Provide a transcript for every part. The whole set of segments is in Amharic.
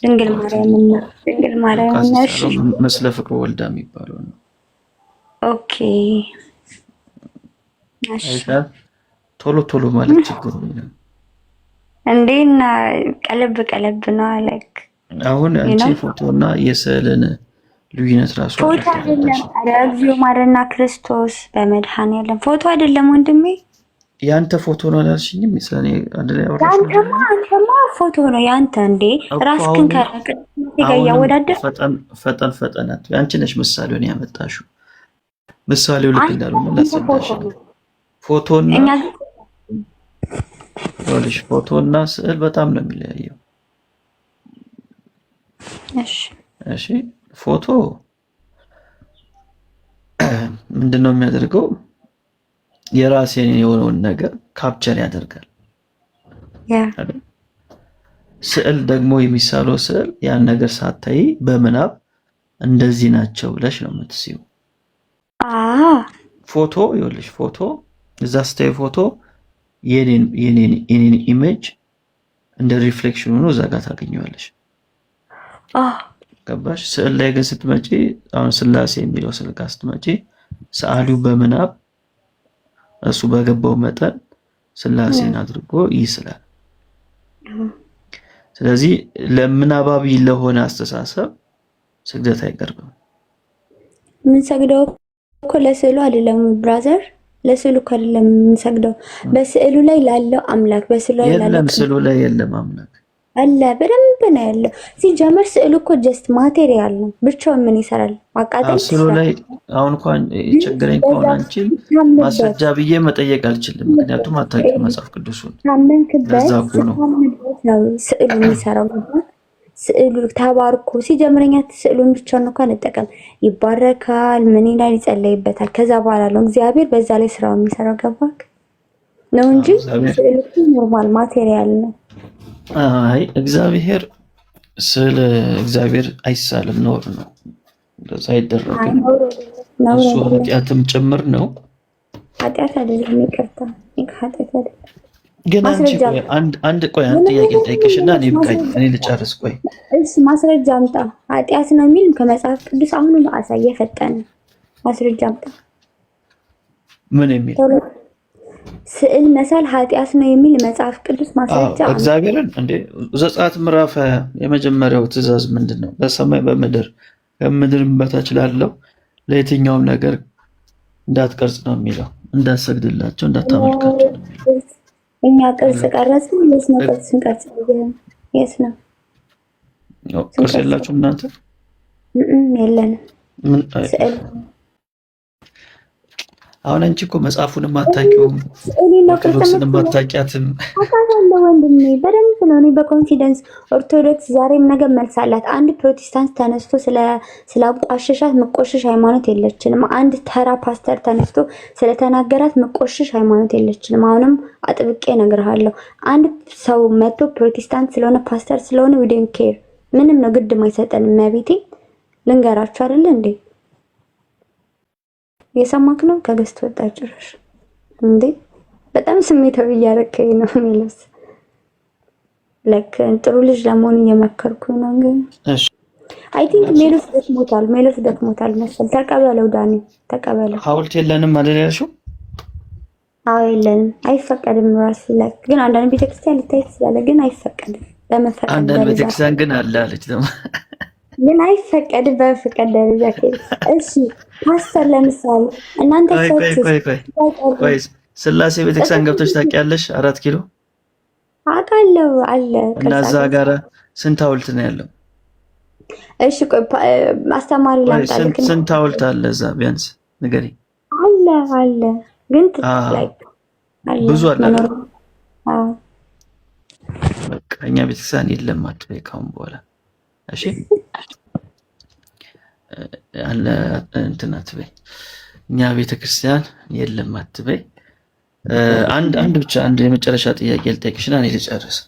ድንግል ማርያም እሺ መስለ ፍቅር ወልዳ የሚባለው ነው። ኦኬ እሺ ቶሎ ቶሎ ማለት ችግር ነው እንዴና ቀለብ ነው ላይክ አሁን አንቺ ፎቶና የስዕልን ልዩነት ራሱ ፎቶ አይደለም። እግዚኦ ማረና ክርስቶስ በመድኃኔዓለም ፎቶ አይደለም ወንድሜ። ያንተ ፎቶ ነው አላልሽኝም? ስለኔ አንድ ላይ አወራሽ። ያንተማ ፎቶ ነው ያንተ እንዴ ራስክን ከቅድስት ጋር ያወዳደር። ፈጠናት አንቺ ነሽ ምሳሌውን ያመጣሽው። ምሳሌው ልክ እንዳልሆነ ለሰማሽ ፎቶና ወልሽ ፎቶና ስዕል በጣም ነው የሚለያየው። እሺ ፎቶ ምንድነው የሚያደርገው? የራሴን የሆነውን ነገር ካፕቸር ያደርጋል። ስዕል ደግሞ የሚሳለው ስዕል ያን ነገር ሳታይ በምናብ እንደዚህ ናቸው ብለሽ ነው የምትስዩ። ፎቶ ይኸውልሽ ፎቶ እዛ ስታይ ፎቶ የኔን ኢሜጅ እንደ ሪፍሌክሽን ሆኖ እዛ ጋር ታገኘዋለሽ። ገባሽ? ስዕል ላይ ግን ስትመጪ አሁን ስላሴ የሚለው ስዕል ጋር ስትመጪ ሰዓሊው በምናብ እሱ በገባው መጠን ስላሴን አድርጎ ይስላል። ስለዚህ ለምናባቢ ለሆነ አስተሳሰብ ስግደት አይቀርብም። ምን ሰግደው እኮ ለስዕሉ አይደለም ብራዘር፣ ለስዕሉ እኮ አይደለም የምንሰግደው፣ በስዕሉ ላይ ላለው አምላክ። በስዕሉ ላይ የለም ስዕሉ ላይ የለም አምላክ አለ፣ በደንብ ነው ያለው። ሲጀመር ስዕሉ እኮ ጀስት ማቴሪያል ነው፣ ብቻውን ምን ይሰራል? ማቃጠል ስዕሉ ላይ አሁን እንኳን ችግረኝ ከሆነ አንቺን ማስረጃ ብዬ መጠየቅ አልችልም፣ ምክንያቱም አታውቂም መጽሐፍ ቅዱሱን። ታመንክበት ነው ስዕሉ የሚሰራው። ስዕሉ ተባርኮ ሲጀምረኛ ስዕሉን ብቻ ነው እንጠቀም፣ ይባረካል፣ ምን ይላል፣ ይጸለይበታል። ከዛ በኋላ ነው እግዚአብሔር በዛ ላይ ስራው የሚሰራው። ገባክ ነው እንጂ ስዕሉ ኖርማል ማቴሪያል ነው። አይ እግዚአብሔር ስለ እግዚአብሔር አይሳልም፣ ኖር ነው፣ እንደዛ አይደረግም። እሱ ኃጢአትም ጭምር ነው። ኃጢአት አይደለም፣ ይቅርታ ኃጢአት አይደለም። ግን አንድ ጥያቄ ልጠይቅሽና እኔ ልጨርስ። ቆይ እሺ ማስረጃ አምጣ። ኃጢአት ነው የሚል ከመጽሐፍ ቅዱስ አሁን አሳየ። ፈጠነ ማስረጃ አምጣ። ምን የሚል ስዕል መሳል ኃጢአት ነው የሚል መጽሐፍ ቅዱስ ማስረጃ? እግዚአብሔርን እንደ ዘጸአት ምዕራፍ የመጀመሪያው ትእዛዝ ምንድነው? በሰማይ በምድር ከምድርም በታች ላለው ለየትኛውም ነገር እንዳትቀርጽ ነው የሚለው። እንዳትሰግድላቸው፣ እንዳታመልካቸው ነው የሚለው። እኛ ቅርጽ ቀረጽን ወይስ ነው? ቅርጽ ስንቀርጽ የስ ነው? ቅርጽ የላችሁም እናንተ? የለንም ስዕል። አሁን አንቺ እኮ መጽሐፉንም አታውቂውም፣ ኦርቶዶክስንም አታውቂያትም። አውቃለሁ ወንድሜ በደንብ ነው። እኔ በኮንፊደንስ ኦርቶዶክስ ዛሬም ነገ መልሳላት። አንድ ፕሮቴስታንት ተነስቶ ስላቋሸሻት መቆሸሽ ሃይማኖት የለችንም። አንድ ተራ ፓስተር ተነስቶ ስለተናገራት መቆሸሽ ሃይማኖት የለችንም። አሁንም አጥብቄ እነግርሃለሁ። አንድ ሰው መጥቶ ፕሮቴስታንት ስለሆነ ፓስተር ስለሆነ we don't care ምንም ነው ግድ ማይሰጠንም። መቤቴ ልንገራችሁ አይደል እንዴ? የሰማክ ነው ከገስት ወጣ ጭራሽ እንዴ! በጣም ስሜታዊ እያረከኝ ነው ሚለስ ለክ ጥሩ ልጅ ለመሆን እየመከርኩ ነው። ግን እሺ አይ ቲንክ ሜሎስ ደክሞታል መሰል። ተቀበለው ዳኒ ተቀበለው። ሐውልት የለንም አይደል ያልሽው? አዎ የለንም፣ አይፈቀድም። ራስ ለክ ግን አንዳንድ ቤተክርስቲያን ልታይ ስላለ ግን አይፈቀድም። ለመፈቀድ አንዳንድ ቤተክርስቲያን ግን አለ አለች ደግሞ ግን አይፈቀድም በፍቅር ደረጃ። እሺ ፓስተር ለምሳሌ እናንተ ቆይ ስላሴ ቤተክርስቲያን ገብተሽ ታውቂያለሽ? 4 ኪሎ አውቃለሁ አለ። እና እዛ ጋር ስንት ሐውልት ነው ያለው? እሺ ቆይ አስተማሪ ላምጣልክ። ስንት ሐውልት አለ እዛ ቢያንስ ንገሪኝ። አለ ግን ላይክ አለ ብዙ አለ። በቃ እኛ ቤተክርስቲያን የለም አትበይ ካሁን በኋላ እሺ። አለ እንትን አትበይ፣ እኛ ቤተክርስቲያን የለም አትበይ። አንድ ብቻ የመጨረሻ ጥያቄ ልጠይቅሽና እኔ ልጨርስ።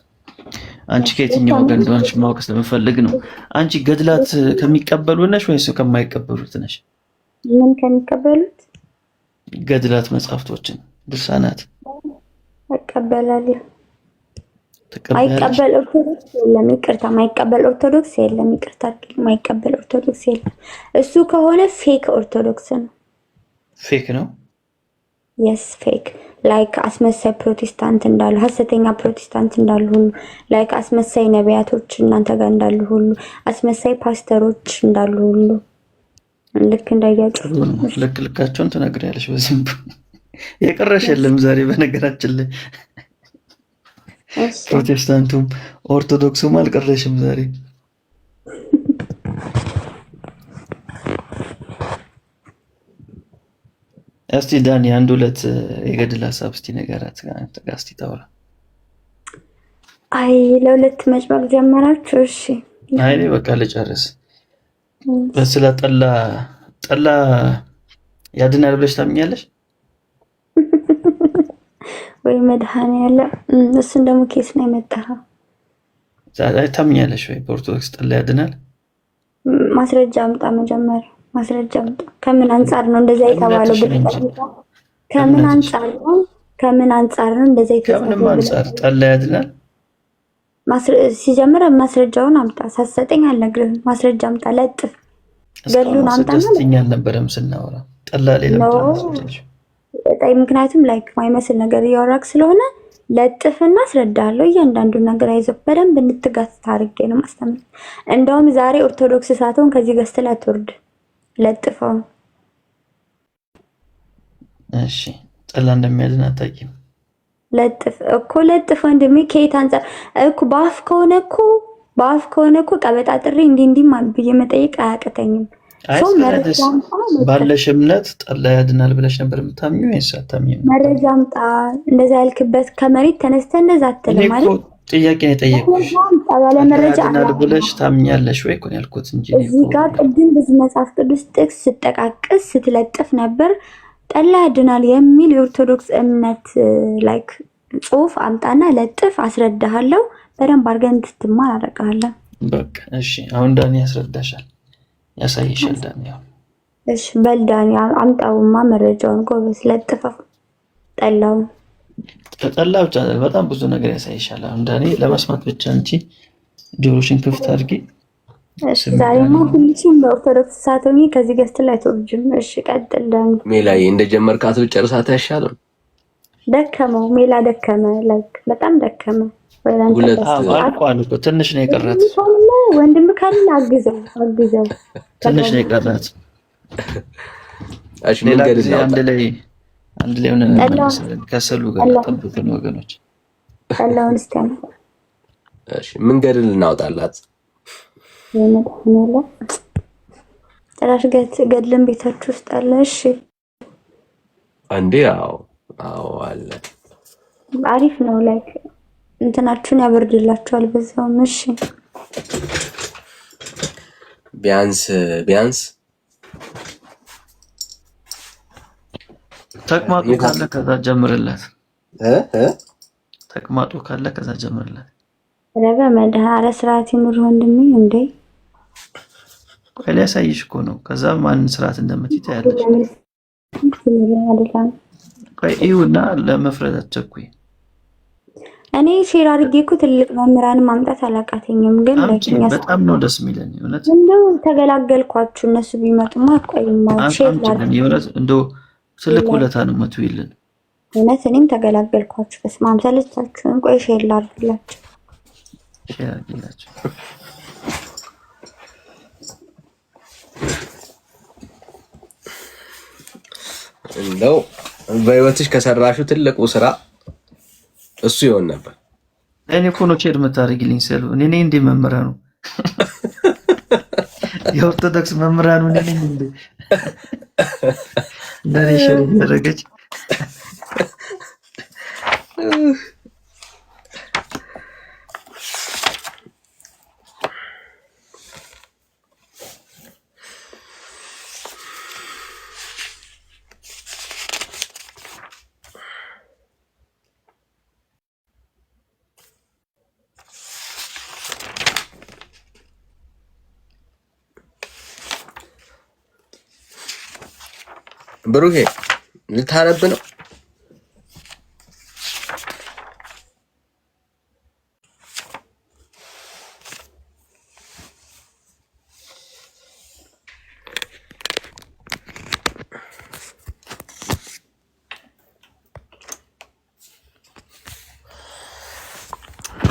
አንቺ ከየትኛው ወገን እንደሆነሽ ማወቅ ስለምፈልግ ነው። አንቺ ገድላት ከሚቀበሉ ነሽ ወይስ ከማይቀበሉት ነሽ? ምን ከሚቀበሉት? ገድላት መጽሐፍቶችን፣ ድርሳናት እቀበላለሁ። ተቀበያለሽ? ማይቀበል ኦርቶዶክስ የለም። ይቅርታ ማይቀበል ኦርቶዶክስ የለም። ይቅርታ አድርጊልኝ። ማይቀበል ኦርቶዶክስ የለም። እሱ ከሆነ ፌክ ኦርቶዶክስ ነው። ፌክ ነው። የስ ፌክ ላይክ አስመሳይ ፕሮቴስታንት እንዳሉ ሐሰተኛ ፕሮቴስታንት እንዳሉ ሁሉ ላይክ አስመሳይ ነቢያቶች እናንተ ጋር እንዳሉ ሁሉ አስመሳይ ፓስተሮች እንዳሉ ሁሉ ልክ እንዳያችሁ ልክ ልካቸውን ትነግሪያለሽ። በዚህም የቀረሽ የለም ዛሬ በነገራችን ላይ ፕሮቴስታንቱም ኦርቶዶክሱም አልቀረሽም ዛሬ። እስቲ ዳኒ አንድ ሁለት የገድል ሀሳብ እስቲ ነገራት እስቲ ታውራ። አይ ለሁለት መጭመቅ ጀመራችሁ? እሺ አይ በቃ ልጨርስ። ስለ ጠላ ያድናል ብለሽ ታምኛለሽ ወይ? መድኃኒዓለም እሱን ደግሞ ኬስ ነው የመጣኸው። ታምኛለሽ ወይ በኦርቶዶክስ ጠላ ያድናል? ማስረጃ አምጣ መጀመሪያ ማስረጃ አምጣ። ከምን አንጻር ነው እንደዛ የተባለው? ከምን አንጻር ነው? ከምን አንጻር ነው እንደዛ የተባለው? ከምን አንጻር ጠላ ያድናል? ሲጀምር ማስረጃውን አምጣ። ሳትሰጠኝ አልነግርህም። ማስረጃ አምጣ። ለጥፍ ገሉን አምጣ ማለት ነው። አልነበረም ስናወራ ጠላ ሌላ ምክንያቱም ላይክ ማይመስል ነገር እያወራክ ስለሆነ ለጥፍና አስረዳለሁ። እያንዳንዱ ነገር አይዞህ በደንብ እንትጋት ታርጌ ነው ማስተምር። እንደውም ዛሬ ኦርቶዶክስ ሳትሆን ከዚህ ገዝት ላይ አትወርድ። ለጥፈው። እሺ ጠላ እንደሚያድን አታውቂም? ለጥፍ እኮ ለጥፍ ወንድሜ። ከየት አንፃር እኮ በአፍ ከሆነ እኮ ቀበጣጥሬ እንዲህ ብዬ መጠየቅ አያቅተኝም። ባለሽ እምነት ጠላ ያድናል ብለሽ ነበር የምታምኚው ወይስ አታምኚም? መረጃ አምጣ። እንደዛ ያልክበት ከመሬት ተነስተህ እንደዛ አትልም ማለት ጥያቄ ነው የጠየኩሽ። መረጃ ያድናል ብለሽ ታምኛለሽ ወይ እኮ ነው ያልኩት እንጂ እዚህ ጋር ቅድም ብዙ መጽሐፍ ቅዱስ ጥቅስ ስጠቃቅስ ስትለጥፍ ነበር። ጠላ ያድናል የሚል የኦርቶዶክስ እምነት ላይክ ጽሑፍ አምጣና ለጥፍ። አስረዳሃለሁ። በደንብ አድርገን እንድትማር አደርግሃለሁ። በቃ እሺ። አሁን ዳኒ ያስረዳሻል፣ ያሳይሻል። ዳኒ እሺ በል ዳኒ አምጣውማ መረጃውን ጎበዝ። ለጥፈው ጠላውን ጠላ ብቻ በጣም ብዙ ነገር ያሳይሻል። አሁን ዳኒ ለመስማት ብቻ እንጂ ጆሮሽን ክፍት አድርጊ። እሺ ዛሬማ ሁሉም በኦርቶዶክስ ሳቶኝ ከዚህ ገስት ላይ ተወርጅም። እሺ ቀጥል ዳኒ። ሜላይ እንደጀመርካት ብጨርሳት አይሻልም? ደከመው ሜላ ደከመ። ላይክ በጣም ደከመ። ትንሽ ነው የቀራት። ወንድም ካለ አግዘው ትንሽ ነው የቀራት። እሺ ምን ገድል ነው? አንድ ላይ ሆነን ከሰሉ ጋር ጠብቁን ወገኖች። ጠላውን እስኪ እሺ ምን ገድል እናውጣላት? የመድኃኒዓለም ጭራሽ ገድልን ቤታችሁ ውስጥ አለ? እሺ አንዴ አዎ አለ። አሪፍ ነው። ላይክ እንትናችሁን ያበርድላችኋል በዛውም። እሺ ቢያንስ ተቅማጡ ካለ ከዛ ጀምርላት። ተቅማጡ ካለ ከዛ ጀምርላት። ረበ መድኃኒዓለ ስርዓት ይኑር ወንድሜ። እንዴ ቆይ ሊያሳይሽ እኮ ነው። ከዛ ማን ስርዓት እንደምትይታ ያለሽ ቆይ ይሁንና ለመፍረድ አትቸኩይ። እኔ ሼር አድርጌ እኮ ትልቅ መምህራን ማምጣት አላቃተኝም፣ ግን ለኪኛ በጣም ነው ደስ የሚለኝ። እውነት እንደው ተገላገልኳችሁ። እነሱ ቢመጡማ ቆይማ ሼር አድርጌ እውነት እንደው ትልቅ ውለታ ነው የምትውይልን። እውነት እኔም ተገላገልኳችሁ። በስመ አብ ሰለቻችሁን። ቆይ ሼር ላድርግላችሁ። ሼር አድርግላችሁ። እንደው በህይወትሽ ከሰራሽው ትልቁ ስራ እሱ ይሆን ነበር። እኔ እኮ ነው ቼር የምታደርጊልኝ ስለው እኔ ነኝ እንደ መምህራኑ የኦርቶዶክስ መምህራኑ እኔ ነኝ እንደ ለኔ ሼር ያደረገች ብሩሄ ልታነብ ነው?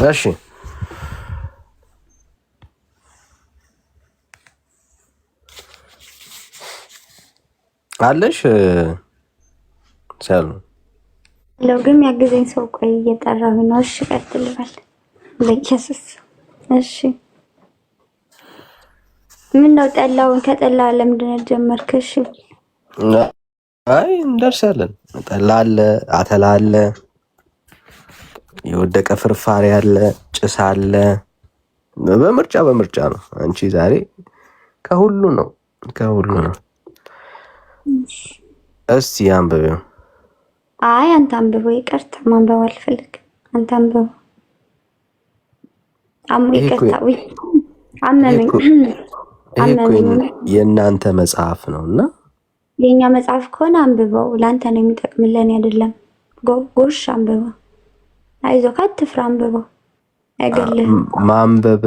እሺ አለሽ ሰሉ ለግም ያገዘኝ ሰው ቆይ እየጠራሁ ነው። እሺ ቀጥል በል በኢየሱስ። እሺ ምን ነው ጠላውን ከጠላ ለምንድን ነው ጀመርክ? እሺ አይ እንደርሳለን። ጠላ አለ፣ አተላ አለ፣ የወደቀ ፍርፋሪ አለ፣ ጭስ አለ። በምርጫ ነው። አንቺ ዛሬ ከሁሉ ነው። እስቲ አንብበው። አይ አንተ አንብበው። ይቅርታ ማንበብ አልፈልግም። አንተ አንብበው። ይቅርታ ወይ አመመኝ። የእናንተ መጽሐፍ ነውና የኛ መጽሐፍ ከሆነ አንብበው። ለአንተ ነው የሚጠቅምልን አይደለም። ጎሽ አንብበው። አይዞህ አትፍራ፣ አንብበው። አይገልህም። ማንበብ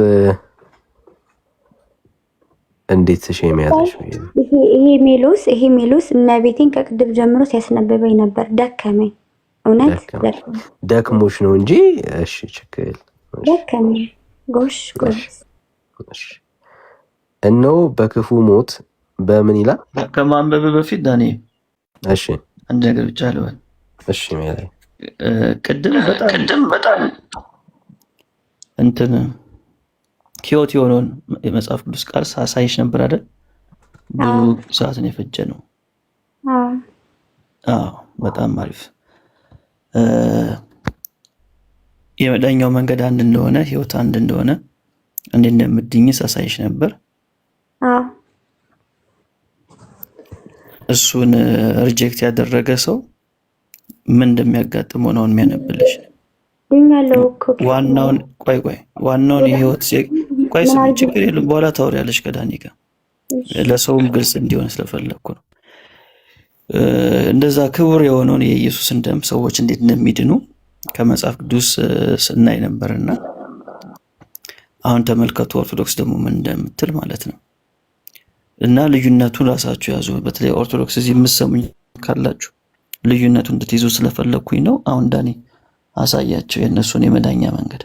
እንዴት ተሸም ያዘሽ? ይሄ ሜሎስ እመቤቴን ከቅድም ጀምሮ ሲያስነበበኝ ነበር። ደከመኝ። እውነት ደክሞሽ ነው እንጂ እሺ፣ ችግር ደከመኝ። ጎሽ እሺ። እነሆ በክፉ ሞት በምን ይላል? ከማንበብ በፊት ዳኒ፣ እሺ አንድ ነገር ብቻ ልበል። እሺ ማለት ቅድም በጣም እንትን ህይወት የሆነውን የመጽሐፍ ቅዱስ ቃል ሳሳይሽ ነበር አይደል? ብዙ ሰዓትን የፈጀ ነው። በጣም አሪፍ። የመዳኛው መንገድ አንድ እንደሆነ፣ ህይወት አንድ እንደሆነ፣ እንዴት እንደምትድኝ ሳሳይሽ ነበር። እሱን ሪጀክት ያደረገ ሰው ምን እንደሚያጋጥመው ነው የሚያነብልሽ። ዋናውን የህይወት ችግር የለም፣ በኋላ ታወሪያለሽ ከዳኒ ጋር። ለሰውም ግልጽ እንዲሆን ስለፈለግኩ ነው። እንደዛ ክቡር የሆነውን የኢየሱስን ደም ሰዎች እንዴት እንደሚድኑ ከመጽሐፍ ቅዱስ ስናይ ነበርና አሁን ተመልከቱ ኦርቶዶክስ ደግሞ ምን እንደምትል ማለት ነው። እና ልዩነቱን ራሳችሁ ያዙ። በተለይ ኦርቶዶክስ እዚህ የምትሰሙኝ ካላችሁ ልዩነቱን እንድትይዙ ስለፈለግኩኝ ነው። አሁን ዳኒ አሳያቸው የእነሱን የመዳኛ መንገድ።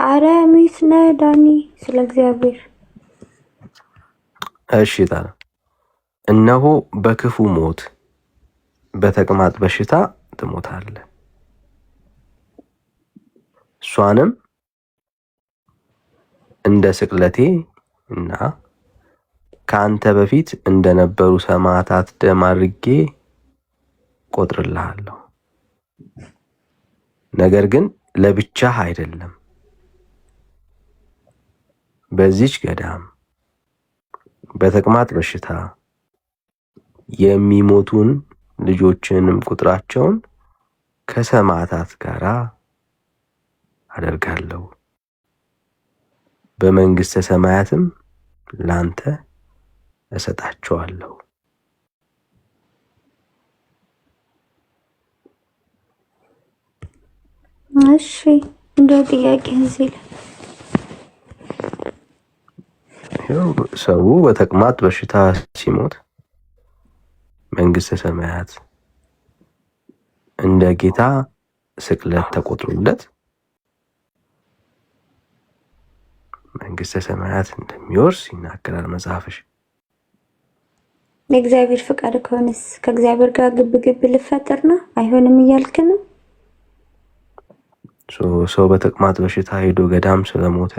አረ ሚስነ ዳኒ ስለ እግዚአብሔር። እሺ ታዲያ እነሆ በክፉ ሞት በተቅማጥ በሽታ ትሞታለህ፣ እሷንም እንደ ስቅለቴ እና ከአንተ በፊት እንደነበሩ ሰማዕታት ደም አድርጌ ቆጥርልሃለሁ። ነገር ግን ለብቻህ አይደለም፣ በዚች ገዳም በተቅማጥ በሽታ የሚሞቱን ልጆችንም ቁጥራቸውን ከሰማዕታት ጋር አደርጋለሁ፣ በመንግስተ ሰማያትም ላንተ እሰጣቸዋለሁ። እሺ እንደው ጥያቄ እዚህ ሰው በተቅማጥ በሽታ ሲሞት መንግስተ ሰማያት እንደ ጌታ ስቅለት ተቆጥሮለት መንግስተ ሰማያት እንደሚወርስ ይናገራል መጽሐፍሽ። ለእግዚአብሔር ፍቃድ ከሆነስ ከእግዚአብሔር ጋር ግብ ልፈጠር ነው አይሆንም እያልክ ነው? ሰው በተቅማጥ በሽታ ሄዶ ገዳም ስለሞተ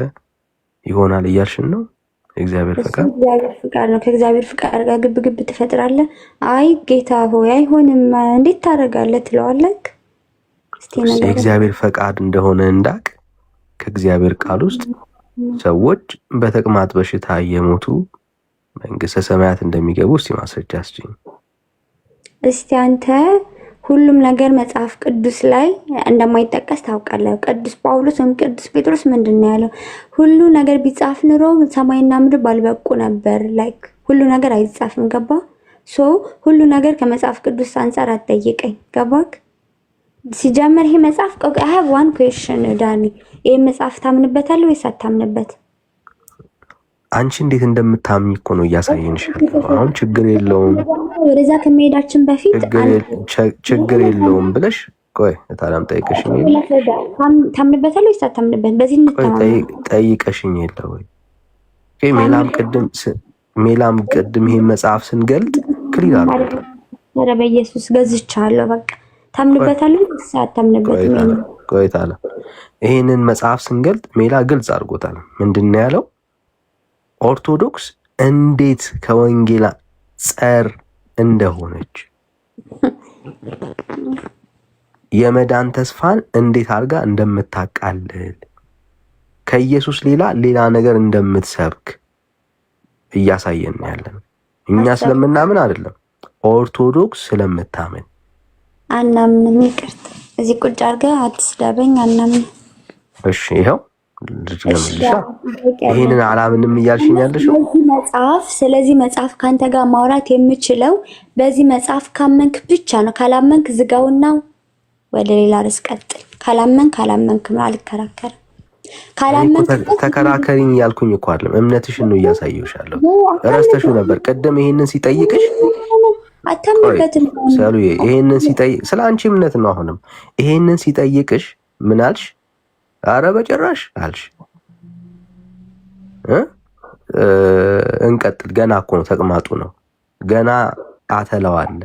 ይሆናል እያልሽን ነው? እግዚአብሔር ፍቃድ ነው። ከእግዚአብሔር ፍቃድ ጋር ግብ ትፈጥራለህ? አይ ጌታ ሆይ አይሆንም እንዴት ታደርጋለህ ትለዋለህ? እስቲ ነገር የእግዚአብሔር ፈቃድ እንደሆነ እንዳቅ ከእግዚአብሔር ቃል ውስጥ ሰዎች በተቅማጥ በሽታ እየሞቱ መንግስተ ሰማያት እንደሚገቡ እስቲ ማስረጃ አስጪኝ። እስቲ አንተ ሁሉም ነገር መጽሐፍ ቅዱስ ላይ እንደማይጠቀስ ታውቃለህ። ቅዱስ ጳውሎስ ወይም ቅዱስ ጴጥሮስ ምንድነው ያለው? ሁሉ ነገር ቢጻፍ ኑሮ ሰማይና ምድር ባልበቁ ነበር። ላይክ ሁሉ ነገር አይጻፍም። ገባ? ሁሉ ነገር ከመጽሐፍ ቅዱስ አንፃር አትጠይቀኝ። ገባክ? ሲጀምር ይሄ መጽሐፍ I have one question ዳኒ፣ ይሄ መጽሐፍ ታምንበታለህ ወይስ አታምንበት? አንቺ እንዴት እንደምታምኝ እኮ ነው እያሳየንሽ ያለው። አሁን ችግር የለውም ወደዛ ከመሄዳችን በፊት ችግር የለውም ብለሽ ቆይ ታላም ጠይቀሽኝ ታምንበታለህ ወይስ አታምንበት? በዚህ እንተማመን። ጠይቀሽኝ የለ ወይ? ሜላም ቅድም ይሄን መጽሐፍ ስንገልጥ ክሊር አድርጎ ኧረ በኢየሱስ ገዝቻለሁ። በቃ ታምንበታለህ ወይስ አታምንበትም? ቆይ ታላ ይሄንን መጽሐፍ ስንገልጥ ሜላ ግልጽ አድርጎታል። ምንድነው ያለው? ኦርቶዶክስ እንዴት ከወንጌል ጸር እንደሆነች የመዳን ተስፋን እንዴት አድርጋ እንደምታቃልል ከኢየሱስ ሌላ ነገር እንደምትሰብክ እያሳየን ያለን። እኛ ስለምናምን አይደለም፣ ኦርቶዶክስ ስለምታምን። አናምንም። ይቅርታ እዚህ ቁጭ አድርገህ አትስደበኝ። አናምንም። እሺ ይኸው ልጅ ለምልሻ ይሄንን አላምንም እያልሽኝ ያለሽው ስለዚህ መጽሐፍ ካንተ ጋር ማውራት የምችለው በዚህ መጽሐፍ ካመንክ ብቻ ነው። ካላመንክ ዝጋውና ወደ ሌላ ርዕስ ቀጥል። ካላመንክ ነው አልከራከርም። ካላመንክ ተከራከሪኝ ያልኩኝ እኮ አይደለም፣ እምነትሽን ነው እያሳየሁሻለሁ። ረስተሽው ነበር ቀደም ይሄንን ሲጠይቅሽ አታምንበትም። ሰሉዬ ይሄንን ሲጠይቅ ስለ አንቺ እምነት ነው። አሁንም ይሄንን ሲጠይቅሽ ምን አልሽ? አረ በጭራሽ አልሽ። እንቀጥል። ገና እኮ ነው ተቅማጡ ነው። ገና አተላው አለ።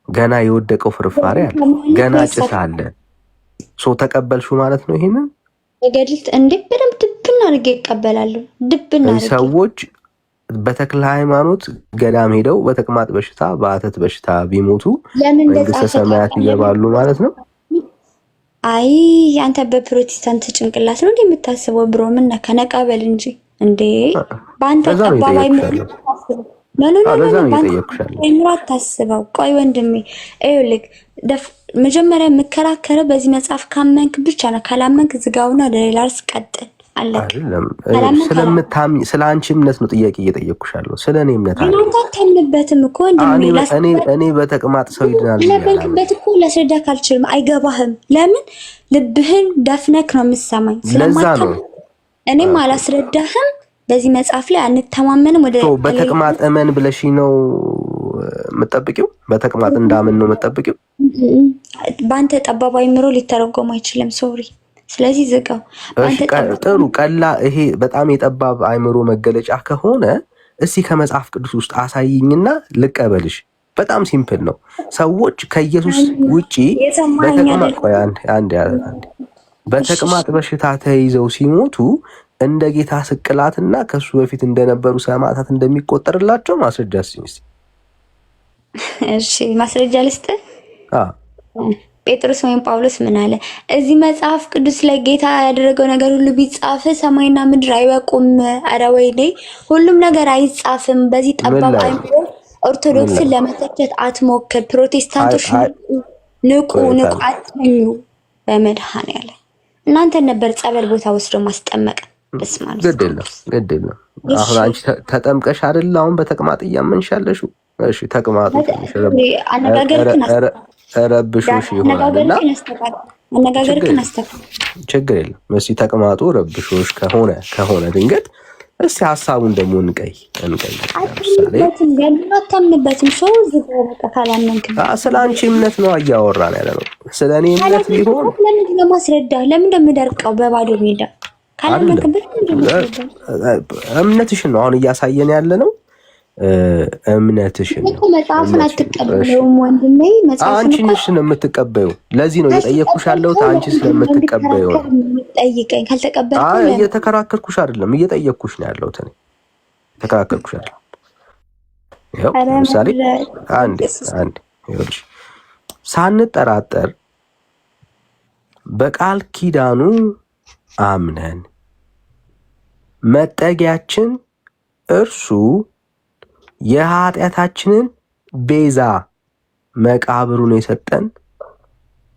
ገና የወደቀው ፍርፋሪ አለ። ገና ጭስ አለ። ተቀበልሽው ማለት ነው። ይሄንን ገድልት እንዴ በደምብ ድብና አድርጌ እቀበላለሁ። ድብና አድርጌ ሰዎች በተክለ ሃይማኖት ገዳም ሄደው በተቅማጥ በሽታ በአተት በሽታ ቢሞቱ መንግስተ ሰማያት ይገባሉ ማለት ነው። አይ አንተ በፕሮቴስታንት ጭንቅላት ነው እንዴ የምታስበው? ብሮ ምን ነቀበል እንጂ እንዴ በአንተ ጠባባይ ምራት ታስበው። ቆይ ወንድሜ ይኸውልህ መጀመሪያ የምከራከረው በዚህ መጽሐፍ ካመንክ ብቻ ነው። ካላመንክ ዝጋውና ወደ ሌላ ርዕስ ቀጥል። ስለምታምኝ ስለ አንቺ እምነት ነው ጥያቄ እየጠየቅኩሻለሁ። ስለ እኔ እምነት አለ አታምንበትም እኮ እኔ በተቅማጥ ሰው ይድናል ለበልክበት እኮ ላስረዳህ አልችልም። አይገባህም። ለምን ልብህን ደፍነክ ነው የምትሰማኝ? ስለማታም እኔም አላስረዳህም። በዚህ መጽሐፍ ላይ አንተማመንም። ወደ በተቅማጥ እመን ብለሽ ነው የምጠብቂው? በተቅማጥ እንዳምን ነው የምጠብቂው? በአንተ ጠባብ አይምሮ ሊተረጎም አይችልም። ሶሪ። ስለዚህ ዝጋው። ጥሩ ቀላ ይሄ በጣም የጠባብ አይምሮ መገለጫ ከሆነ እስቲ ከመጽሐፍ ቅዱስ ውስጥ አሳይኝና ልቀበልሽ። በጣም ሲምፕል ነው። ሰዎች ከኢየሱስ ውጪ በተቅማጥ በሽታ ተይዘው ሲሞቱ እንደ ጌታ ስቅላትና ከሱ በፊት እንደነበሩ ሰማዕታት እንደሚቆጠርላቸው ማስረጃ እስቲ። እሺ ማስረጃ ልስጥ። ጴጥሮስ ወይም ጳውሎስ ምን አለ? እዚህ መጽሐፍ ቅዱስ ላይ ጌታ ያደረገው ነገር ሁሉ ቢጻፍ ሰማይና ምድር አይበቁም። አረ ወይኔ ሁሉም ነገር አይጻፍም። በዚህ ጠባብ አይምሮ ኦርቶዶክስን ለመተቸት አትሞክር። ፕሮቴስታንቶች ንቁ አትመኙ። በመድኃኔዓለም እናንተን ነበር ጸበል ቦታ ወስዶ ማስጠመቅ። ግድ የለም። አሁን አንቺ ተጠምቀሽ አይደል አሁን በተቅማጥ እያመንሻለሽ? እሺ ተቅማጡ ረብሾሽ ይሆናልና አነጋገርክን አስተካክል። ችግር የለም። እስኪ ተቅማጡ ረብሾሽ ከሆነ ድንገት እስቲ ሀሳቡን ደግሞ እንቀይ። አታምንበትም ሰው ካላመንክ ስለ አንቺ እምነት ነው እያወራን ያለ ነው። ስለ እኔ እምነት ቢሆን ለምንድን ነው ማስረዳህ? ለምን እንደምደርቀው በባዶ ሜዳ ካላመንክበት እምነትሽን ነው አሁን እያሳየን ያለ ነው። እምነትሽን ነው። መጽሐፍን አትቀበለውም ወንድሜ። አንቺ ነሽ የምትቀበዩ። ለዚህ ነው እየጠየቅኩሽ ያለሁት አንቺ ስለምትቀበዩ ነው። ጠይቀኝ። ካልተቀበልኩ እየተከራከርኩሽ አይደለም፣ እየጠየቅኩሽ ነው ያለሁት እኔ። ተከራከርኩሽ አይደለም። ይኸው ለምሳሌ አንዴ ይኸውልሽ ሳንጠራጠር በቃል ኪዳኑ አምነን መጠጊያችን እርሱ የኃጢአታችንን ቤዛ መቃብሩን የሰጠን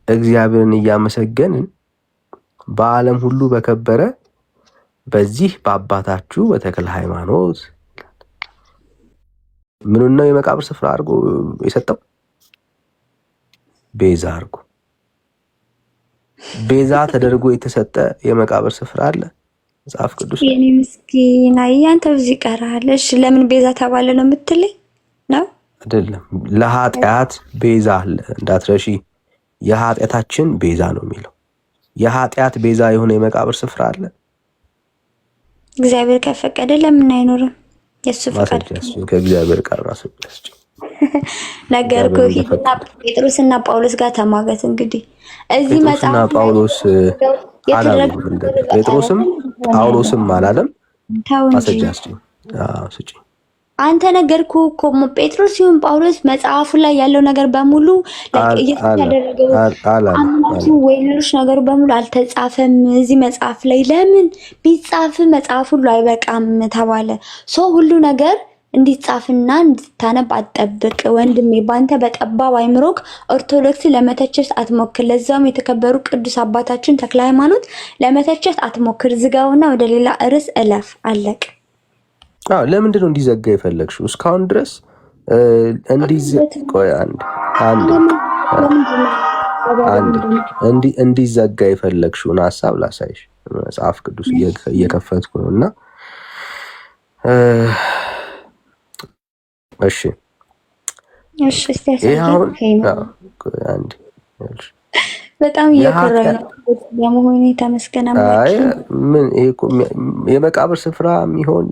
እግዚአብሔርን እያመሰገንን በዓለም ሁሉ በከበረ በዚህ በአባታችሁ በተክለ ሃይማኖት ምኑን ነው የመቃብር ስፍራ አድርጎ የሰጠው? ቤዛ አድርጎ። ቤዛ ተደርጎ የተሰጠ የመቃብር ስፍራ አለ መጽሐፍ ቅዱስ? የኔ ምስኪና ያንተ ብዙ ይቀራል። እሺ ለምን ቤዛ ተባለ ነው የምትለኝ? ነው አይደለም። ለኃጢአት ቤዛ አለ እንዳትረሺ። የኃጢአታችን ቤዛ ነው የሚለው። የኃጢአት ቤዛ የሆነ የመቃብር ስፍራ አለ። እግዚአብሔር ከፈቀደ ለምን አይኖርም? የሱ ፈቃድ ከእግዚአብሔር ቃል ማስረጃ ነገር ሂድና ጴጥሮስና ጳውሎስ ጋር ተማገት። እንግዲህ እዚህ መጽሐፍ ጳውሎስ አላለም። ጴጥሮስም ጳውሎስም አላለም። ማስረጃ ስጪ። አንተ ነገርኩ እኮ ጴጥሮስ ሲሆን ጳውሎስ መጽሐፉ ላይ ያለው ነገር በሙሉ ያደረገው አምላኪ ወይ ሌሎች ነገሩ በሙሉ አልተጻፈም እዚህ መጽሐፍ ላይ። ለምን ቢጻፍ መጽሐፍ ሁሉ አይበቃም ተባለ። ሰው ሁሉ ነገር እንዲጻፍና እንድታነብ አትጠብቅ ወንድሜ። ባንተ በጠባብ አይምሮክ ኦርቶዶክስ ለመተቸት አትሞክር። ለዛውም የተከበሩ ቅዱስ አባታችን ተክለ ሃይማኖት ለመተቸት አትሞክር። ዝጋውና ወደ ሌላ ርዕስ እለፍ። አለቅ። ለምንድን ነው እንዲዘጋ የፈለግሽው? እስካሁን ድረስ እንዲዘጋ የፈለግሽውን ሀሳብ ላሳይሽ። መጽሐፍ ቅዱስ እየከፈትኩ ነው እና እሺ በጣም እየኮራኝ ነው ለመሆኑ የተመስገነ አምላክ። ምን ይሄ የመቃብር ስፍራ የሚሆን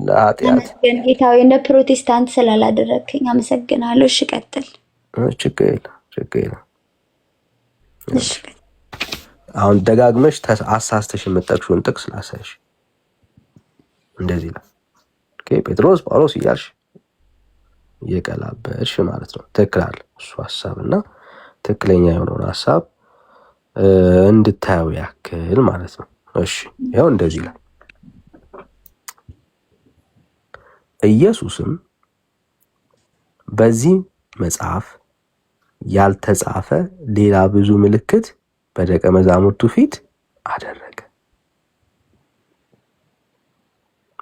ለኃጢአት ጌታዊ እንደ ፕሮቴስታንት ስላላደረግከኝ አመሰግናለሁ። እሺ ቀጥል። ችግር የለም። እሺ አሁን ደጋግመሽ አሳስተሽ የምጠቅሽውን ጥቅስ ላሳይሽ። እንደዚህ ይላል። ጴጥሮስ ጳውሎስ እያልሽ እየቀላበልሽ ማለት ነው። ትክክል አለ እሱ ሀሳብና ትክክለኛ የሆነውን ሀሳብ እንድታየው ያክል ማለት ነው። እሺ ያው እንደዚህ ይላል። ኢየሱስም በዚህ መጽሐፍ ያልተጻፈ ሌላ ብዙ ምልክት በደቀ መዛሙርቱ ፊት አደረገ።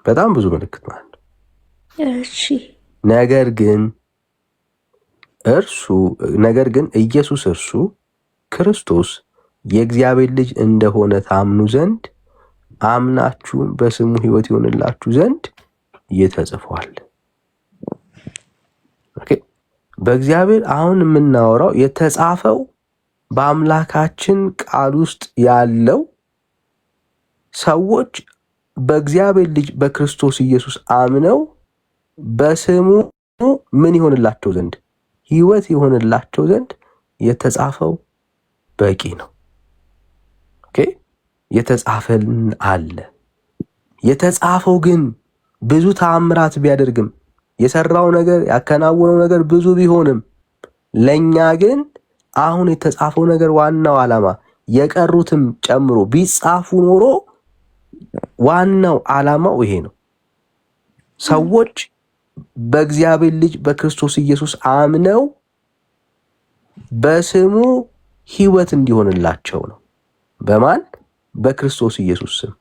በጣም ብዙ ምልክት ማለት ነው። እሺ ነገር ግን ኢየሱስ እርሱ ክርስቶስ የእግዚአብሔር ልጅ እንደሆነ ታምኑ ዘንድ አምናችሁም በስሙ ሕይወት ይሆንላችሁ ዘንድ ተጽፏል። በእግዚአብሔር አሁን የምናወራው የተጻፈው በአምላካችን ቃል ውስጥ ያለው ሰዎች በእግዚአብሔር ልጅ በክርስቶስ ኢየሱስ አምነው በስሙ ምን ይሆንላቸው ዘንድ ሕይወት ይሆንላቸው ዘንድ የተጻፈው በቂ ነው። የተጻፈልን አለ። የተጻፈው ግን ብዙ ተአምራት ቢያደርግም የሰራው ነገር ያከናወነው ነገር ብዙ ቢሆንም ለኛ ግን አሁን የተጻፈው ነገር ዋናው ዓላማ የቀሩትም ጨምሮ ቢጻፉ ኖሮ ዋናው ዓላማው ይሄ ነው። ሰዎች በእግዚአብሔር ልጅ በክርስቶስ ኢየሱስ አምነው በስሙ ሕይወት እንዲሆንላቸው ነው። በማን? በክርስቶስ ኢየሱስ ስም።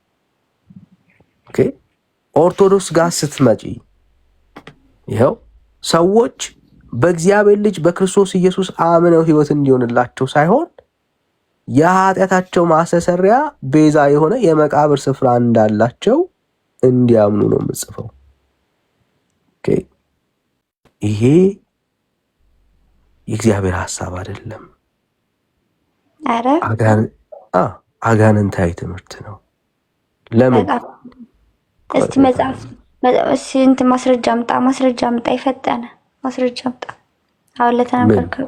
ኦርቶዶክስ ጋር ስትመጪ ይኸው ሰዎች በእግዚአብሔር ልጅ በክርስቶስ ኢየሱስ አምነው ሕይወት እንዲሆንላቸው ሳይሆን የኃጢአታቸው ማስተሰሪያ ቤዛ የሆነ የመቃብር ስፍራ እንዳላቸው እንዲያምኑ ነው የምጽፈው። ይሄ የእግዚአብሔር ሐሳብ አይደለም። አጋንንታዊ ትምህርት ነው። ለምን? እስቲ መጽሐፍ እንትን ማስረጃ አምጣ፣ ይፈጠነ ማስረጃ አምጣ። አሁን ለተናገርከው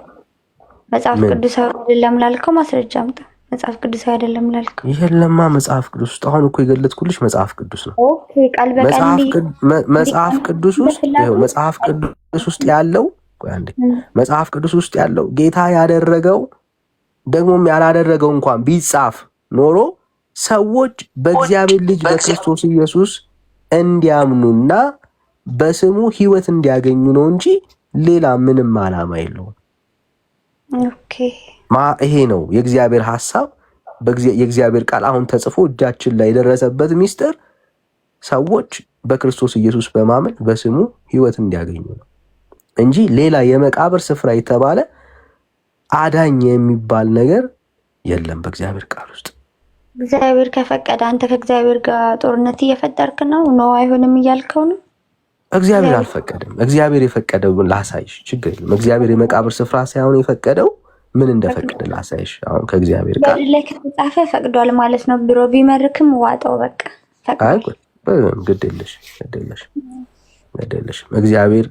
መጽሐፍ ቅዱሳዊ አይደለም ላልከው ማስረጃ አምጣ። መጽሐፍ ቅዱሳዊ አይደለም ላልከው ይሄለማ መጽሐፍ ቅዱስ ውስጥ አሁን እኮ የገለጥኩልሽ መጽሐፍ ቅዱስ ነው። ኦኬ ቃል በቃል መጽሐፍ ቅዱስ ውስጥ ያለው መጽሐፍ ቅዱስ ውስጥ ያለው ጌታ ያደረገው ደግሞም ያላደረገው እንኳን ቢጻፍ ኖሮ ሰዎች በእግዚአብሔር ልጅ በክርስቶስ ኢየሱስ እንዲያምኑና በስሙ ሕይወት እንዲያገኙ ነው እንጂ ሌላ ምንም ዓላማ የለውም። ኦኬ ይሄ ነው የእግዚአብሔር ሐሳብ። የእግዚአብሔር ቃል አሁን ተጽፎ እጃችን ላይ የደረሰበት ሚስጥር ሰዎች በክርስቶስ ኢየሱስ በማመን በስሙ ሕይወት እንዲያገኙ ነው እንጂ ሌላ የመቃብር ስፍራ የተባለ አዳኝ የሚባል ነገር የለም በእግዚአብሔር ቃል ውስጥ። እግዚአብሔር ከፈቀደ አንተ ከእግዚአብሔር ጋር ጦርነት እየፈጠርክ ነው አይሆንም እያልከው ነው? እግዚአብሔር አልፈቀደም። እግዚአብሔር የፈቀደውን ላሳይሽ፣ ችግር የለም። እግዚአብሔር የመቃብር ስፍራ ሳይሆን የፈቀደው ምን እንደፈቀደ ላሳይሽ። አሁን ከእግዚአብሔር ቃል ላይ ከተጻፈ ፈቅዷል ማለት ነው። ብሮ ቢመርክም ዋጣው በቃ ፈቅዷል። ግድ የለሽም። እግዚአብሔር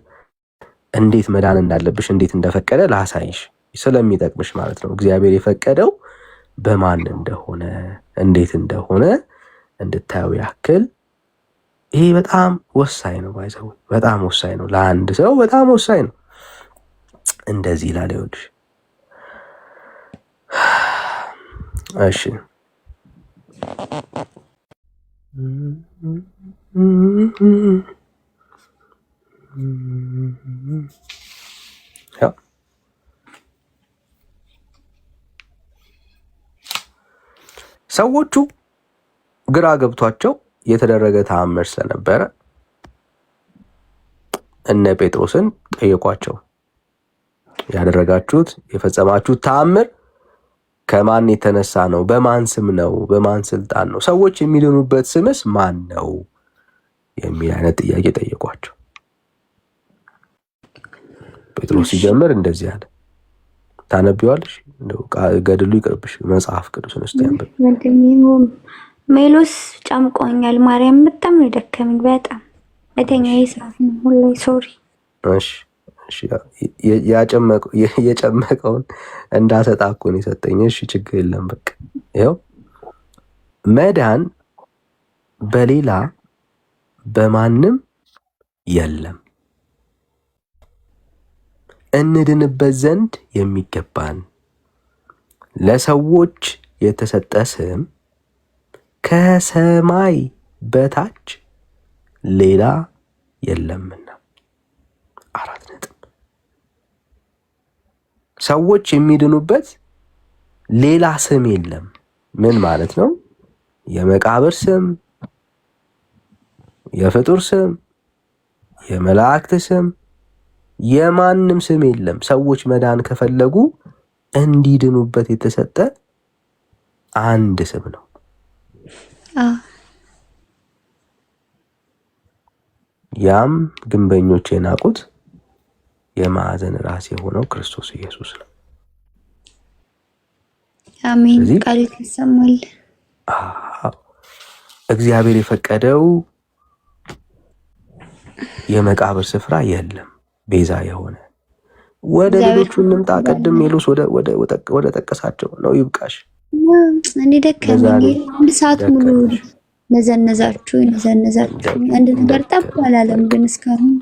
እንዴት መዳን እንዳለብሽ እንዴት እንደፈቀደ ላሳይሽ ስለሚጠቅምሽ ማለት ነው። እግዚአብሔር የፈቀደው በማን እንደሆነ እንዴት እንደሆነ እንድታዩ ያክል ይሄ በጣም ወሳኝ ነው። ባይዘው በጣም ወሳኝ ነው። ለአንድ ሰው በጣም ወሳኝ ነው። እንደዚህ ይላል ይኸውልሽ። እሺ ሰዎቹ ግራ ገብቷቸው የተደረገ ተአምር ስለነበረ እነ ጴጥሮስን ጠየቋቸው። ያደረጋችሁት የፈጸማችሁት ተአምር ከማን የተነሳ ነው? በማን ስም ነው? በማን ስልጣን ነው? ሰዎች የሚድኑበት ስምስ ማን ነው? የሚል አይነት ጥያቄ ጠየቋቸው። ጴጥሮስ ሲጀምር እንደዚህ አለ። ታነቢዋለሽ? ገድሉ ይቅርብሽ፣ መጽሐፍ ቅዱስን እስቲ አንብብ። ሜሎስ ጨምቆኛል። ማርያም በጣም ነው የደከመኝ። በጣም እተኛ ይሳፍ ነው ሁሌ ሶሪ። እሺ የጨመቀውን እንዳሰጣ እኮ ነው የሰጠኝ። እሺ ችግር የለም በቃ ይኸው መዳን በሌላ በማንም የለም። እንድንበት ዘንድ የሚገባን ለሰዎች የተሰጠ ስም ከሰማይ በታች ሌላ የለምና። 4 ነጥብ። ሰዎች የሚድኑበት ሌላ ስም የለም። ምን ማለት ነው? የመቃብር ስም፣ የፍጡር ስም፣ የመላእክት ስም፣ የማንም ስም የለም። ሰዎች መዳን ከፈለጉ እንዲድኑበት የተሰጠ አንድ ስም ነው። ያም ግንበኞች የናቁት የማዕዘን ራስ የሆነው ክርስቶስ ኢየሱስ ነው። አሜን። ቃል ይሰማል። እግዚአብሔር የፈቀደው የመቃብር ስፍራ የለም ቤዛ የሆነ። ወደ ሌሎቹ እንምጣ። ቀደም ሜሎስ ወደ ጠቀሳቸው ነው። ይብቃሽ። እኔ ደከመኝ። አንድ ሰዓት ሙሉ ነዘነዛችሁ። አንድ ነገር ጠብ አላለም ግን እስካሁን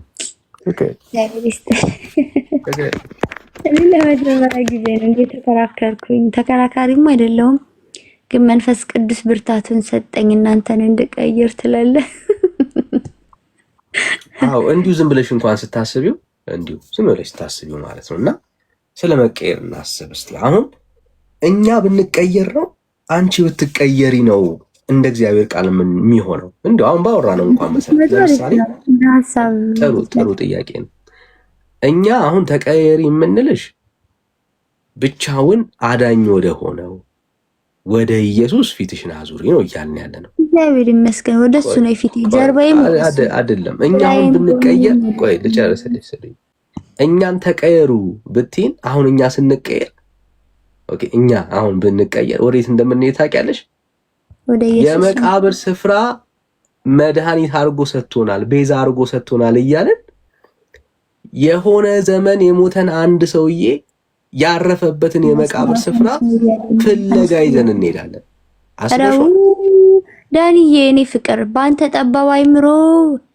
እኔ ለመጀመሪያ ጊዜ ነው እንዴ ተከራከርኩኝ። ተከራካሪም አይደለሁም ግን መንፈስ ቅዱስ ብርታቱን ሰጠኝ እናንተን እንድቀይር ትላለህ። አዎ እንዲሁ ዝም ብለሽ እንኳን ስታስቢው እንዲሁ ዝም ብለሽ ስታስቢው ማለት ነውና ስለመቀየር እናስብ እስቲ። አሁን እኛ ብንቀየር ነው አንቺ ብትቀየሪ ነው እንደ እግዚአብሔር ቃል ምን የሚሆነው? እንዴ አሁን ባወራ ነው እንኳን መሰረት ለምሳሌ ጥሩ ጥያቄ ነው። እኛ አሁን ተቀየሪ የምንልሽ ብቻውን አዳኝ ወደ ሆነው ወደ ኢየሱስ ፊትሽን አዙሪ ነው እያልን ያለ ነው። እግዚአብሔር ይመስገን ወደሱ ነው ፊት ጀርባዬም አይደለም። እኛ አሁን ብንቀየር ቆይ ልጨርስልሽ። እኛን ተቀየሩ ብትይን አሁን እኛ ስንቀየር ኦኬ እኛ አሁን ብንቀየር ወዴት እንደምንሄድ ታውቂያለሽ? ወደ ኢየሱስ የመቃብር ስፍራ መድኃኒት አድርጎ ሰጥቶናል፣ ቤዛ አድርጎ ሰጥቶናል እያልን የሆነ ዘመን የሞተን አንድ ሰውዬ ያረፈበትን የመቃብር ስፍራ ፍለጋ ይዘን እንሄዳለን። አስበሽው ዳንዬ፣ እኔ ፍቅር በአንተ ጠባብ አይምሮ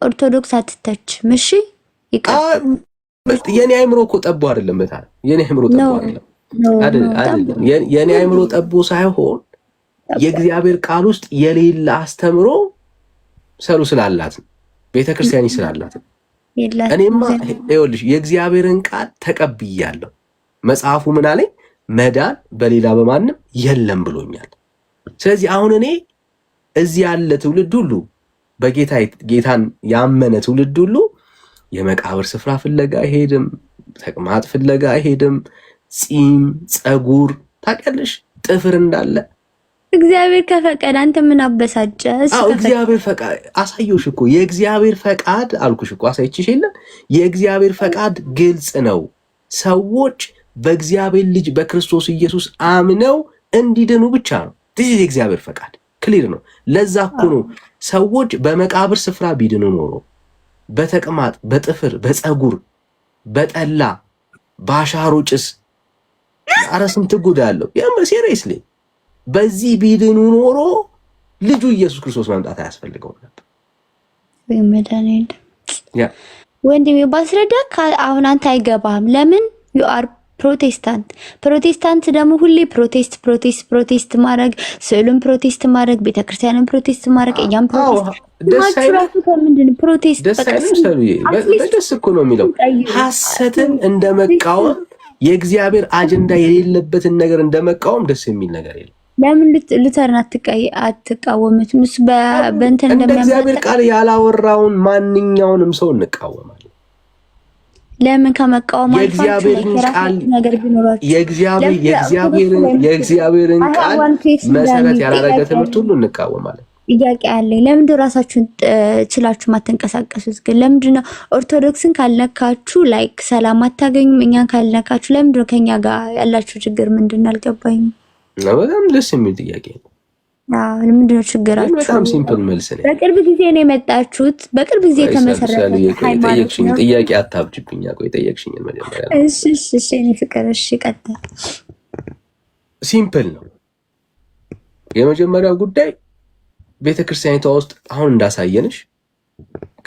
ኦርቶዶክስ አትተች። ምሺ ይቀር የኔ አይምሮ እኮ ጠቦ አይደለም። በታል የኔ አይምሮ ጠቦ አይደለም። የኔ አይምሮ ጠቦ ሳይሆን የእግዚአብሔር ቃል ውስጥ የሌላ አስተምሮ ሰሩ ስላላት ቤተክርስቲያን ስላላት እኔማ ይኸውልሽ የእግዚአብሔርን ቃል ተቀብያለሁ። መጽሐፉ ምን አለኝ? መዳን በሌላ በማንም የለም ብሎኛል። ስለዚህ አሁን እኔ እዚህ ያለ ትውልድ ሁሉ ጌታን ያመነ ትውልድ ሁሉ የመቃብር ስፍራ ፍለጋ አይሄድም፣ ተቅማጥ ፍለጋ አይሄድም። ፂም ጸጉር ታውቂያለሽ፣ ጥፍር እንዳለ እግዚአብሔር ከፈቀደ አንተ ምን አበሳጨ? እግዚአብሔር ፈቃድ አሳየውሽ እኮ የእግዚአብሔር ፈቃድ አልኩሽ እኮ አሳይችሽ የለ የእግዚአብሔር ፈቃድ ግልጽ ነው። ሰዎች በእግዚአብሔር ልጅ በክርስቶስ ኢየሱስ አምነው እንዲድኑ ብቻ ነው። ይህ የእግዚአብሔር ፈቃድ ክሊር ነው። ለዛ እኮ ነው ሰዎች በመቃብር ስፍራ ቢድኑ ኖሮ በተቅማጥ፣ በጥፍር፣ በፀጉር፣ በጠላ፣ በአሻሮ ጭስ ኧረ ስንት ጉድ አለው። ሲሪየስሊ በዚህ ቢድኑ ኖሮ ልጁ ኢየሱስ ክርስቶስ መምጣት አያስፈልገውም ነበር። ወንድሜ ባስረዳ አሁን አንተ አይገባም። ለምን ዩ አር ፕሮቴስታንት ደግሞ ሁሌ ፕሮቴስት ማድረግ፣ ስዕሉን ፕሮቴስት ማድረግ፣ ቤተክርስቲያንን ፕሮቴስት ማድረግ፣ እኛም ፕሮቴስት ደስ እኮ ነው የሚለው ሐሰትን እንደመቃወም የእግዚአብሔር አጀንዳ የሌለበትን ነገር እንደመቃወም ደስ የሚል ነገር የለም። ለምን ሉተርን አትቃወሙትም? እሱ በእንትን እንደ እግዚአብሔር ቃል ያላወራውን ማንኛውንም ሰው እንቃወማለን። ለምን ከመቃወም የእግዚአብሔርን ቃል የእግዚአብሔርን ቃል መሰረት ያላደረገ ትምህርት ሁሉ እንቃወማለን። ጥያቄ አለኝ። ለምንድን ራሳችሁን ችላችሁ ማትንቀሳቀሱት? ግን ለምንድን ነው ኦርቶዶክስን ካልነካችሁ ላይክ ሰላም አታገኙም? እኛን ካልነካችሁ ለምንድን ነው ከኛ ጋር ያላችሁ ችግር ምንድን ነው? አልገባኝም። በጣም ደስ የሚል ጥያቄ ነው። ምንድን ነው ችግራችሁ? በጣም ሲምፕል መልስ ነው። በቅርብ ጊዜ ነው የመጣችሁት። በቅርብ ጊዜ የተመሰረተ ሃይማኖት ነው። ጥያቄ አታብጅብኝ። ቆይ ጠየቅሽኝ መጀመሪያ። እሺ እኔ ፍቅር እሺ፣ ቀጥል። ሲምፕል ነው። የመጀመሪያው ጉዳይ ቤተክርስቲያኒቷ ውስጥ አሁን እንዳሳየንሽ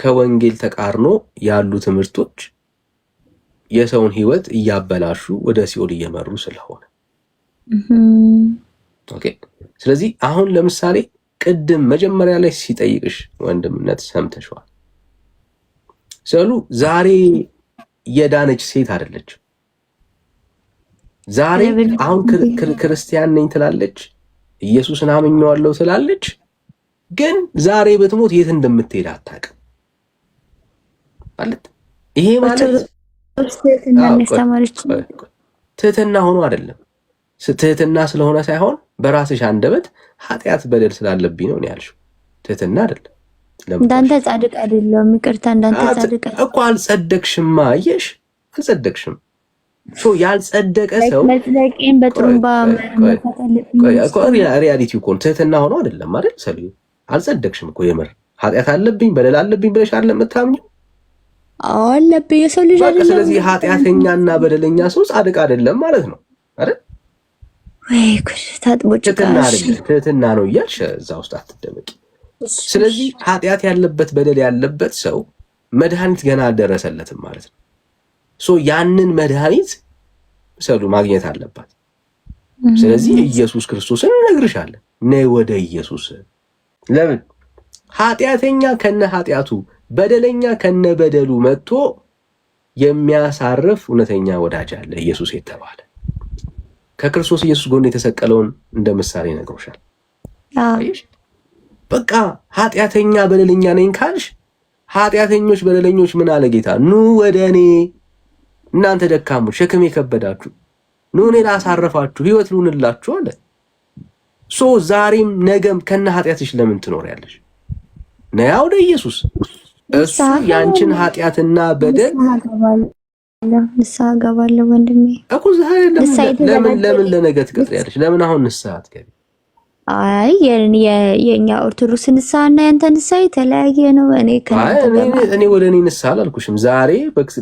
ከወንጌል ተቃርኖ ያሉ ትምህርቶች የሰውን ሕይወት እያበላሹ ወደ ሲኦል እየመሩ ስለሆነ ኦኬ። ስለዚህ አሁን ለምሳሌ ቅድም መጀመሪያ ላይ ሲጠይቅሽ ወንድምነት ሰምተሽዋል። ሰሉ ዛሬ የዳነች ሴት አይደለች። ዛሬ አሁን ክርስቲያን ነኝ ትላለች፣ ኢየሱስን አምኜዋለሁ ትላለች። ግን ዛሬ ብትሞት የት እንደምትሄድ አታውቅም ማለት። ይሄ ማለት ትህትና ሆኖ አይደለም። ትህትና ስለሆነ ሳይሆን በራስሽ አንደበት ኃጢአት በደል ስላለብኝ ነው ያልሽው። ትህትና አይደለም። እንዳንተ ጻድቅ አይደለም። ይቅርታ፣ እንዳንተ ጻድቅ እኮ አልጸደቅሽማ። አየሽ፣ አልጸደቅሽም። ያልጸደቀ ሰው መጽደቄን በጥሩምባ ሪያሊቲው እኮ ትህትና ሆኖ አይደለም አይደል? ሰልዩ አልጸደቅሽም እኮ የምር ኃጢአት አለብኝ በደል አለብኝ ብለሽ አይደለም የምታምኚው? አለብኝ የሰው ልጅ አይደለም። ስለዚህ ኃጢአተኛና በደለኛ ሰው ጻድቅ አይደለም ማለት ነው አይደል? ወይ ኩሽ ታጥቦጭ ትህትና ነው እያልሽ እዛ ውስጥ አትደመቂ። ስለዚህ ኃጢአት ያለበት በደል ያለበት ሰው መድኃኒት ገና አልደረሰለትም ማለት ነው። ያንን መድኃኒት ሰሉ ማግኘት አለባት። ስለዚህ ኢየሱስ ክርስቶስን እነግርሻለን፣ ነይ ወደ ኢየሱስ። ለምን ኃጢአተኛ ከነ ኃጢአቱ በደለኛ ከነ በደሉ መጥቶ የሚያሳርፍ እውነተኛ ወዳጅ አለ፣ ኢየሱስ የተባለ ከክርስቶስ ኢየሱስ ጎን የተሰቀለውን እንደ ምሳሌ ነግሮሻል። በቃ ኃጢአተኛ በደለኛ ነኝ ካልሽ ኃጢአተኞች በደለኞች ምን አለ ጌታ? ኑ ወደ እኔ እናንተ ደካሞች ሸክም የከበዳችሁ ኑ እኔ ላሳረፋችሁ ሕይወት ልሁንላችሁ አለ። ዛሬም ነገም ከነ ኃጢአትሽ ለምን ትኖሪያለሽ? ነይ ወደ ኢየሱስ። እሱ ያንቺን ኃጢአትና በደል ንስሐ ገባለሁ ወንድሜ እኮ ዛሬ ለምን ለነገ ትቀጥሪያለሽ? ለምን አሁን ንስሐ አትገቢ? አይ የኛ ኦርቶዶክስ ንስሐ እና ያንተ ንስሐ የተለያየ ነው። እኔ ወደ እኔ ንስሐ አላልኩሽም። ዛሬ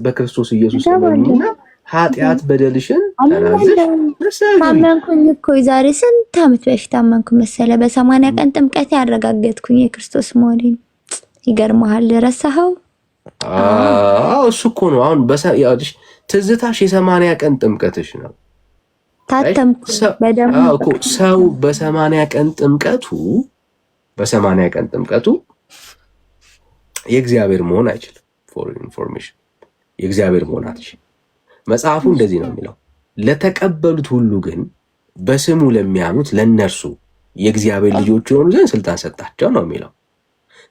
በክርስቶስ ኢየሱስ ነውና ኃጢአት በደልሽን ተናዘሽ ታመንኩኝ እኮ ዛሬ ስንት ዓመት በፊት ታመንኩ መሰለ። በ80 ቀን ጥምቀት ያረጋገጥኩኝ የክርስቶስ መሆኔን። ይገርምሃል፣ ረሳኸው? እሱ እኮ ነው አሁን ያውልሽ ትዝታሽ የ80 ቀን ጥምቀትሽ ነው። ታተምኩ በደም እኮ ሰው በ80 ቀን ጥምቀቱ የእግዚአብሔር መሆን አይችልም። ፎር ኢንፎርሜሽን የእግዚአብሔር መሆን አትችልም። መጽሐፉ እንደዚህ ነው የሚለው፣ ለተቀበሉት ሁሉ ግን በስሙ ለሚያምኑት ለነርሱ የእግዚአብሔር ልጆች የሆኑ ዘንድ ስልጣን ሰጣቸው ነው የሚለው።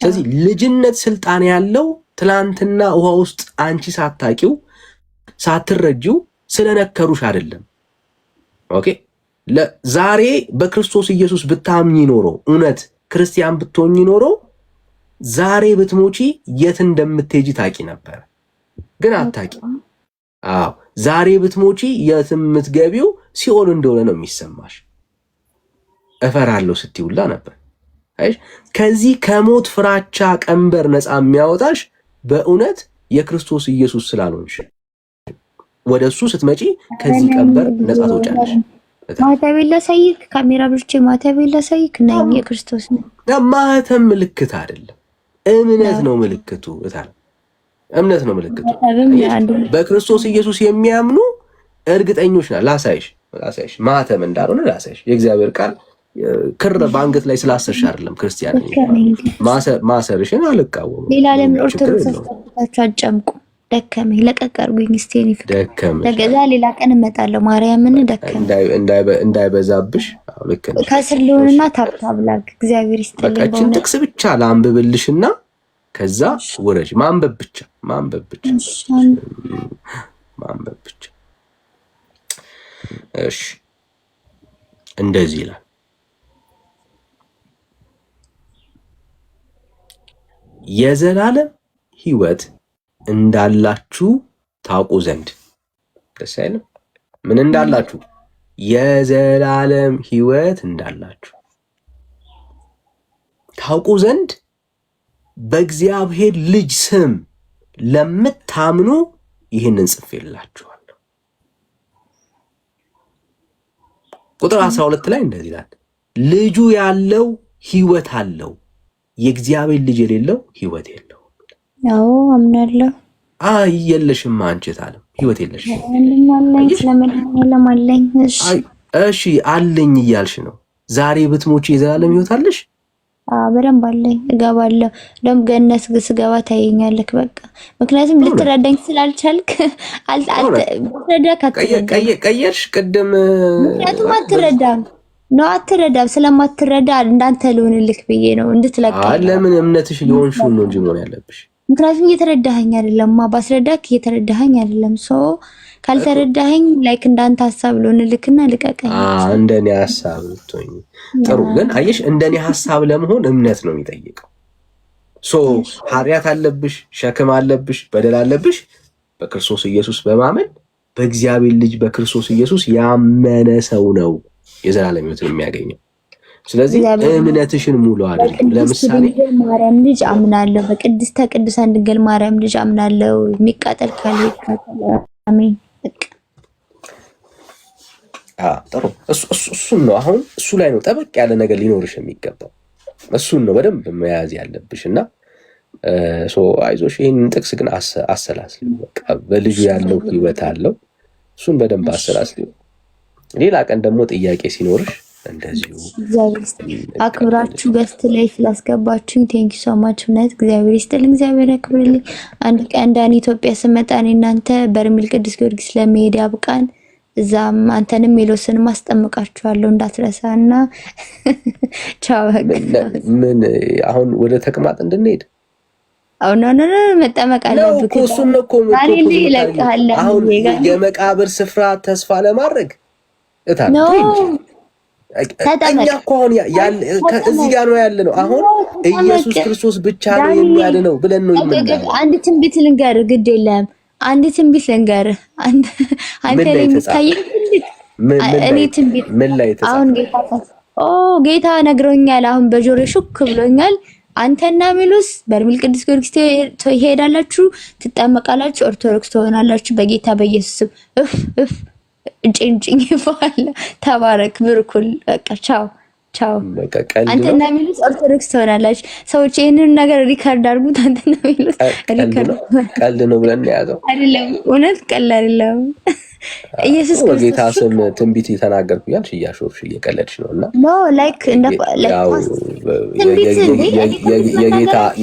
ስለዚህ ልጅነት ስልጣን ያለው ትላንትና ውሃ ውስጥ አንቺ ሳታቂው ሳትረጂው ስለነከሩሽ አይደለም። ኦኬ ዛሬ በክርስቶስ ኢየሱስ ብታምኚ ኖሮ እውነት ክርስቲያን ብትሆኚ ኖሮ ዛሬ ብትሞቺ የት እንደምትሄጂ ታቂ ነበር፣ ግን አታቂ። አዎ ዛሬ ብትሞቺ የት የምትገቢው ሲኦል እንደሆነ ነው የሚሰማሽ። እፈራለሁ ስትይውላ ነበር። አይሽ ከዚህ ከሞት ፍራቻ ቀንበር ነፃ የሚያወጣሽ በእውነት የክርስቶስ ኢየሱስ ስላልሆንሽ ወደሱ ስትመጪ ከዚህ ቀንበር ነፃ ትወጫለሽ። ማተቤን ላሳይክ፣ ካሜራ ብርቼ ማተቤን ላሳይክ ነኝ የክርስቶስ ነው። ማተም ምልክት አይደለም፣ እምነት ነው ምልክቱ። እምነት ነው ምልክቱ። በክርስቶስ ኢየሱስ የሚያምኑ እርግጠኞች ናቸው። ላሳይሽ ማተም እንዳልሆነ ላሳይሽ። የእግዚአብሔር ቃል ክር በአንገት ላይ ስላሰርሽ አይደለም ክርስቲያን ማሰርሽን አልቃወምም። ሌላ ለምን ኦርቶዶክስ አስተምራችሁ አጨምቁ? ደከመኝ፣ ለቀቅ አድርጉኝ እስቲ። እኔ ደከመኝ፣ ለገዛ ሌላ ቀን እመጣለሁ። ማርያምን ደከመኝ እንዳይበዛብሽ። ልክ ነሽ። ከስር ልሆንና ታብታብ ላድርግ። እግዚአብሔር ይስጥልኝ። በቃችን ጥቅስ ብቻ ላንብብልሽና ከዛ ወረጅ። ማንበብ ብቻ ማንበብ ብቻ ማንበብ ብቻ። እሺ እንደዚህ ይላል። የዘላለም ሕይወት እንዳላችሁ ታውቁ ዘንድ። ደስ አይልም? ምን እንዳላችሁ? የዘላለም ሕይወት እንዳላችሁ ታውቁ ዘንድ በእግዚአብሔር ልጅ ስም ለምታምኑ ይህንን ጽፌላችኋለሁ። ቁጥር 12 ላይ እንደዚህ ይላል፣ ልጁ ያለው ሕይወት አለው፣ የእግዚአብሔር ልጅ የሌለው ሕይወት የለው። ያው አምናለሁ። የለሽም አንቺ ታለም ሕይወት የለሽም። እሺ አለኝ እያልሽ ነው። ዛሬ ብትሞቺ የዘላለም ሕይወት አለሽ? በደንብ አለኝ። እገባለሁ። ደም ገነት ስገባ ታየኛለህ። በቃ ምክንያቱም ልትረዳኝ ስላልቻልክ ቀየርሽ ቅድም። ምክንያቱም አትረዳም ነው አትረዳም። ስለማትረዳ እንዳንተ ልሆንልክ ብዬ ነው እንድትለቀ። ለምን እምነትሽ የሆንሽው ነው እንጂ መሆን ያለብሽ። ምክንያቱም እየተረዳኸኝ አይደለም። ባስረዳክ እየተረዳኸኝ አይደለም። ካልተረዳኸኝ ላይክ እንዳንተ ሐሳብ ልሆንልክና ልቀቀኝ። እንደኔ ሐሳብ ልትሆኝ ጥሩ። ግን አየሽ እንደኔ ሐሳብ ለመሆን እምነት ነው የሚጠይቀው። ኃጢአት አለብሽ፣ ሸክም አለብሽ፣ በደል አለብሽ። በክርስቶስ ኢየሱስ በማመን በእግዚአብሔር ልጅ በክርስቶስ ኢየሱስ ያመነ ሰው ነው የዘላለም ሕይወትን የሚያገኘው። ስለዚህ እምነትሽን ሙሉ አድርጊ። ለምሳሌ ማርያም ልጅ አምናለሁ፣ በቅድስተ ቅዱሳን ድንግል ማርያም ልጅ አምናለሁ። የሚቃጠል ካለ ይቃጠል። አሜን። ጥሩ። እሱን ነው አሁን እሱ ላይ ነው ጠበቅ ያለ ነገር ሊኖርሽ የሚገባው። እሱን ነው በደንብ መያዝ ያለብሽ እና አይዞሽ። ይህንን ጥቅስ ግን አሰላስሊ። በቃ በልጁ ያለው ሕይወት አለው። እሱን በደንብ አሰላስሊ። ሌላ ቀን ደግሞ ጥያቄ ሲኖርሽ እንደዚሁ አክብራችሁ ገስት ላይ ስላስገባችሁኝ ቴንኪ ሶ ማች። እውነት እግዚአብሔር ይስጥልኝ፣ እግዚአብሔር ያክብርልኝ። አንድ ቀን ዳኒ ኢትዮጵያ ስመጣ እኔ እናንተ በርሜል ቅዱስ ጊዮርጊስ ለመሄድ ያብቃን። እዛም አንተንም ሜሎስንም አስጠምቃችኋለሁ እንዳትረሳና። ቻው። ምን አሁን ወደ ተቅማጥ እንድንሄድ? አሁን ነው መጠመቅ አለብክ። እሱን ነው እኮ አሁን የመቃብር ስፍራ ተስፋ ለማድረግ እኛ እኮ አሁን እዚህ ጋር ነው ያለ ነው። አሁን ኢየሱስ ክርስቶስ ብቻ ነው የሚያድነው ብለን ነው የምናየው። አንድ ትንቢት ልንገርህ፣ ግድ የለም አንድ ትንቢት ልንገርህ። አንተ ለምታየኝ እኔ ትንቢት አሁን ጌታ ነግሮኛል። አሁን በጆሮ ሹክ ብሎኛል። አንተና ሜሎስ በርሜል ቅዱስ ጊዮርጊስ ትሄዳላችሁ፣ ትጠመቃላችሁ፣ ኦርቶዶክስ ትሆናላችሁ በጌታ በኢየሱስ ስም። እጭንጭኝ ይባላል። ተባረክ ብርኩል። በቃ ቻው ቻው። አንተና ሜሎስ ኦርቶዶክስ ትሆናላችሁ። ሰዎች ይሄንን ነገር ሪካርድ አድርጉት። አንተና ሜሎስ ቀልድ ነው ብለን ያዘው አይደለም። እውነት ቀልድ አይደለም። ኢየሱስ ክርስቶስ ጌታ ስም ትንቢት የተናገርኩ ያልሽ እያሾፍሽ እየቀለድሽ ነውና ኖ ላይክ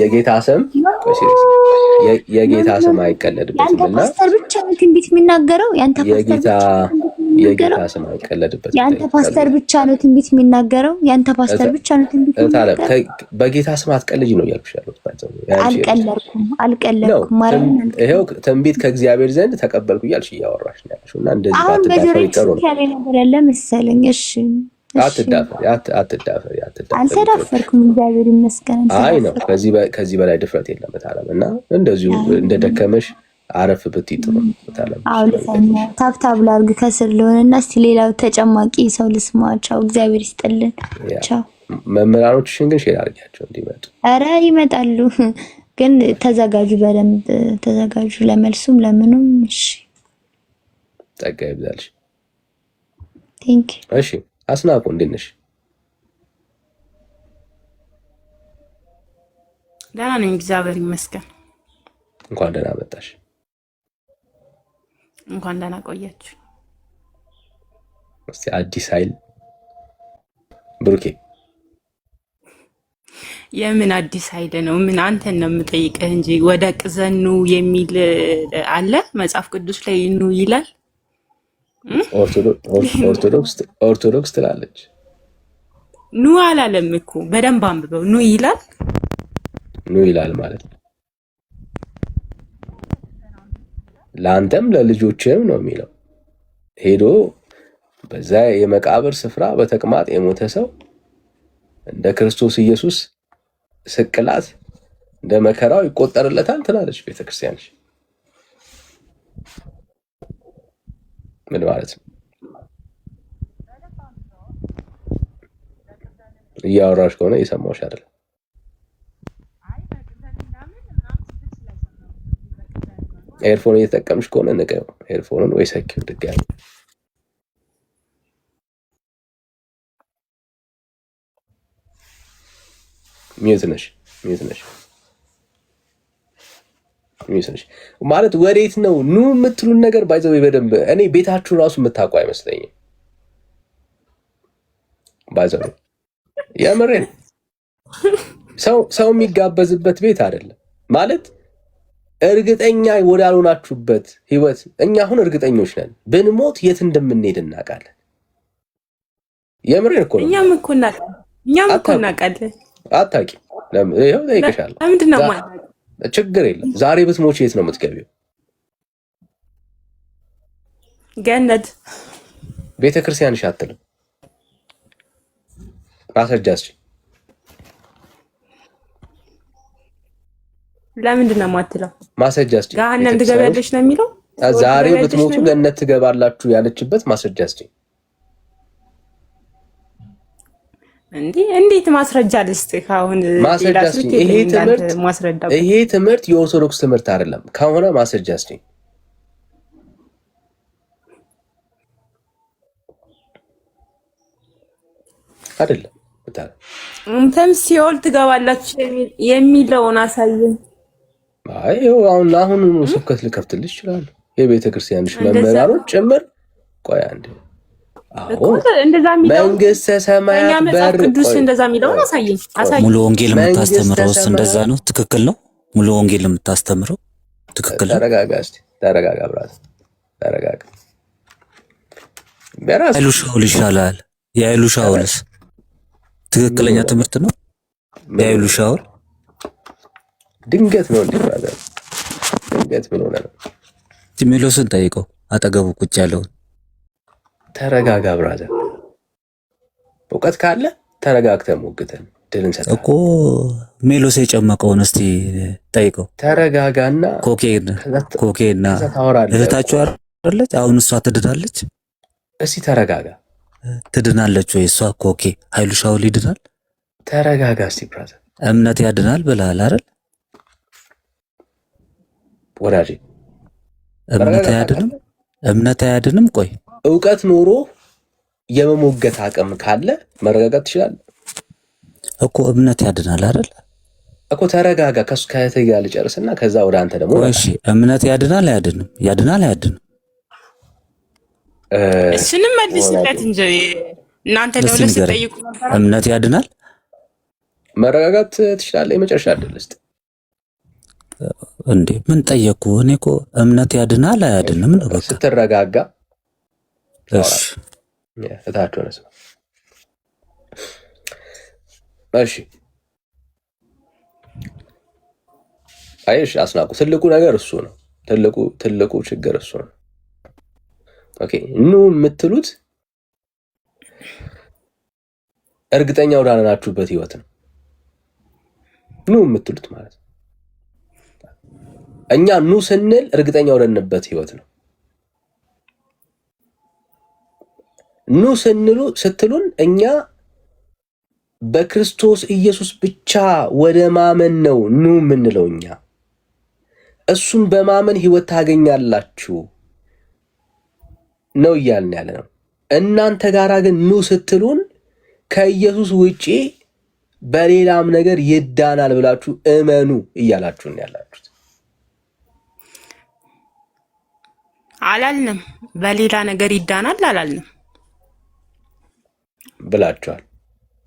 የጌታ ስም የጌታ ስም አይቀለድበትምና ፓስተር ብቻ ነው ትንቢት የሚናገረው። ያንተ ፓስተር የሚናገረው? ስም አይቀለድበት። ያንተ ፓስተር ብቻ ነው ትንቢት የሚናገረው? ያንተ ፓስተር ብቻ ነው ትንቢት የሚናገረው? በጌታ ስም አትቀልጂ ነው እያልኩሽ ያለሁት። አልቀለድኩም። ይኸው ትንቢት ከእግዚአብሔር ዘንድ ተቀበልኩ እያልሽ እያወራሽ ነው ያለሽው እና እንደዚህ አሁን በጆሮዬ ያለ ነገር ያለ መሰለኝ። እሺ አትዳፈሪ። አልተዳፈርኩም፣ እግዚአብሔር ይመስገን። አይ ነው ከዚህ በላይ ድፍረት የለም በታለም እና እንደዚሁ እንደደከመሽ አረፍ ብትይ ጥሩ ነው በታለም። አዎ ልሰኛ ታብታብ ላድርግ ከስር ለሆነና እስቲ ሌላው ተጨማቂ ሰው ልስማቸው። እግዚአብሔር ይስጥልን። ቻው። መምህራኖችሽን ግን ሼር አድርጊያቸው እንዲመጡ። ኧረ ይመጣሉ፣ ግን ተዘጋጁ፣ በደንብ ተዘጋጁ፣ ለመልሱም ለምኑም። እሺ ጸጋ ይብዛልሽ። ቴንክ ዩ። እሺ አስናቁ እንዴት ነሽ? ደህና ነኝ እግዚአብሔር ይመስገን። እንኳን ደህና መጣሽ። እንኳን ደህና ቆያችሁ። እስቲ አዲስ ኃይል ብሩኬ። የምን አዲስ ኃይል ነው? ምን አንተን ነው የምጠይቅህ እንጂ ወደ ቅዘኑ የሚል አለ መጽሐፍ ቅዱስ ላይ ኑ ይላል። ኦርቶዶክስ ትላለች። ኑ አላለም እኮ በደንብ አንብበው። ኑ ይላል። ኑ ይላል ማለት ነው ለአንተም ለልጆችም ነው የሚለው። ሄዶ በዛ የመቃብር ስፍራ በተቅማጥ የሞተ ሰው እንደ ክርስቶስ ኢየሱስ ስቅላት እንደ መከራው ይቆጠርለታል ትላለች ቤተክርስቲያንሽ። ምን ማለት ነው? እያወራሽ ከሆነ እየሰማሁሽ አይደለም። ኤርፎን እየተጠቀምሽ ከሆነ ንቀው ኤርፎኑን ወይ ሰኪው ድጋሚ። ሚዩት ነሽ ማለት ወዴት ነው ኑ የምትሉን ነገር ባይዘው በደንብ እኔ ቤታችሁ ራሱ የምታውቁ አይመስለኝም። ባይዘው የምሬን ሰው የሚጋበዝበት ቤት አይደለም ማለት እርግጠኛ ወዳልሆናችሁበት ህይወት። እኛ አሁን እርግጠኞች ነን ብንሞት የት እንደምንሄድ እናውቃለን። የምሬን እኮ ነው። እኛም እኮ እናውቃለን። አታውቂም? ይኸው ጠይቀሻለሁ። ለምንድን ነው ማለት? ችግር የለም። ዛሬ ብትሞች የት ነው የምትገቢው? ገነት። ቤተክርስቲያንሽ አትልም። ማስረጃ ለምንድን ነው የማትለው? ማስረጃ እስኪ። ገሃነም ትገቢያለሽ ነው የሚለው። ዛሬ ብትሞቱ ገነት ትገባላችሁ ያለችበት ማስረጃ እስኪ። እንዴት ማስረጃ ልስጥህ? አሁን ማስረጃ እስኪ። ይሄ ትምህርት የኦርቶዶክስ ትምህርት አይደለም ከሆነ ማስረጃ እስኪ። አይደለም ብታል እንተም ሲኦል ትገባላችሁ የሚለውን አሳየን። አይ አሁን ስብከት ልከፍትልሽ ይችላል። የቤተ ክርስቲያንሽ መምህራኖች ጭምር። ቆይ አንዴ። አዎ እንደዛ የሚለው መንግስተ ሰማያት በር ቅዱስ እንደዛ የሚለው አሳየኝ። ሙሉ ወንጌል የምታስተምረውስ እንደዛ ነው? ትክክል ነው? ሙሉ ወንጌል የምታስተምረው ትክክል ነው? ተረጋጋ ብራት፣ ተረጋጋ። ኃይሉ ሻውል ይሻላል። የኃይሉ ሻውልስ ትክክለኛ ትምህርት ነው? የኃይሉ ሻውል ድንገት ነው እንዴ? ብራዘር ድንገት ምን ሆነ ነው? ሜሎስን ጠይቀው፣ አጠገቡ ቁጭ ያለውን። ተረጋጋ ብራዘር። እውቀት ካለ ተረጋግተህ ሞግተን ድል እንሰጣለን እኮ። ሜሎስ የጨመቀውን እስቲ ጠይቀው። ተረጋጋና ኮኬና እህታችሁ አይደለች? አሁን እሷ ትድናለች? እስቲ ተረጋጋ። ትድናለች ወይ እሷ? ኮኬ ኃይሉ ሻውል ይድናል? ተረጋጋ እስቲ ብራዘር። እምነት ያድናል ብለሃል አይደል? ወዳጄ እምነት አያድንም። ቆይ እውቀት ኖሮ የመሞገት አቅም ካለ መረጋጋት ትችላለህ እኮ። እምነት ያድናል አይደል እኮ። ተረጋጋ። ከሱ ከእህትህ ጋር ልጨርስና ከዛ ወደ አንተ ደግሞ። እሺ እምነት ያድናል አያድንም? ያድናል አያድንም? እሱንም መልስለት እንጂ እናንተ ለሁለት ስትጠይቁ ነበር። እምነት ያድናል? መረጋጋት ትችላለህ? የመጨረሻ አይደል እስቲ እንዴ ምን ጠየቅኩ? እኔ እኮ እምነት ያድናል አያድንም ነው በቃ። ስትረጋጋ እሺ ፍታቸው ነው። እሺ አይሽ አስናቁ ትልቁ ነገር እሱ ነው። ትልቁ ችግር እሱ ነው። ኦኬ ኑ የምትሉት እርግጠኛ ወዳልናችሁበት ህይወት ነው። ኑ የምትሉት ማለት ነው። እኛ ኑ ስንል እርግጠኛ ወደንበት ህይወት ነው። ኑ ስትሉን እኛ በክርስቶስ ኢየሱስ ብቻ ወደ ማመን ነው ኑ የምንለው። እኛ እሱን በማመን ህይወት ታገኛላችሁ ነው እያልን ያለ ነው። እናንተ ጋራ ግን ኑ ስትሉን ከኢየሱስ ውጪ በሌላም ነገር ይዳናል ብላችሁ እመኑ እያላችሁን ያላችሁት። አላልንም። በሌላ ነገር ይዳናል አላልንም ብላችኋል።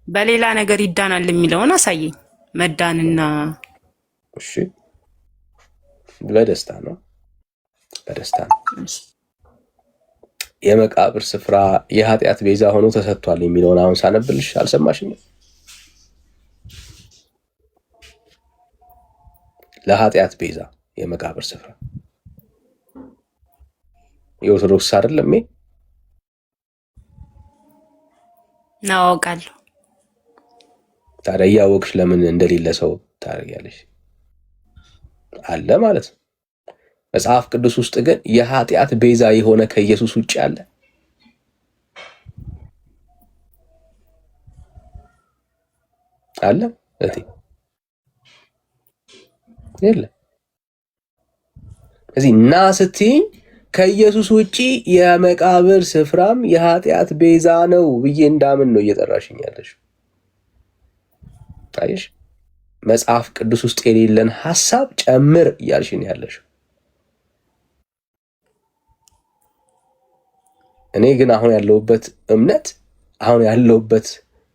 በሌላ ነገር ይዳናል የሚለውን አሳየኝ። መዳንና እሺ፣ በደስታ ነው። የመቃብር ስፍራ የኃጢአት ቤዛ ሆኖ ተሰጥቷል የሚለውን አሁን ሳነብልሽ አልሰማሽኝም? ለኃጢአት ቤዛ የመቃብር ስፍራ የኦርቶዶክስ አይደለም? እናውቃለሁ። ታዲያ እያወቅሽ ለምን እንደሌለ ሰው ታደርጊያለሽ? አለ ማለት ነው። መጽሐፍ ቅዱስ ውስጥ ግን የኃጢአት ቤዛ የሆነ ከኢየሱስ ውጭ አለ? አለ እቴ? የለም። እዚህ ና ስትይኝ ከኢየሱስ ውጪ የመቃብር ስፍራም የኃጢአት ቤዛ ነው ብዬ እንዳምን ነው እየጠራሽኝ ያለሽ። ታይሽ መጽሐፍ ቅዱስ ውስጥ የሌለን ሐሳብ ጨምር እያልሽኝ ያለሽ። እኔ ግን አሁን ያለሁበት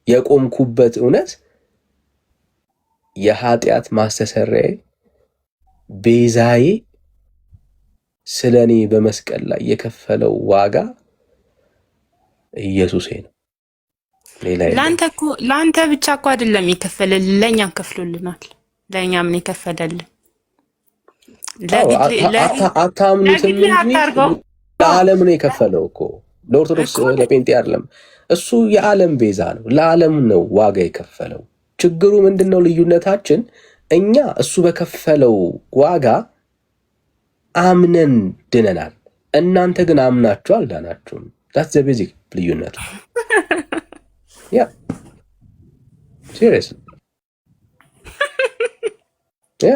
የቆምኩበት እውነት የኃጢአት ማስተሰሪያዬ ቤዛዬ ስለኔ በመስቀል ላይ የከፈለው ዋጋ ኢየሱሴ ነው። ለአንተ ብቻ እኮ አይደለም የከፈለልን፣ ለእኛም ከፍሎልናል። ለእኛም ነው የከፈለልን። አታምኑትም እንጂ ለዓለም ነው የከፈለው እኮ። ለኦርቶዶክስ ለጴንጤ አይደለም። እሱ የዓለም ቤዛ ነው። ለዓለም ነው ዋጋ የከፈለው። ችግሩ ምንድነው? ልዩነታችን እኛ እሱ በከፈለው ዋጋ አምነን ድነናል። እናንተ ግን አምናችሁ አልዳናችሁም። that's the basic ልዩነቱ። ያ ሲሪየስ ያ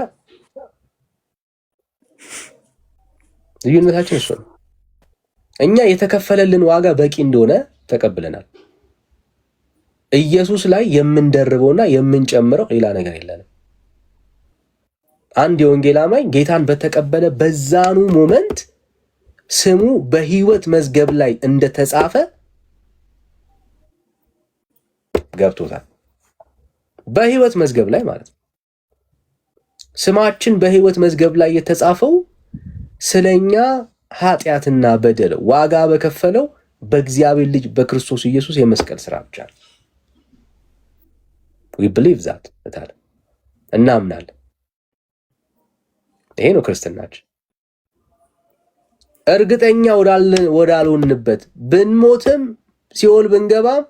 ልዩነታችን እሱ ነው። እኛ የተከፈለልን ዋጋ በቂ እንደሆነ ተቀብለናል። ኢየሱስ ላይ የምንደርበውና የምንጨምረው ሌላ ነገር የለንም። አንድ የወንጌል አማኝ ጌታን በተቀበለ በዛኑ ሞመንት ስሙ በሕይወት መዝገብ ላይ እንደተጻፈ ገብቶታል። በሕይወት መዝገብ ላይ ማለት ነው። ስማችን በሕይወት መዝገብ ላይ የተጻፈው ስለኛ ኃጢአትና በደል ዋጋ በከፈለው በእግዚአብሔር ልጅ በክርስቶስ ኢየሱስ የመስቀል ስራ ብቻ ነው። we believe that እናምናለን። ይሄ ነው ክርስትናችን። እርግጠኛ ወዳልሆንበት ብንሞትም ሲኦል ብንገባም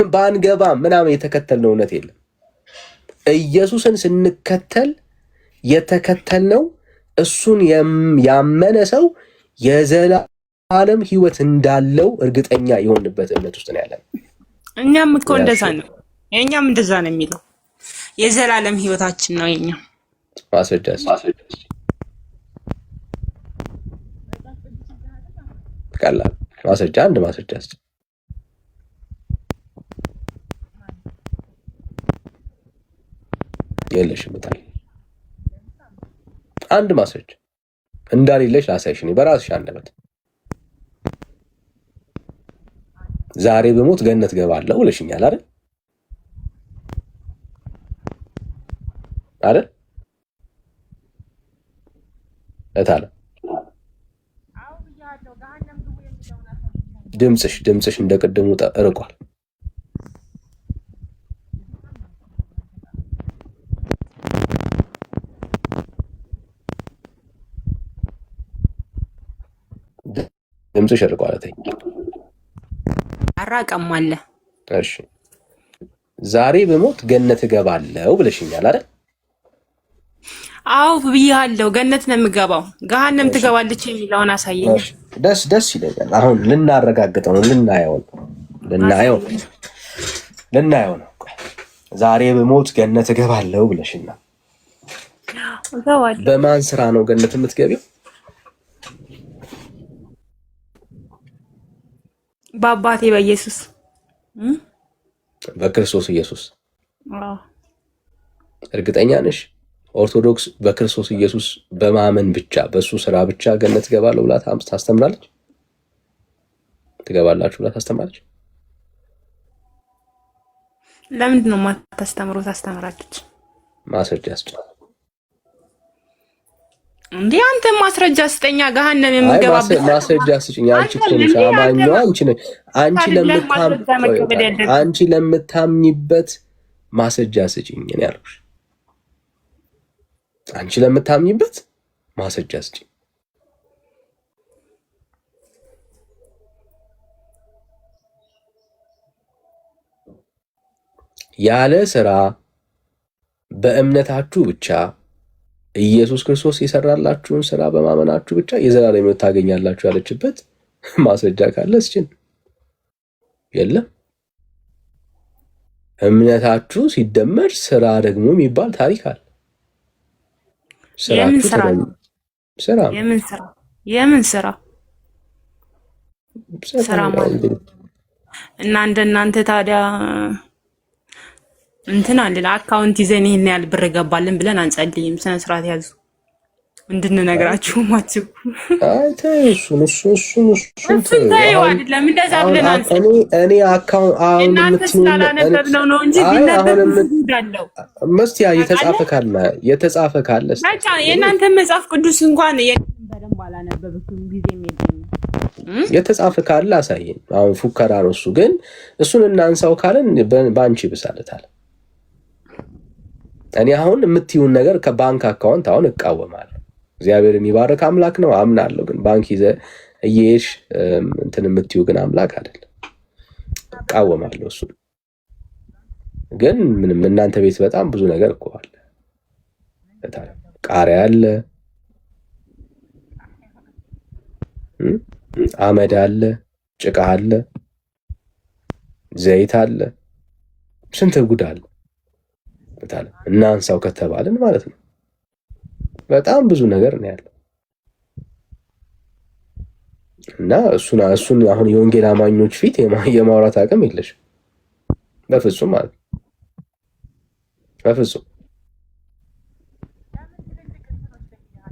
ባንገባም ምናምን የተከተልነው እውነት የለም። ኢየሱስን ስንከተል የተከተልነው እሱን ያመነ ሰው የዘላለም ሕይወት እንዳለው እርግጠኛ የሆንበት እምነት ውስጥ ነው ያለን። እኛም እኮ እንደዛ ነው። የኛም እንደዛ ነው የሚለው የዘላለም ሕይወታችን ነው የኛ ማስረጃ። ቀላል ማስረጃ፣ አንድ ማስረጃ የለሽም። አንድ ማስረጃ እንዳሌለሽ ላሳይሽ። እኔ በራስሽ አንደበት ዛሬ በሞት ገነት ገባለሁ ብለሽኛል አይደል? አይደል? እታለ ድምፅሽ እንደቀደሙ ርቋል። ድምፅሽ ርቋል። አራቀም አለ። እሺ ዛሬ በሞት ገነት እገባለሁ ብለሽኛል አይደል? አዎ ብያለሁ። ገነት ነው የምገባው። ገሃነም ትገባለች የሚለውን አሳየኝ። ደስ ይለኛል። አሁን ልናረጋግጠው ነው፣ ልናየው ነው። ዛሬ በሞት ገነት እገባለሁ ብለሽኛል። በማን ስራ ነው ገነት የምትገቢው? በአባቴ በኢየሱስ በክርስቶስ ኢየሱስ። እርግጠኛ ነሽ? ኦርቶዶክስ በክርስቶስ ኢየሱስ በማመን ብቻ በሱ ስራ ብቻ ገነት ትገባለሁ ብላ ታስተምራለች? ትገባላችሁ ብላ ታስተምራለች? ለምንድን ነው የማታስተምረው? ታስተምራለች። ማስረጃ ስጭ እንዴ! አንተ ማስረጃ ስጠኛ። ገሃነም የምገባበት ማስረጃ ስጭኝ። አንቺ ትንሽ አማኛው አንቺ ለምታምኝበት ማስረጃ ስጭኝ ነው ያልኩሽ። አንቺ ለምታምኝበት ማስረጃ ስጭኝ። ያለ ስራ በእምነታችሁ ብቻ ኢየሱስ ክርስቶስ የሰራላችሁን ስራ በማመናችሁ ብቻ የዘላለም ሕይወት ታገኛላችሁ ያለችበት ማስረጃ ካለ ስጭን። የለም። እምነታችሁ ሲደመር ስራ ደግሞ የሚባል ታሪክ አለ። የምን ስራ ማለት እና እንደናንተ ታዲያ እንትን አለ አካውንት ይዘን ይሄን ያህል ብር ገባልን ብለን አንጸልይም። ስነ ስርዓት ያዙ እንድንነግራችሁ ማችሁ። አይ እሱን ታዩ አይደለም እንደዛ ብለን እኔ አካውንት አሁን ስላላነበብነው ነው እንጂ ቢነበብ መስቲያ የተጻፈ ካለ በቃ የእናንተ መጽሐፍ ቅዱስ እንኳን በደንብ አላነበብኩም፣ ጊዜም የለኝም። የተጻፈ ካለ አሳየን። አሁን ፉከራ ነው እሱ። ግን እሱን እናንሳው ካለን ባንቺ ብሳለታል። እኔ አሁን የምትዩን ነገር ከባንክ አካውንት አሁን እቃወማለሁ። እግዚአብሔርን ይባረክ አምላክ ነው አምናለሁ። ግን ባንክ ይዘ እየሄድሽ እንትን የምትዩ ግን አምላክ አይደለም። እቃወማለሁ እሱ። ግን ምንም እናንተ ቤት በጣም ብዙ ነገር እኮ አለ። ቃሪያ አለ፣ አመድ አለ፣ ጭቃ አለ፣ ዘይት አለ፣ ስንት ጉድ አለ። እናንሳው ከተባልን ማለት ነው በጣም ብዙ ነገር ነው ያለው። እና እሱን አሁን የወንጌል አማኞች ፊት የማውራት አቅም የለሽም በፍጹም ማለት ነው።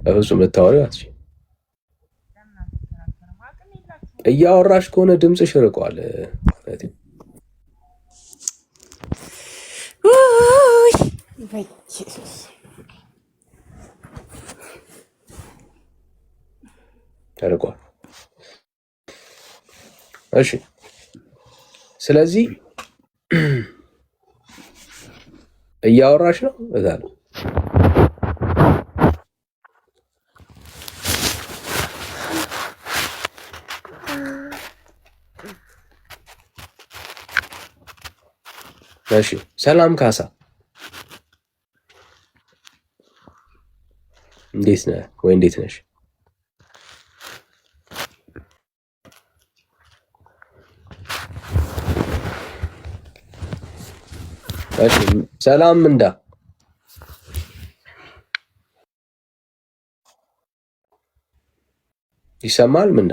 በፍጹም ልታወሪው አትችይም። እያወራሽ ከሆነ ድምፅሽ ርቋል። በኢየሱስ ተርቋል። እሺ ስለዚህ እያወራሽ ነው እዛ ነው። እሺ ሰላም ካሳ እንዴት ነህ ወይ እንዴት ነሽ? እሺ ሰላም ምንዳ ይሰማል? ምንዳ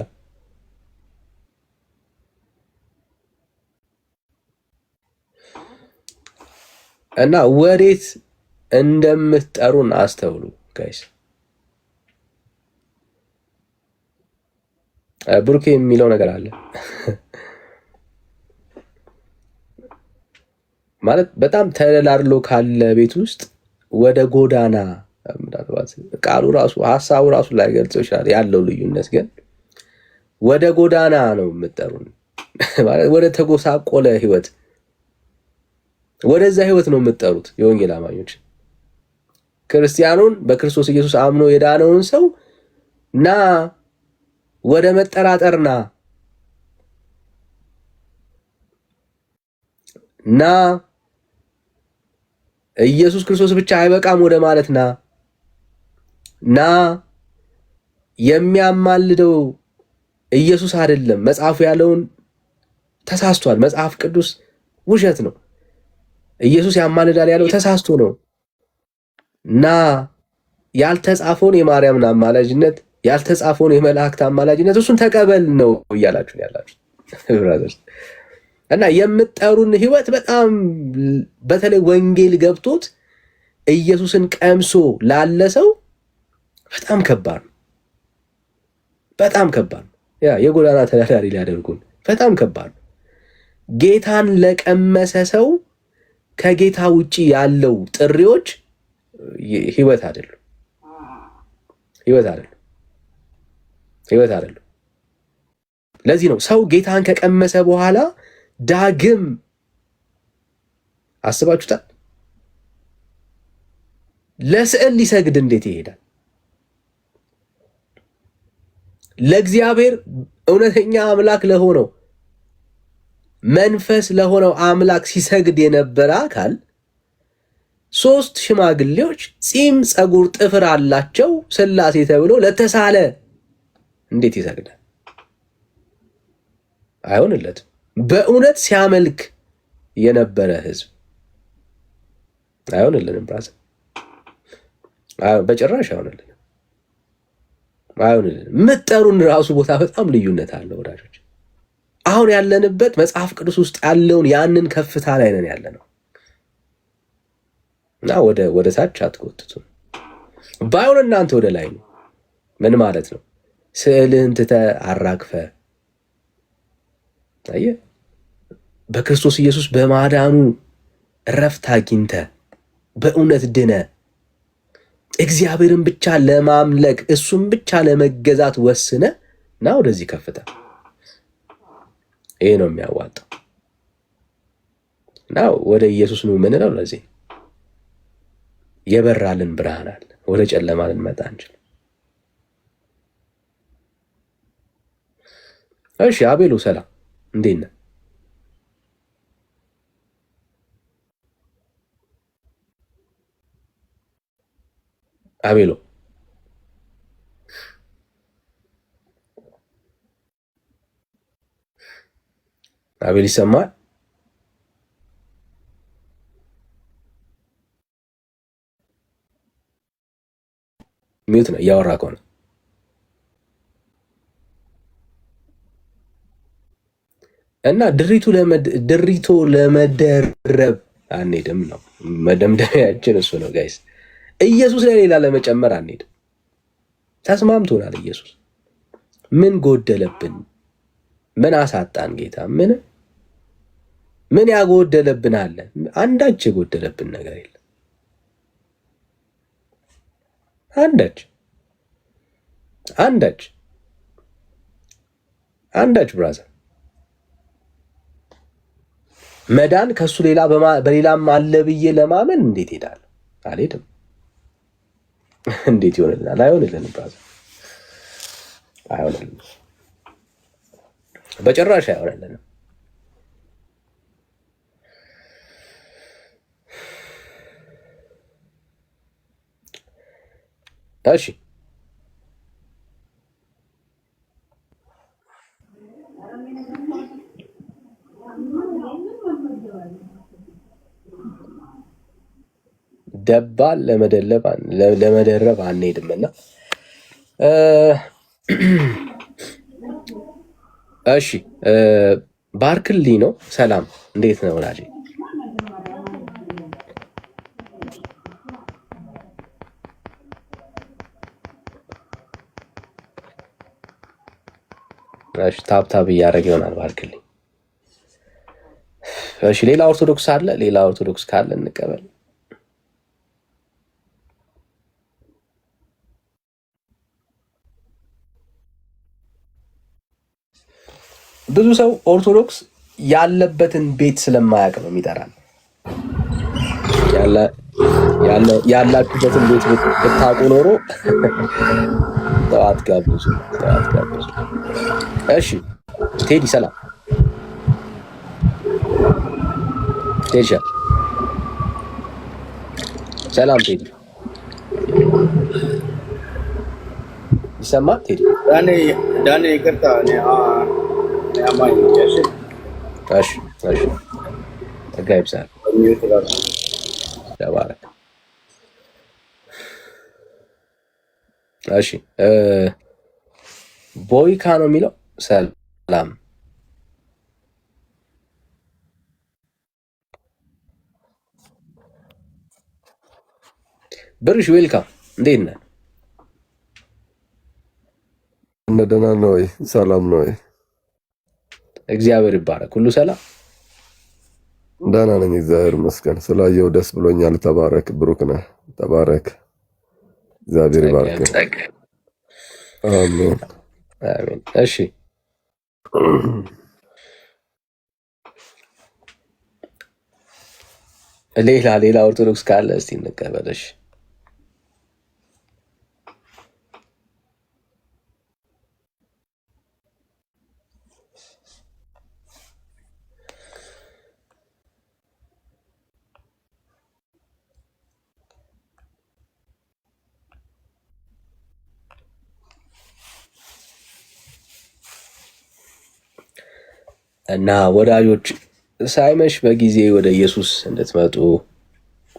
እና ወዴት እንደምትጠሩን አስተውሉ ጋይስ። ብሩኬ የሚለው ነገር አለ ማለት በጣም ተደላድሎ ካለ ቤት ውስጥ ወደ ጎዳና ምናልባት ቃሉ ራሱ ሀሳቡ ራሱ ላይ ገልጸው ይችላል ያለው ልዩነት። ግን ወደ ጎዳና ነው የምትጠሩን ማለት ወደ ተጎሳቆለ ህይወት፣ ወደዛ ህይወት ነው የምትጠሩት የወንጌል አማኞች። ክርስቲያኑን በክርስቶስ ኢየሱስ አምኖ የዳነውን ሰው ና ወደ መጠራጠርና ና ኢየሱስ ክርስቶስ ብቻ አይበቃም ወደ ማለት ና የሚያማልደው ኢየሱስ አይደለም፣ መጽሐፉ ያለውን ተሳስቷል፣ መጽሐፍ ቅዱስ ውሸት ነው፣ ኢየሱስ ያማልዳል ያለው ተሳስቶ ነው፣ እና ያልተጻፈውን የማርያምን አማላጅነት ያልተጻፈውን የመላእክት አማላጅነት እሱን ተቀበል ነው እያላችሁ ያላችሁ ብራዘርስ። እና የምትጠሩን ህይወት በጣም በተለይ ወንጌል ገብቶት ኢየሱስን ቀምሶ ላለ ሰው በጣም ከባድ ነው። በጣም ከባድ ነው። ያ የጎዳና ተዳዳሪ ሊያደርጉን በጣም ከባድ ነው። ጌታን ለቀመሰ ሰው ከጌታ ውጪ ያለው ጥሪዎች ህይወት አይደሉም። ህይወት አይደሉም። ለዚህ ነው ሰው ጌታን ከቀመሰ በኋላ ዳግም አስባችሁታል? ለስዕል ሊሰግድ እንዴት ይሄዳል? ለእግዚአብሔር እውነተኛ አምላክ ለሆነው መንፈስ ለሆነው አምላክ ሲሰግድ የነበረ አካል 3 ሽማግሌዎች ጺም፣ ጸጉር፣ ጥፍር አላቸው ሥላሴ ተብሎ ለተሳለ እንዴት ይሰግዳል? አይሆንለትም። በእውነት ሲያመልክ የነበረ ህዝብ አይሆንልንም። ብራዘር በጭራሽ አይሆንልንም። የምትጠሩን ራሱ ቦታ በጣም ልዩነት አለው ወዳጆች። አሁን ያለንበት መጽሐፍ ቅዱስ ውስጥ ያለውን ያንን ከፍታ ላይ ነን ያለነው እና ወደ ታች አትጎትቱም። ባይሆን እናንተ ወደ ላይ ነው። ምን ማለት ነው? ስዕልህን ትተህ አራግፈህ አየህ፣ በክርስቶስ ኢየሱስ በማዳኑ እረፍት አግኝተህ በእውነት ድነህ እግዚአብሔርን ብቻ ለማምለክ እሱም ብቻ ለመገዛት ወስነህ ና ወደዚህ ከፍታ። ይሄ ነው የሚያዋጣው። እና ወደ ኢየሱስ ነው የምንለው። ለዚህ የበራልን ብርሃን አለ። ወደ ጨለማ ልንመጣ አንችልም። እሺ አቤሎ ሰላም፣ እንዴት ነህ? አቤሎ አቤል ይሰማል? ሚውት ነው እያወራ ከሆነ እና ድሪቶ ለመደረብ አንሄድም ነው መደምደሚያችን፣ እሱ ነው ጋይስ። ኢየሱስ ላይ ሌላ ለመጨመር አንሄድም። ተስማምቶናል። ኢየሱስ ምን ጎደለብን? ምን አሳጣን? ጌታ ምን ያጎደለብን አለ? አንዳች የጎደለብን ነገር የለም። አንዳች ብራዘር፣ መዳን ከሱ ሌላ በሌላም አለ ብዬ ለማመን እንዴት ሄዳለሁ? አልሄድም። እንዴት ይሆንልናል? አይሆንልንም ብራዘር፣ አይሆንልንም፣ በጭራሽ አይሆንልንም። እሺ ደባል ለመደረብ አንሄድምና እሺ ባርክልኝ ነው። ሰላም እንዴት ነው ወዳጄ? እሺ ታብታብ እያደረገ ይሆናል። ባርክልኝ። እሺ ሌላ ኦርቶዶክስ አለ? ሌላ ኦርቶዶክስ ካለ እንቀበል። ብዙ ሰው ኦርቶዶክስ ያለበትን ቤት ስለማያውቅ ነው የሚጠራል። ያላችሁበትን ቤት ብታውቁ ኖሮ ተዋት ጋብዙ። እሺ ቴዲ ሰላም። ቴዲ ሰላም። ቴዲ ይሰማል? ቴዲ ዳኔ ይቅርታ፣ አማኝ ነኝ። እሺ ተጋይ ብዛል ተባረክ። እሺ ቦይካ ነው የሚለው። ሰላም ብርሽ ዌልካም። እንዴት ነህ? ደህና ነው ወይ? ሰላም ነው ወይ? እግዚአብሔር ይባረክ። ሁሉ ሰላም? ደህና ነኝ፣ እግዚአብሔር ይመስገን። ስላየው ደስ ብሎኛል። ተባረክ፣ ብሩክ ነህ። ተባረክ፣ እግዚአብሔር ይባርክ። አሜን አሜን። እሺ ሌላ ኦርቶዶክስ ካለ እስቲ እንቀበለሽ። እና ወዳጆች ሳይመሽ በጊዜ ወደ ኢየሱስ እንድትመጡ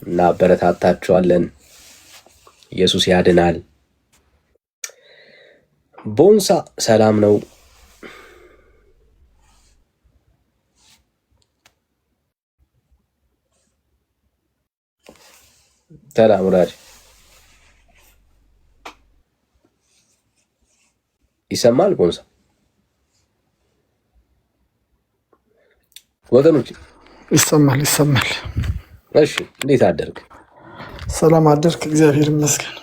እናበረታታችኋለን። ኢየሱስ ያድናል። ቦንሳ ሰላም ነው? ሰላም ወዳጅ፣ ይሰማል? ቦንሳ ወገኖች ይሰማል። እሺ እንዴት አደርክ? ሰላም አደርክ? እግዚአብሔር ይመስገን።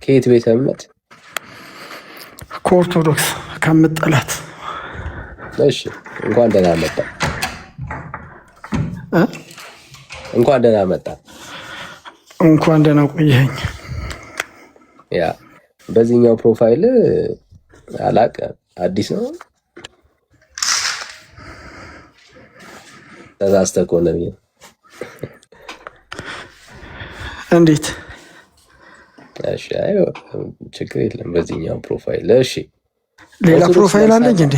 ከየት ቤተ እምነት? ከኦርቶዶክስ ከምጠላት። እሺ እንኳን ደህና መጣ። እንኳን ደህና ቆየኸኝ። ያ በዚህኛው ፕሮፋይል አላውቅም፣ አዲስ ነው። ተሳስተህ ከሆነ ብዬ እንዴት? እሺ አይ ችግር የለም። በዚህኛው ፕሮፋይል እሺ። ሌላ ፕሮፋይል አለኝ እንዴ?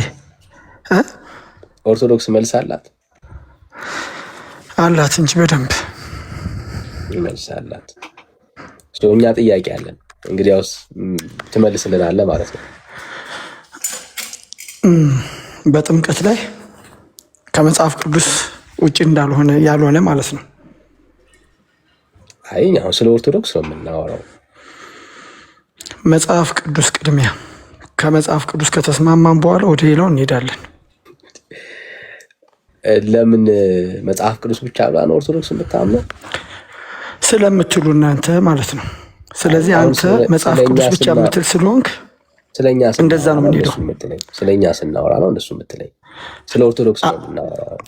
ኦርቶዶክስ መልስ አላት እንጂ በደንብ መልስ አላት። እኛ ጥያቄ አለን። እንግዲያውስ ትመልስልናለህ ማለት ነው። በጥምቀት ላይ ከመጽሐፍ ቅዱስ ውጭ ያልሆነ ማለት ነው። አይ አሁን ስለ ኦርቶዶክስ ነው የምናወራው። መጽሐፍ ቅዱስ ቅድሚያ፣ ከመጽሐፍ ቅዱስ ከተስማማን በኋላ ወደ ሌላው እንሄዳለን። ለምን መጽሐፍ ቅዱስ ብቻ ብላ ነው ኦርቶዶክስ የምታምነው? ስለምትሉ እናንተ ማለት ነው። ስለዚህ አንተ መጽሐፍ ቅዱስ ብቻ የምትል ስለሆንክ እንደዛ ነው የምንሄደው። ስለኛ ስናወራ ነው እንደሱ የምትለኝ። ስለ ኦርቶዶክስ ነው የምናወራው።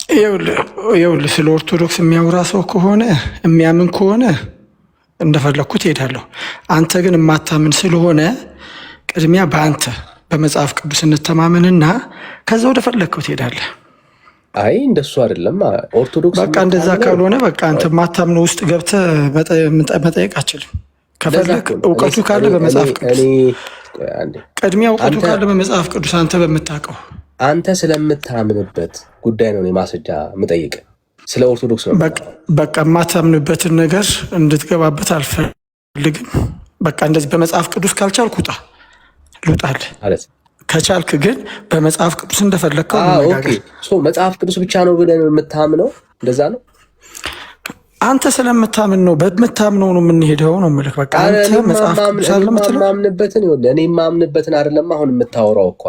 ይኸውልህ ስለ ኦርቶዶክስ የሚያወራ ሰው ከሆነ የሚያምን ከሆነ እንደፈለግኩት እሄዳለሁ። አንተ ግን የማታምን ስለሆነ ቅድሚያ በአንተ በመጽሐፍ ቅዱስ እንተማመንና ከዛ ወደ ፈለግከው ትሄዳለህ። አይ እንደሱ አይደለም ኦርቶዶክስ። በቃ እንደዛ ካልሆነ በቃ አንተ የማታምነው ውስጥ ገብተህ መጠየቅ አችልም። ከፈለግ እውቀቱ ካለ በመጽሐፍ ቅዱስ ቅድሚያ እውቀቱ ካለ በመጽሐፍ ቅዱስ አንተ በምታውቀው አንተ ስለምታምንበት ጉዳይ ነው ማስረጃ የምጠይቅ። ስለ ኦርቶዶክስ ነው። በቃ የማታምንበትን ነገር እንድትገባበት አልፈልግም። በቃ እንደዚህ በመጽሐፍ ቅዱስ ካልቻልኩ ልውጣልህ ማለት ከቻልክ ግን በመጽሐፍ ቅዱስ እንደፈለግከው ነጋገር። መጽሐፍ ቅዱስ ብቻ ነው ብለን የምታምነው እንደዛ ነው። አንተ ስለምታምን ነው፣ በምታምነው ነው የምንሄደው ነው የምልህ። በቃ አንተ መጽሐፍ ቅዱስ ማምንበትን ይኸውልህ፣ እኔ የማምንበትን አይደለም አሁን የምታወራው እኮ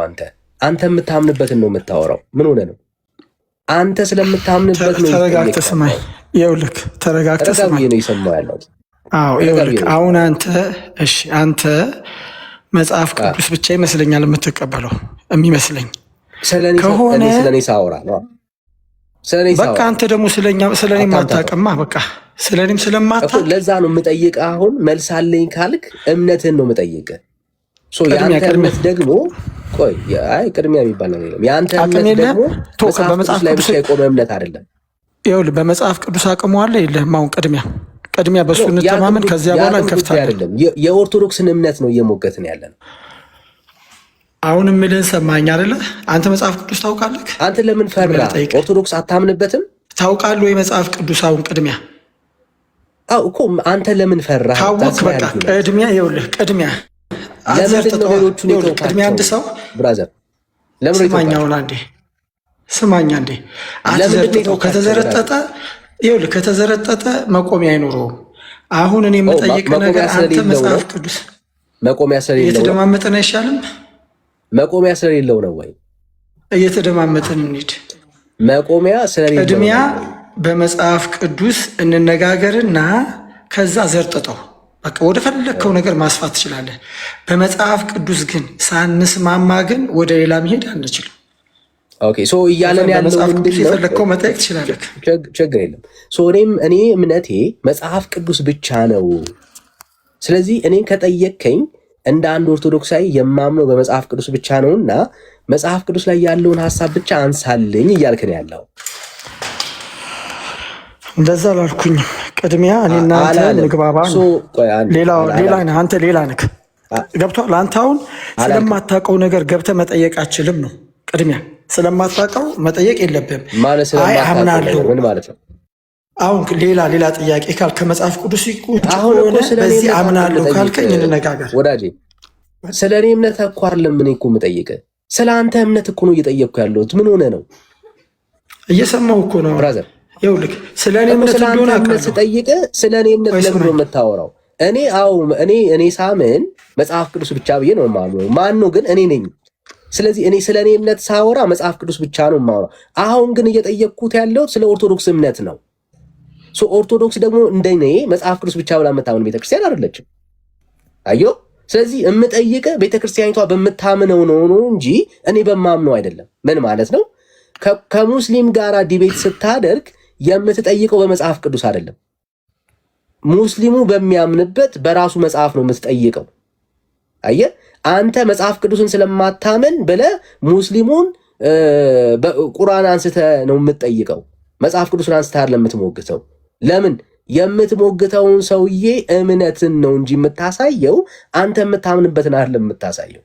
አንተ የምታምንበትን ነው የምታወራው። ምን ሆነ ነው? አንተ ስለምታምንበት ነው። ተረጋግተህ ስማኝ። ይኸውልህ ተረጋግተህ ስማኝ ነው የሰማው ያለው። ይኸውልህ አሁን አንተ መጽሐፍ ቅዱስ ብቻ ይመስለኛል የምትቀበለው የሚመስለኝ ከሆነ ስለኔ ሳወራ ነው። በቃ አንተ ደግሞ ስለኔ ማታውቅማ። በቃ ስለኔም ስለማታውቅ ለዛ ነው የምጠይቅህ። አሁን መልስ አለኝ ካልክ እምነትህን ነው የምጠይቅህ። የአንተ እምነት ደግሞ ቆይ፣ አይ ቅድሚያ የሚባል ነገር የለም። የአንተ እምነት ደግሞ በመጽሐፍ ላይ ብቻ የቆመ እምነት አይደለም። ይኸውልህ በመጽሐፍ ቅዱስ አቅሙ አለ የለህም? አሁን ቅድሚያ በእሱ እንተማመን፣ ከዚያ በኋላ እንከፍታለን። የኦርቶዶክስን እምነት ነው እየሞገትን ያለ ነው። አሁን የምልህን ሰማኝ አይደለ? አንተ መጽሐፍ ቅዱስ ታውቃለህ? አንተ ለምን ፈራ? ኦርቶዶክስ አታምንበትም? ታውቃለህ ወይ መጽሐፍ ቅዱስ? አሁን ቅድሚያ እኮ አንተ ለምን ፈራ? ታወቅ። በቃ ቅድሚያ ይኸውልህ ቅድሚያ አንድ ሰው ብራዘር ስማኛ እንዴ ከተዘረጠጠ መቆሚያ አይኖረውም። አሁን እኔ የምጠይቅ ነገር አንተ መጽሐፍ ቅዱስ መቆሚያ ስለሌለው እየተደማመጠን አይሻልም? መቆሚያ ስለሌለው ነው ወይ? እየተደማመጠን እንሂድ። መቆሚያ ስለሌለው ቅድሚያ በመጽሐፍ ቅዱስ እንነጋገርና ከዛ ዘርጥጠው በቃ ወደ ፈለግከው ነገር ማስፋት ትችላለህ። በመጽሐፍ ቅዱስ ግን ሳንስማማ ግን ወደ ሌላ መሄድ አንችልም። ኦኬ ሶ እያለን ያለው ምንድነው? የፈለግከው መጠየቅ ትችላለህ፣ ችግር የለም። ሶ እኔ እምነቴ መጽሐፍ ቅዱስ ብቻ ነው። ስለዚህ እኔን ከጠየቅከኝ እንደ አንድ ኦርቶዶክሳዊ የማምነው በመጽሐፍ ቅዱስ ብቻ ነውና መጽሐፍ ቅዱስ ላይ ያለውን ሀሳብ ብቻ አንሳልኝ እያልክ ነው ያለው። እንደዛ አላልኩኝም። ቅድሚያ እኔና አንተ ምግባባ አንተ ሌላ ነህ። ገብቶሃል? አንተ አሁን ስለማታውቀው ነገር ገብተህ መጠየቅ አችልም ነው። ቅድሚያ ስለማታውቀው መጠየቅ የለብህም። አይ አምናለሁ ምን ማለት ነው? አሁን ሌላ ጥያቄ ካል ከመጽሐፍ ቅዱስ ሆነ በዚህ አምናለሁ ካልከኝ እንነጋገር። ወዳጄ ስለ እኔ እምነት እኮ አይደለም እኔ እኮ የምጠይቅህ፣ ስለ አንተ እምነት እኮ ነው እየጠየቅኩ ያለሁት። ምን ሆነ ነው? እየሰማሁ እኮ ነው ብራዘር። ይኸውልህ ስለ እኔ እምነት ስጠይቅህ ስለ እኔ እምነት ለምን ነው የምታወራው? እኔ ሳምን መጽሐፍ ቅዱስ ብቻ ብዬ ነው የማምነው። ማን ነው ግን? እኔ ነኝ። ስለዚህ እኔ ስለ እኔ እምነት ሳወራ መጽሐፍ ቅዱስ ብቻ ነው የማወራው። አሁን ግን እየጠየቅኩት ያለሁት ስለ ኦርቶዶክስ እምነት ነው። ኦርቶዶክስ ደግሞ እንደኔ መጽሐፍ ቅዱስ ብቻ ብላ የምታምን ቤተክርስቲያን አይደለችም። አየሁ። ስለዚህ የምጠይቅህ ቤተክርስቲያኒቷ በምታምነው ነው እንጂ እኔ በማምነው አይደለም። ምን ማለት ነው? ከሙስሊም ጋር ዲቤት ስታደርግ የምትጠይቀው በመጽሐፍ ቅዱስ አይደለም። ሙስሊሙ በሚያምንበት በራሱ መጽሐፍ ነው የምትጠይቀው። አየህ፣ አንተ መጽሐፍ ቅዱስን ስለማታምን ብለህ ሙስሊሙን ቁርአን አንስተህ ነው የምትጠይቀው። መጽሐፍ ቅዱስን አንስተህ አይደለም የምትሞግተው። ለምን? የምትሞግተውን ሰውዬ እምነትን ነው እንጂ የምታሳየው አንተ የምታምንበትን አይደለም የምታሳየው።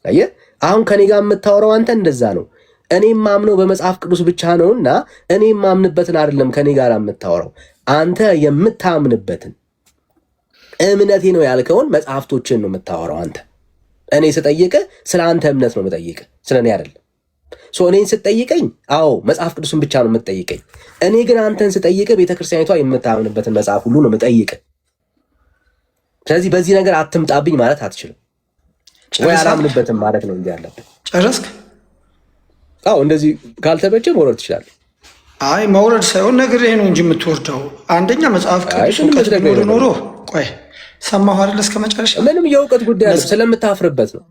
አየህ፣ አሁን ከኔ ጋር የምታወራው አንተ እንደዛ ነው። እኔ ማምነው በመጽሐፍ ቅዱስ ብቻ ነውና እኔ ማምንበትን አይደለም ከኔ ጋር የምታወራው። አንተ የምታምንበትን እምነቴ ነው ያልከውን መጽሐፍቶችን ነው የምታወራው አንተ። እኔ ስጠይቅህ ስለ አንተ እምነት ነው የምጠይቅህ፣ ስለ እኔ አይደለም። እኔን ስጠይቀኝ አዎ መጽሐፍ ቅዱስን ብቻ ነው የምትጠይቀኝ። እኔ ግን አንተን ስጠይቅህ ቤተክርስቲያኒቷ የምታምንበትን መጽሐፍ ሁሉ ነው የምጠይቅህ። ስለዚህ በዚህ ነገር አትምጣብኝ ማለት አትችልም ወይ አላምንበትም ማለት ነው እንጂ ያለብህ። ጨረስክ? አዎ እንደዚህ ካልተመቸ መውረድ ትችላለህ። አይ መውረድ ሳይሆን ነገር ይሄ ነው እንጂ የምትወርደው። አንደኛ መጽሐፍ ቅዱስ እውቀት ቢኖር ኖሮ ቆይ ሰማሁ አይደል እስከ መጨረሻ። ምንም የእውቀት ጉዳይ አለ። ስለምታፍርበት ነው።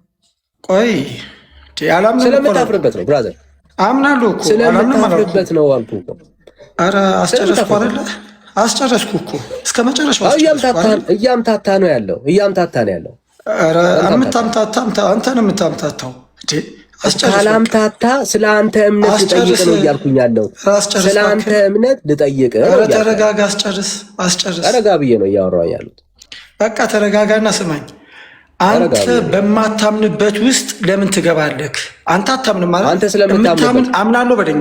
ቆይ ስለምታፍርበት ነው ብራዘር። አምናለሁ እኮ ስለምታፍርበት ነው አልኩህ እኮ። ኧረ አስጨረስኩ አይደለ? አስጨረስኩ እኮ እስከ መጨረሻው። እያምታታ ነው ያለው። ኧረ አንተ ነው የምታምታታው እንዴ? ካላምታታ ስለ አንተ እምነት ልጠይቅ ነው እያልኩኝ ያለው። ስለ አንተ እምነት ልጠይቅ። ኧረ ተረጋጋ፣ አስጨርስ። ተረጋ ብዬ ነው እያወራሁኝ ያሉት። በቃ ተረጋጋና ስማኝ። አንተ በማታምንበት ውስጥ ለምን ትገባለህ? አንተ አታምንም ማለት አንተ ስለምታምን አምናለሁ በለኝ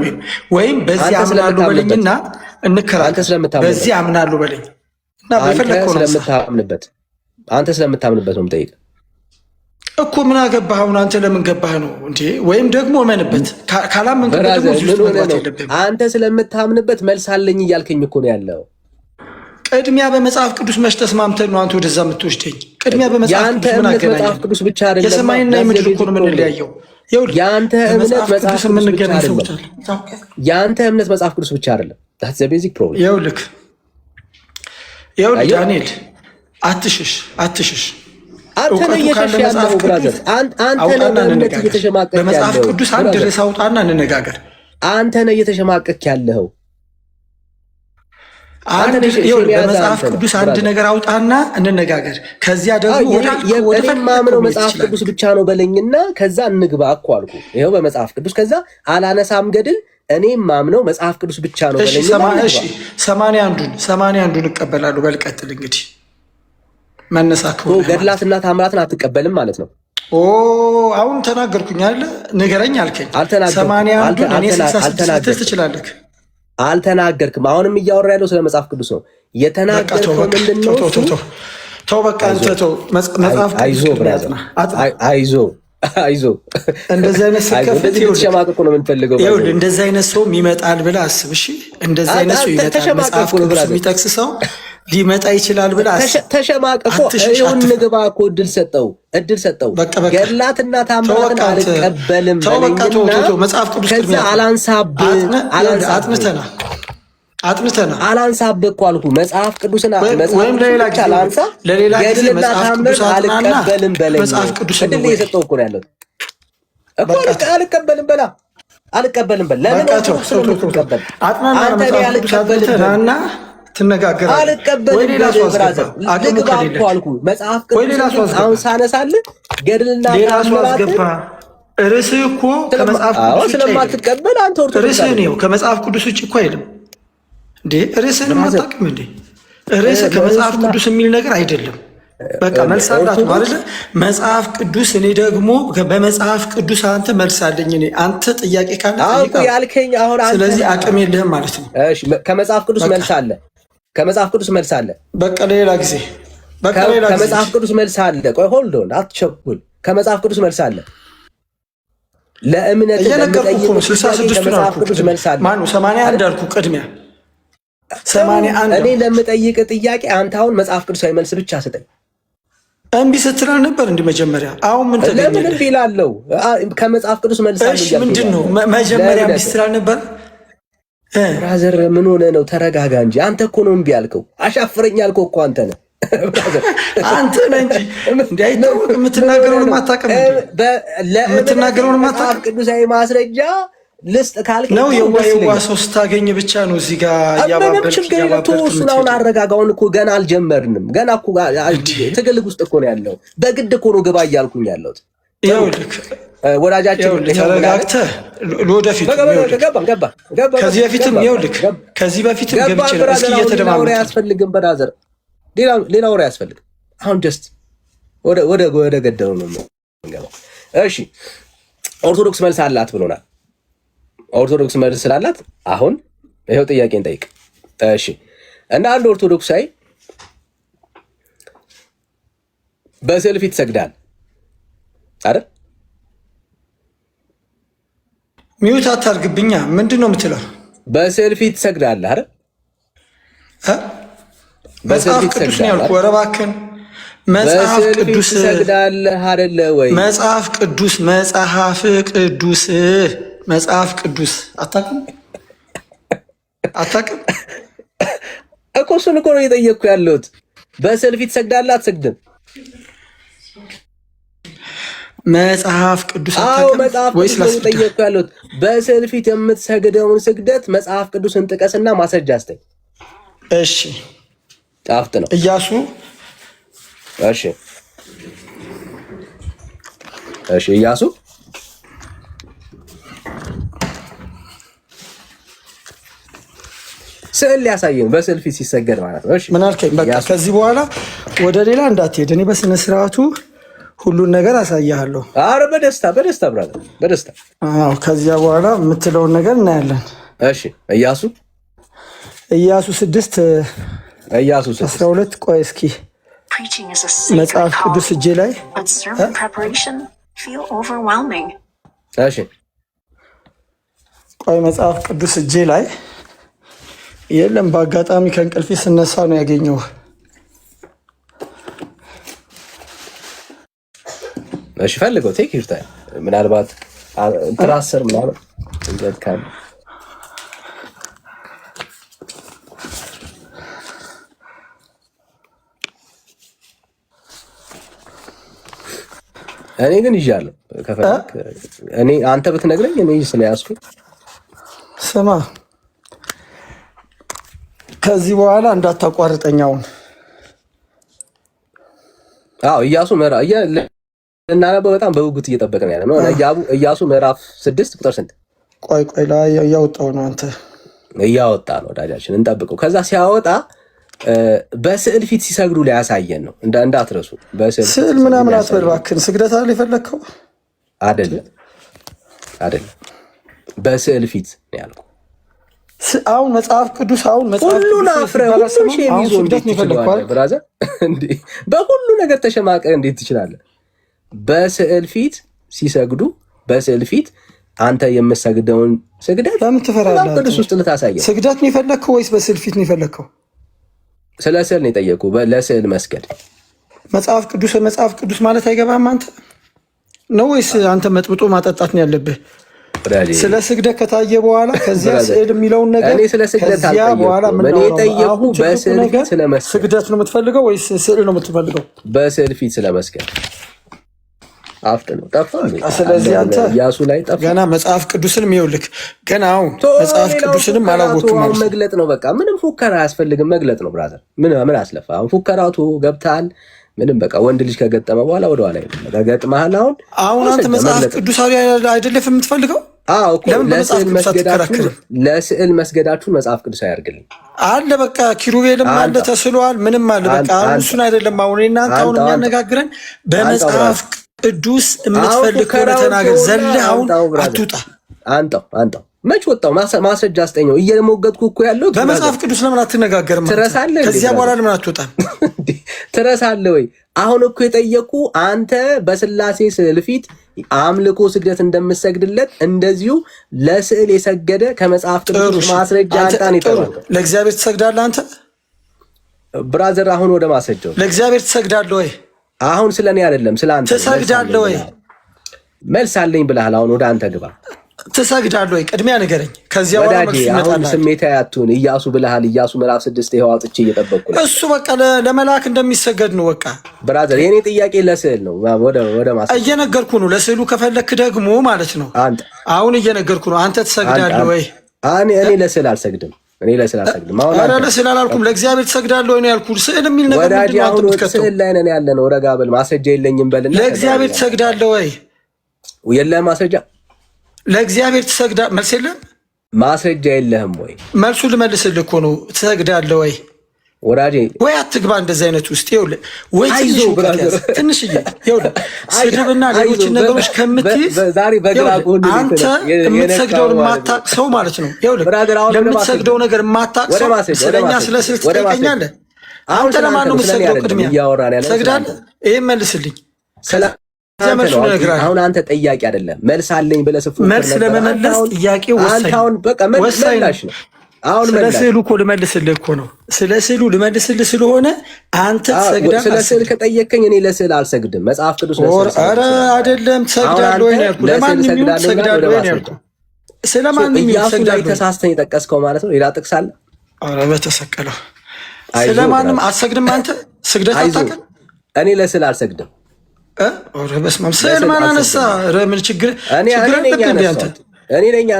ወይም በዚህ አምናለሁ በለኝና እንከራከር። በዚህ አምናለሁ በለኝ እና በፈለከው ስለምታምንበት አንተ ስለምታምንበት ነው የምጠይቅህ እኮ። ምን አገባህ አሁን? አንተ ለምን ገባህ ነው እንዴ? ወይም ደግሞ እመንበት። ካላመንክበት ደግሞ እዚህ ውስጥ መግባት የለብህም። አንተ ስለምታምንበት መልስ አለኝ እያልከኝ እኮ ነው ያለው። ቅድሚያ በመጽሐፍ ቅዱስ መች ተስማምተን ነው አንተ ወደዛ የምትወስደኝ? ቅድሚያ በመጽሐፍ ቅዱስ ምን አገናኘን? መጽሐፍ ቅዱስ ብቻ አይደለም፣ የሰማይና የምድር እኮ ነው የምንለያየው። ያንተ እምነት መጽሐፍ ቅዱስ የምንገናኝ ሰዎች አለ። ያንተ እምነት መጽሐፍ ቅዱስ ብቻ አይደለም። that's the basic problem። ይኸውልህ ዳንኤል አትሽሽ። አንተ ነህ እየሸሸ ያለው ብራዘር። አንተ ነህ በእምነት እየተሸማቀቅ ያለው። በመጽሐፍ ቅዱስ አንድ ርዕስ አውጣና እንነጋገር። አንተ ነህ እየተሸማቀቅ ያለው። በመጽሐፍ ቅዱስ አንድ ነገር አውጣና እንነጋገር። ከዚያ ደግሞ ወደ ማምነው መጽሐፍ ቅዱስ ብቻ ነው በለኝና ከዛ እንግባ እኮ አልኩ። ይኸው በመጽሐፍ ቅዱስ ከዛ አላነሳም ገድል እኔም ማምነው መጽሐፍ ቅዱስ ብቻ ነው በለኝና እሺ 81ዱን እቀበላለሁ። በልቀጥል እንግዲህ መነሳት ገድላትና ታምራትን አትቀበልም ማለት ነው። አሁን ተናገርኩኝ አይደል? ንገረኝ አልከኝ። 81ዱን እኔ 66 ትችላለህ። አልተናገርክም። አሁንም እያወራ ያለው ስለ መጽሐፍ ቅዱስ ነው። የተናገርከው ምንድነው? ተው በቃ አንተ ተው። መጽሐፍ አይዞ እንደዚህ አይነት ሰከፍት ተሸማቀቁ ነው የምንፈልገው። ይኸውልህ እንደዚህ አይነት ሰው ይመጣል ብለህ አስብ። እሺ እንደዚህ አይነት ሰው ይመጣል። መጽሐፍ ቅዱስ የሚጠቅስ ሰው ሊመጣ ይችላል ብለህ አስብ። ተሸማቀቁ ይሁን ንግባ እኮ እድል ሰጠው። ገድላትና ታምራትን አልቀበልም ተው። መጽሐፍ ቅዱስ ከዛ አላንሳብህ አላንሳብህ እኮ አልኩ። መጽሐፍ ቅዱስና ወይም ለሌላ ጊዜ መጽሐፍ ቅዱስ አልቀበልም በለኝ። መጽሐፍ ቅዱስ እድል እየሰጠው እኮ ነው ያለው እኮ። አልቀበልም በላ አልቀበልም በል። ለምን አትቀበል? አንተ አልቀበልም ትነጋገራለህ። አልቀበልም ብራዘር ልግባ እኮ አልኩ። መጽሐፍ ቅዱስ አሁን ሳነሳልህ ገድልና ታምራት ርዕስህ እኮ ከመጽሐፍ ቅዱስ ስለማትቀበል አንተ ኦርቶዶክስ ርዕስህ ነው ከመጽሐፍ ቅዱስ ውጭ እኮ አይደለም እንዴ? ርዕስህን አታውቅም እንዴ? ርዕስህ ከመጽሐፍ ቅዱስ የሚል ነገር አይደለም። በቃ መልስ አላችሁ ማለት መጽሐፍ ቅዱስ። እኔ ደግሞ በመጽሐፍ ቅዱስ አንተ መልስ አለኝ። እኔ አንተ ጥያቄ ካለ ያልከኝ አሁን አንተ ስለዚህ አቅም የለህም ማለት ነው። እሺ ከመጽሐፍ ቅዱስ መልስ አለ። ከመጽሐፍ ቅዱስ መልስ አለ። በቃ ሌላ ጊዜ ከመጽሐፍ ቅዱስ መልስ አለ። ቆይ ሆልድ ኦን አትቸኩል። ከመጽሐፍ ቅዱስ መልስ አለ። ለእምነት ለምጠይቅ 66 ማነው 81 አልኩ ቅድሚያ 81 እኔ ለምጠይቅ ጥያቄ አንተ አሁን መጽሐፍ ቅዱሳዊ መልስ ብቻ ስጠኝ። እምቢ ስትላል ነበር እንደ መጀመሪያ። አሁን ምን ተገኘ? ለምን እምቢ እላለሁ? ከመጽሐፍ ቅዱስ መልስ አለ። እሺ ምንድን ነው መጀመሪያ እምቢ ስትላል ነበር? ብራዘር ምን ሆነ ነው? ተረጋጋ እንጂ አንተ እኮ ነው እምቢ ያልከው። አሻፍረኝ ያልከው እኮ አንተ ነህ። አንተ ነህ እንጂ እንዳይታወቅ የምትናገረውን አታውቅም። የምትናገረውን መጽሐፍ ቅዱሳዊ ማስረጃ ልስጥ ካልክ ነው የዋ ሰው ስታገኝ ብቻ ነው እዚህ ጋር ምንም ችግር የለም። እሱን አሁን አረጋጋውን እኮ ገና አልጀመርንም። ገና እኮ ትግል ውስጥ እኮ ነው ያለው። በግድ እኮ ነው ግባ እያልኩኝ ያለሁት። ይኸውልህ ወዳጃችን ተረጋግተህ ለወደፊት ገባ ከዚህ በፊትም ይኸውልህ ከዚህ በፊትም ገብቼ ነው። እስኪ እየተደማመጠ አያስፈልግም ብራዘር፣ ሌላ ወሬ አያስፈልግም። አሁን ጀስት ወደ ገደለው ነው የምንገባው። እሺ ኦርቶዶክስ መልስ አላት ብሎናል። ኦርቶዶክስ መልስ ስላላት አሁን ይሄው ጥያቄን ጠይቅ። እሺ እና አንድ ኦርቶዶክሳዊ በስዕል ፊት ይሰግዳል አይደል? ሚውት አታርግብኛ። ምንድን ነው የምትለው? በስዕል ፊት ትሰግዳለህ አይደል? መጽሐፍ ቅዱስ ነው ያልኩህ። ኧረ እባክህን መጽሐፍ ቅዱስ ትሰግዳለህ አይደለ ወይ? መጽሐፍ ቅዱስ አታውቅም እኮ። እሱን እኮ ነው እየጠየቅኩ ያለሁት። በስዕል ፊት ትሰግዳለህ አትሰግድም? መጽሐፍ ቅዱስ ወይስ እየጠየቅኩ ያለሁት በስዕል ፊት የምትሰግደውን ስግደት መጽሐፍ ቅዱስን ጥቀስና ማስረጃ አስተኝ። እሺ ጣፍጥ ነው ኢያሱ። እሺ ኢያሱ ስዕል ሊያሳየን በስዕል ፊት ሲሰገድ ማለት ነው። እሺ ምን አልከኝ? በቃ ከዚህ በኋላ ወደ ሌላ እንዳትሄድ። እኔ በስነ ስርዓቱ ሁሉን ነገር አሳያለሁ። አረ በደስታ ብራዘር በደስታ። አዎ ከዚያ በኋላ የምትለውን ነገር እናያለን። እሺ ኢያሱ 6 12 ቆይ እስኪ መጽሐፍ ቅዱስ እጄ ላይ እሺ ቆይ መጽሐፍ ቅዱስ እጄ ላይ የለም። በአጋጣሚ ከእንቅልፌ ስነሳ ነው ያገኘው። እሺ ፈልገው ቴክ ዩር ታይም። ምናልባት ትራስር ምናምን እንዴት ካለ እኔ ግን ይዣለሁ። ከፈለክ እኔ አንተ ብትነግረኝ እኔ ስለያዝኩ ስማ፣ ከዚህ በኋላ እንዳታቋርጠኛውን። አዎ ኢያሱ ምዕራፍ እናነበው በጣም በውጉት እየጠበቅን ያለ ነው። ኢያሱ ምዕራፍ 6 ቁጥር ስንት? ቆይ ላይ እያወጣው ነው። አንተ እያወጣ ነው ወዳጃችን፣ እንጠብቀው። ከዛ ሲያወጣ በስዕል ፊት ሲሰግዱ ላይ ያሳየን ነው። እንዳትረሱ። ስዕል ምናምን አትበል እባክህን። ስግደት አለ የፈለግከው አይደለም። በስዕል ፊት ነው ያልኩህ። አሁን መጽሐፍ ቅዱስ ሁሉን አፍረህ ሁሉን ሼም ይዞ እንዴት ትችላለህ? ብራዘር እንዴ በሁሉ ነገር ተሸማቀህ እንዴት ትችላለህ? በስዕል ፊት ሲሰግዱ በስዕል ፊት አንተ የምትሰግደውን ስግደት ለምን ትፈራለህ? ቅዱስ ውስጥ ልታሳየን። ስግደት ነው የፈለግከው ወይስ በስዕል ፊት ነው የፈለግከው? ስለ ስዕል ነው የጠየቁህ። ለስዕል መስገድ መጽሐፍ ቅዱስ ማለት አይገባም አንተ ነው ወይስ አንተ መጥብጦ ማጠጣት ነው ያለብህ? ስለ ስግደት ከታየ በኋላ ከዚያ ስዕል የሚለውን ነገር እኔ ስለ ስግደት አልጠየኩም። እኔ የጠየኩህ በስዕል ፊት ስለመስገድ። ስግደት ነው የምትፈልገው ወይስ ስዕል ነው የምትፈልገው? በስዕል ፊት ስለመስገድ አፍጥ ነው ጠፋ። ስለዚህ አንተ ኢያሱ ላይ ጠፋ። ገና መጽሐፍ ቅዱስንም ይኸውልህ፣ ገና አሁን መጽሐፍ ቅዱስንም አላወቅም ማለት መግለጥ ነው። በቃ ምንም ፉከራ አያስፈልግም፣ መግለጥ ነው ብራዘር። ምን አስለፋ አሁን ፉከራቱ ገብታል። ምንም በቃ ወንድ ልጅ ከገጠመ በኋላ ወደ ኋላ ይመጣል። ገጥመሃል። አሁን አንተ መጽሐፍ ቅዱሳዊ አይደለም የምትፈልገው? አዎ እኮ ለስዕል መስገዳችሁን መጽሐፍ ቅዱስ አያርግልኝ አለ። በቃ ኪሩቤልም አለ ተስሏል፣ ምንም አለ። በቃ አሁን እሱን አይደለም አሁን እናንተ አሁን የሚያነጋግረን በመጽሐፍ ቅዱስ የምትፈልግ ከሆነ ተናገር። ዘለህ አሁን አትውጣ። አንተው መች ወጣው? ማስረጃ አስጠኘው። እየሞገትኩ እኮ ያለው በመጽሐፍ ቅዱስ ለምን አትነጋገርም? ትረሳለህ? ከዚያ በኋላ ለምን አትወጣም? ትረሳለህ ወይ? አሁን እኮ የጠየቁ አንተ በስላሴ ስዕል ፊት አምልኮ ስግደት እንደምሰግድለት እንደዚሁ ለስዕል የሰገደ ከመጽሐፍ ቅዱስ ማስረጃ አንጣን ይጠራል። ለእግዚአብሔር ትሰግዳለህ አንተ ብራዘር? አሁን ወደ ማስረጃው ለእግዚአብሔር ትሰግዳለህ ወይ? አሁን ስለኔ አይደለም ስለ አንተ ትሰግዳለህ ወይ? መልስ አለኝ ብለሃል። አሁን ወደ አንተ ግባ። ትሰግዳለህ ወይ? ቅድሚያ ንገረኝ። ከዚያ በኋላ መልስ ይመጣል። አሁን ስሜታዊ አትሁን። ኢያሱ ብለሃል። ኢያሱ ምዕራፍ 6 ይኸው አውጥቼ እየጠበቅኩ ነው። እሱ በቃ ለመላክ እንደሚሰገድ ነው። በቃ ብራዘር የኔ ጥያቄ ለስዕል ነው። ወደ ማስረጃ እየነገርኩ ነው። ለስዕሉ ከፈለክ ደግሞ ማለት ነው። አሁን እየነገርኩ ነው። አንተ ትሰግዳለህ ወይ? እኔ ለስዕል አልሰግድም። አሁን ኧረ ለስዕል አላልኩም። ለእግዚአብሔር ትሰግዳለህ ወይ ነው ያልኩህ። ስዕል የሚል ነገር ምንድን ነው? አሁን ስዕል ላይ ነን ያለ ነው። ረጋ በል። ማስረጃ የለኝም በልና ለእግዚአብሔር ትሰግዳለህ ወይ? የለህም ማስረጃ። ለእግዚአብሔር ትሰግዳለህ? መልስ የለም። ማስረጃ የለህም ወይ? መልሱ ልመልስልህ እኮ ነው። ትሰግዳለህ ወይ ወዳጄ? ወይ አትግባ እንደዚህ አይነት ውስጥ። ይኸውልህ ወይ ትንሽዬ ይኸውልህ ስድብና ሌሎችን ነገሮች ከምትይዝ አንተ የምትሰግደውን የማታውቅ ሰው ማለት ነው። ይኸውልህ ለምትሰግደው ነገር የማታውቅ ሰው ስለኛ ስለ ስዕል ትጠይቀኛለህ? አንተ ለማን ነው የምትሰግደው? ቅድሚያ ትሰግዳለህ? ይህን መልስልኝ። አሁን አንተ ጠያቂ አይደለም፣ መልስ አለኝ ብለህ ስፉ። መልስ ለመመለስ ጥያቄ ወሳኝ ነው። አሁን ስለ ስዕሉ እኮ ልመልስልህ እኮ ነው። ስለ ስዕሉ ልመልስልህ ስለሆነ አንተ ትሰግዳለህ። ስለ ስዕል ከጠየቀኝ እኔ ለስዕል አልሰግድም። መጽሐፍ ቅዱስ ኧረ አይደለም ትሰግዳለህ ወይ ነው ያልኩህ። ለማንኛውም ትሰግዳለህ ወይ ነው ያልኩህ። ስለማንኛውም ትሰግዳለህ። ተሳስተህ የጠቀስከው ማለት ነው። ሌላ ጥቅስ አለ? ኧረ በተሰቀለው ስለማንም አትሰግድም አንተ። ስግደት አታውቅም። እኔ ለስዕል አልሰግድም። ኧረ በስመ አብ። ስዕል ማን አነሳ? ኧረ ምን ችግር እኔ ነኝ ያነሳሁት።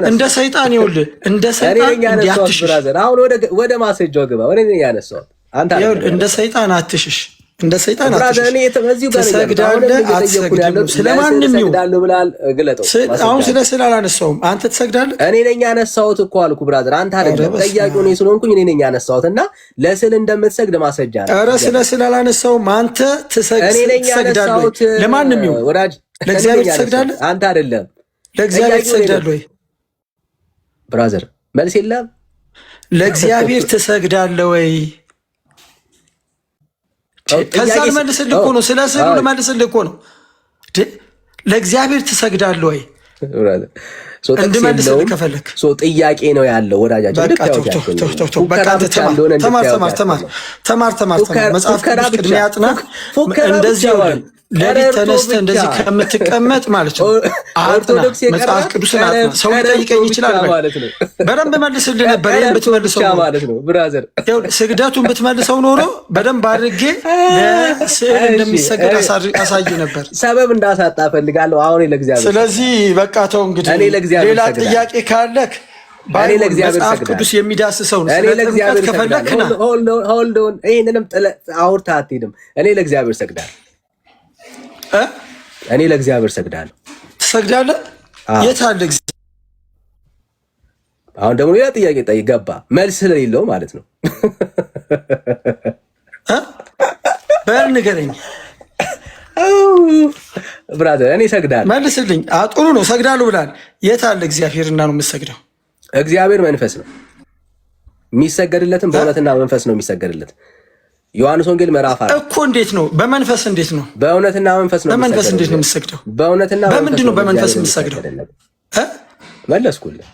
እንደ ሰይጣን ይኸውልህ፣ እንደ ሰይጣን እንዲያትሽሽ። አሁን ወደ ማስረጃው ግባ። እኔ ነኝ ያነሳሁት። አንተ እንደ ሰይጣን አትሽሽ፣ እንደ ሰይጣን ብራዘር። እኔ እዚሁ ጋር ትሰግዳለህ አትሰግድም? ስለማንም ይሰግዳለሁ ብለሃል። ግለጠው። አሁን ስለ ስዕል አላነሳሁም። አንተ ትሰግዳለህ? እኔ ነኝ ያነሳሁት እኮ አልኩህ ብራዘር። አንተ አይደለም ጠያቂው እኔ ስለሆንኩኝ እኔ ነኝ ያነሳሁት እና ለስዕል እንደምትሰግድ ማስረጃ ነው። ኧረ ስለ ስዕል አላነሳሁም። አንተ ትሰግዳለህ? ለማንም ይሁን ወዳጅ፣ ለእግዚአብሔር ትሰግዳለህ? አንተ አይደለም ለእግዚአብሔር ትሰግዳለህ ወይ ብራዘር? መልስ የለም። ለእግዚአብሔር ትሰግዳለህ ወይ? ከዛ ልመልስልህ እኮ ነው። ስለ ስዕሉ ልመልስልህ እኮ ነው። ለእግዚአብሔር ትሰግዳለህ ወይ? እንድመልስልህ ከፈለክ ጥያቄ ነው ያለው ወዳጃችን። ተማር መጽሐፍ ቅዱስ ቅድሚያ አጥና። እንደዚህ ለሊት ተነስተህ እንደዚህ ከምትቀመጥ ማለት ነው አጥና፣ መጽሐፍ ቅዱስን አጥና። ሰው ሊጠይቀኝ ይችላል ማለት ነው። በደንብ መልስልህ ነበር። ይሄን ብትመልሰው ማለት ነው ብራዘር፣ ስግደቱን ብትመልሰው ኖሮ በደንብ አድርጌ ለስዕል እንደሚሰገድ አሳይ ነበር። ሰበብ እንዳሳጣ ፈልጋለሁ አሁን ለእግዚአብሔር። ስለዚህ በቃ ተው እንግዲህ። ሌላ ጥያቄ ካለክ መጽሐፍ ቅዱስ የሚዳስሰው ነው። እኔ ለእግዚአብሔር ከፈለክና ሆልድ ኦን፣ ይሄንንም አውርተህ አትሄድም። እኔ ለእግዚአብሔር ሰግዳለሁ። እኔ ለእግዚአብሔር ሰግዳለሁ። ትሰግዳለህ? የት አለ? አሁን ደግሞ ሌላ ጥያቄ ጠይቅ። ገባ መልስ ስለሌለው ማለት ነው። በል ንገረኝ ብራዘር። እኔ ሰግዳለሁ። መልስልኝ። ጥሩ ነው ሰግዳለሁ ብላል። የት አለ እግዚአብሔርና ነው የምትሰግደው? እግዚአብሔር መንፈስ ነው፣ የሚሰገድለትም በእውነትና መንፈስ ነው የሚሰገድለት። ዮሐንስ ወንጌል ምዕራፍ 4 እኮ እንዴት ነው? በመንፈስ እንዴት ነው? በእውነትና መንፈስ ነው። በመንፈስ እንዴት ነው የምትሰግደው? በእውነትና በምንድን ነው በመንፈስ የምትሰግደው? መለስኩልህ።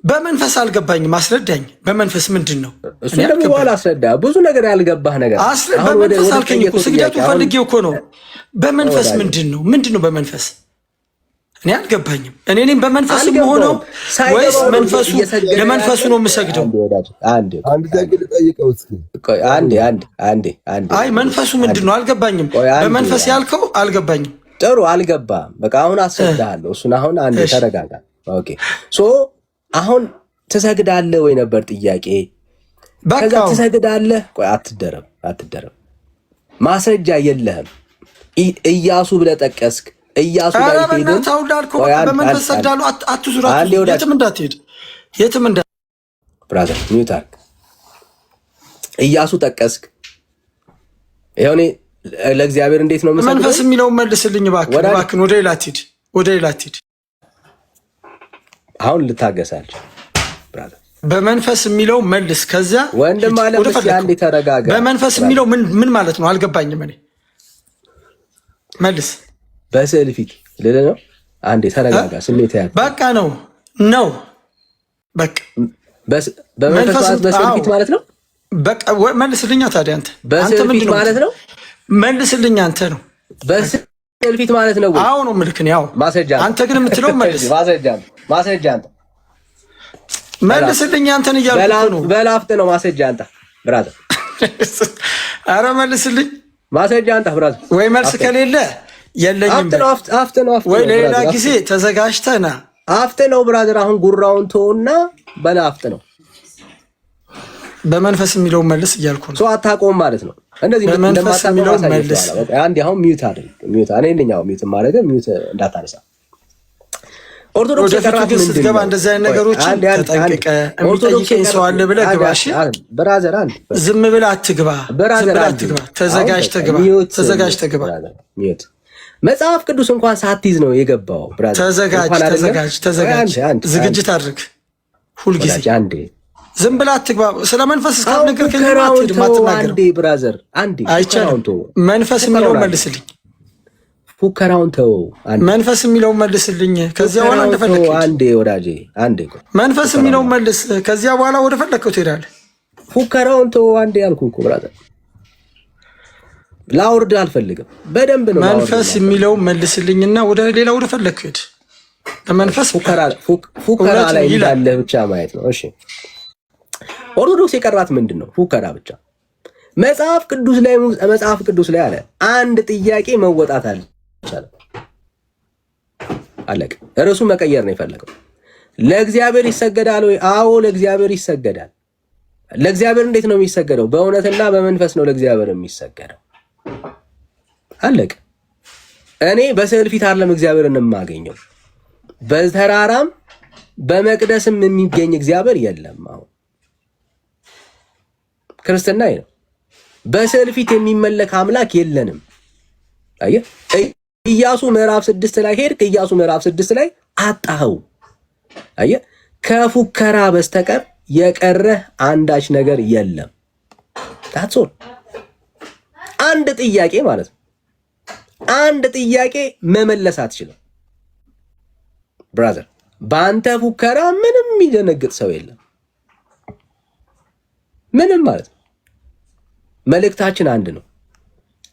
በመንፈስ አልገባኝም፣ አስረዳኝ። በመንፈስ ምንድን ነው? እሱ ደግሞ በኋላ አስረዳ። ብዙ ነገር ያልገባህ ነገር በመንፈስ አልከኝ እኮ ስግደቱ ፈልጌው እኮ ነው። በመንፈስ ምንድን ነው? ምንድን ነው በመንፈስ? እኔ አልገባኝም። እኔም በመንፈስ ሆነው ወይስ መንፈሱ ለመንፈሱ ነው የምሰግደው? አይ መንፈሱ ምንድን ነው አልገባኝም። በመንፈስ ያልከው አልገባኝም። ጥሩ አልገባም። በቃ አሁን አስረዳሃለሁ። እሱን አሁን አንዴ ተረጋጋ። ኦኬ ሶ አሁን ትሰግዳለህ ወይ ነበር ጥያቄ። ከዛ ትሰግዳለህ። ቆይ አትደረብ። ማስረጃ የለህም። ኢያሱ ብለህ ጠቀስክ። ኢያሱ ላይ ሄደን በመንፈስ ሰግዳለሁ። አትዙራ፣ የትም እንዳትሄድ፣ የትም እንዳ ብራዘር ሚውት አድርግ። ኢያሱ ጠቀስክ። ይኸው እኔ ለእግዚአብሔር እንዴት ነው የምሰግደው? መንፈስ የሚለውን መልስልኝ እባክህን። ወደ ሌላ አትሂድ። አሁን ልታገሳለች ብራዘር። በመንፈስ የሚለው መልስ። ከዚያ ወንድም አለም አንዴ ተረጋጋ። በመንፈስ የሚለው ምን ማለት ነው? አልገባኝም። እኔ መልስ። በስዕል ፊት ልልህ ነው። አንዴ ተረጋጋ። ስሜት ያለ በቃ ነው በቃ በመንፈስ በስዕል ፊት ማለት ነው። በቃ መልስልኛ። ታዲያ በስዕል ፊት ማለት ነው። መልስልኛ። አንተ ነው በስዕል ፊት ማለት ነው። አዎ ነው ምልክን። ያው ማስረጃ። አንተ ግን የምትለው መልስ። ማስረጃ አንተ መልስልኝ። አንተን እያልኩ ነው። በላፍጥ ነው ማስረጃ አንተ ብራዘር። አረ መልስልኝ ማስረጃ አንተ ብራዘር። ወይ መልስ ከሌለ የለኝም ወይ ሌላ ጊዜ ተዘጋጅተና አፍጥ ነው ብራዘር። አሁን ጉራውን ተውና በላፍጥ ነው። በመንፈስ የሚለው መልስ እያልኩ ነው። ሰው አታቆም ማለት ነው። እንደዚህ በመንፈስ የሚለው መልስ። አንዴ አሁን ሚውት አድርግ። ሚውት እኔ እንደኛው ሚውት ማድረግ ሚውት እንዳታነሳ። ኦርቶዶክስ የቀራት ስትገባ እንደዚህ አይነት ነገሮች ተጠንቀቀ። የሚጠይቀኝ ሰው አለ ብለህ ግባ። እሺ ብራዘር፣ አንድ ዝም ብለህ አትግባ። ተዘጋጅተህ ግባ። ሚውት መጽሐፍ ቅዱስ እንኳን ሳትይዝ ነው የገባው ብራዘር። ተዘጋጅ። ዝግጅት አድርግ ሁልጊዜ። አንዴ ዝም ብለህ አትግባ። ስለ መንፈስ ካልነገርከኝ አንዴ ብራዘር፣ አንዴ አይቻልም። መንፈስ የሚለው መልስልኝ። ፉከራውን ተው። መንፈስ የሚለው መልስልኝ። ከዚያ በኋላ እንደፈለክ አንዴ ወዳጄ፣ አንዴ መንፈስ የሚለው መልስ። ከዚያ በኋላ ወደ ፈለከው ትሄዳለህ። ፉከራውን ተው አንዴ ያልኩህ እኮ ብራዘር። ላውርድ አልፈልግም። በደንብ ነው መንፈስ የሚለው መልስልኝና ወደ ሌላ ወደ ፈለከው ሄድ። ለመንፈስ ፉከራ ላይ እንዳለ ብቻ ማየት ነው። እሺ ኦርቶዶክስ የቀራት ምንድነው? ፉከራ ብቻ። መጽሐፍ ቅዱስ ላይ አለ አንድ ጥያቄ መወጣት አለ አለቅ። ርዕሱ መቀየር ነው የፈለገው። ለእግዚአብሔር ይሰገዳል ወይ? አዎ ለእግዚአብሔር ይሰገዳል። ለእግዚአብሔር እንዴት ነው የሚሰገደው? በእውነትና በመንፈስ ነው ለእግዚአብሔር የሚሰገደው። አለቅ። እኔ በስዕል ፊት አይደለም እግዚአብሔርን የማገኘው። በተራራም በመቅደስም የሚገኝ እግዚአብሔር የለም። አሁን ክርስትና ነው። በስዕል ፊት የሚመለክ አምላክ የለንም። አየህ፣ ኢያሱ ምዕራፍ 6 ላይ ሄድክ። ኢያሱ ምዕራፍ 6 ላይ አጣኸው። አየህ፣ ከፉከራ በስተቀር የቀረህ አንዳች ነገር የለም። ታጾል አንድ ጥያቄ ማለት ነው። አንድ ጥያቄ መመለስ አትችልም። ብራዘር። በአንተ ፉከራ ምንም የሚደነግጥ ሰው የለም። ምንም ማለት ነው። መልእክታችን አንድ ነው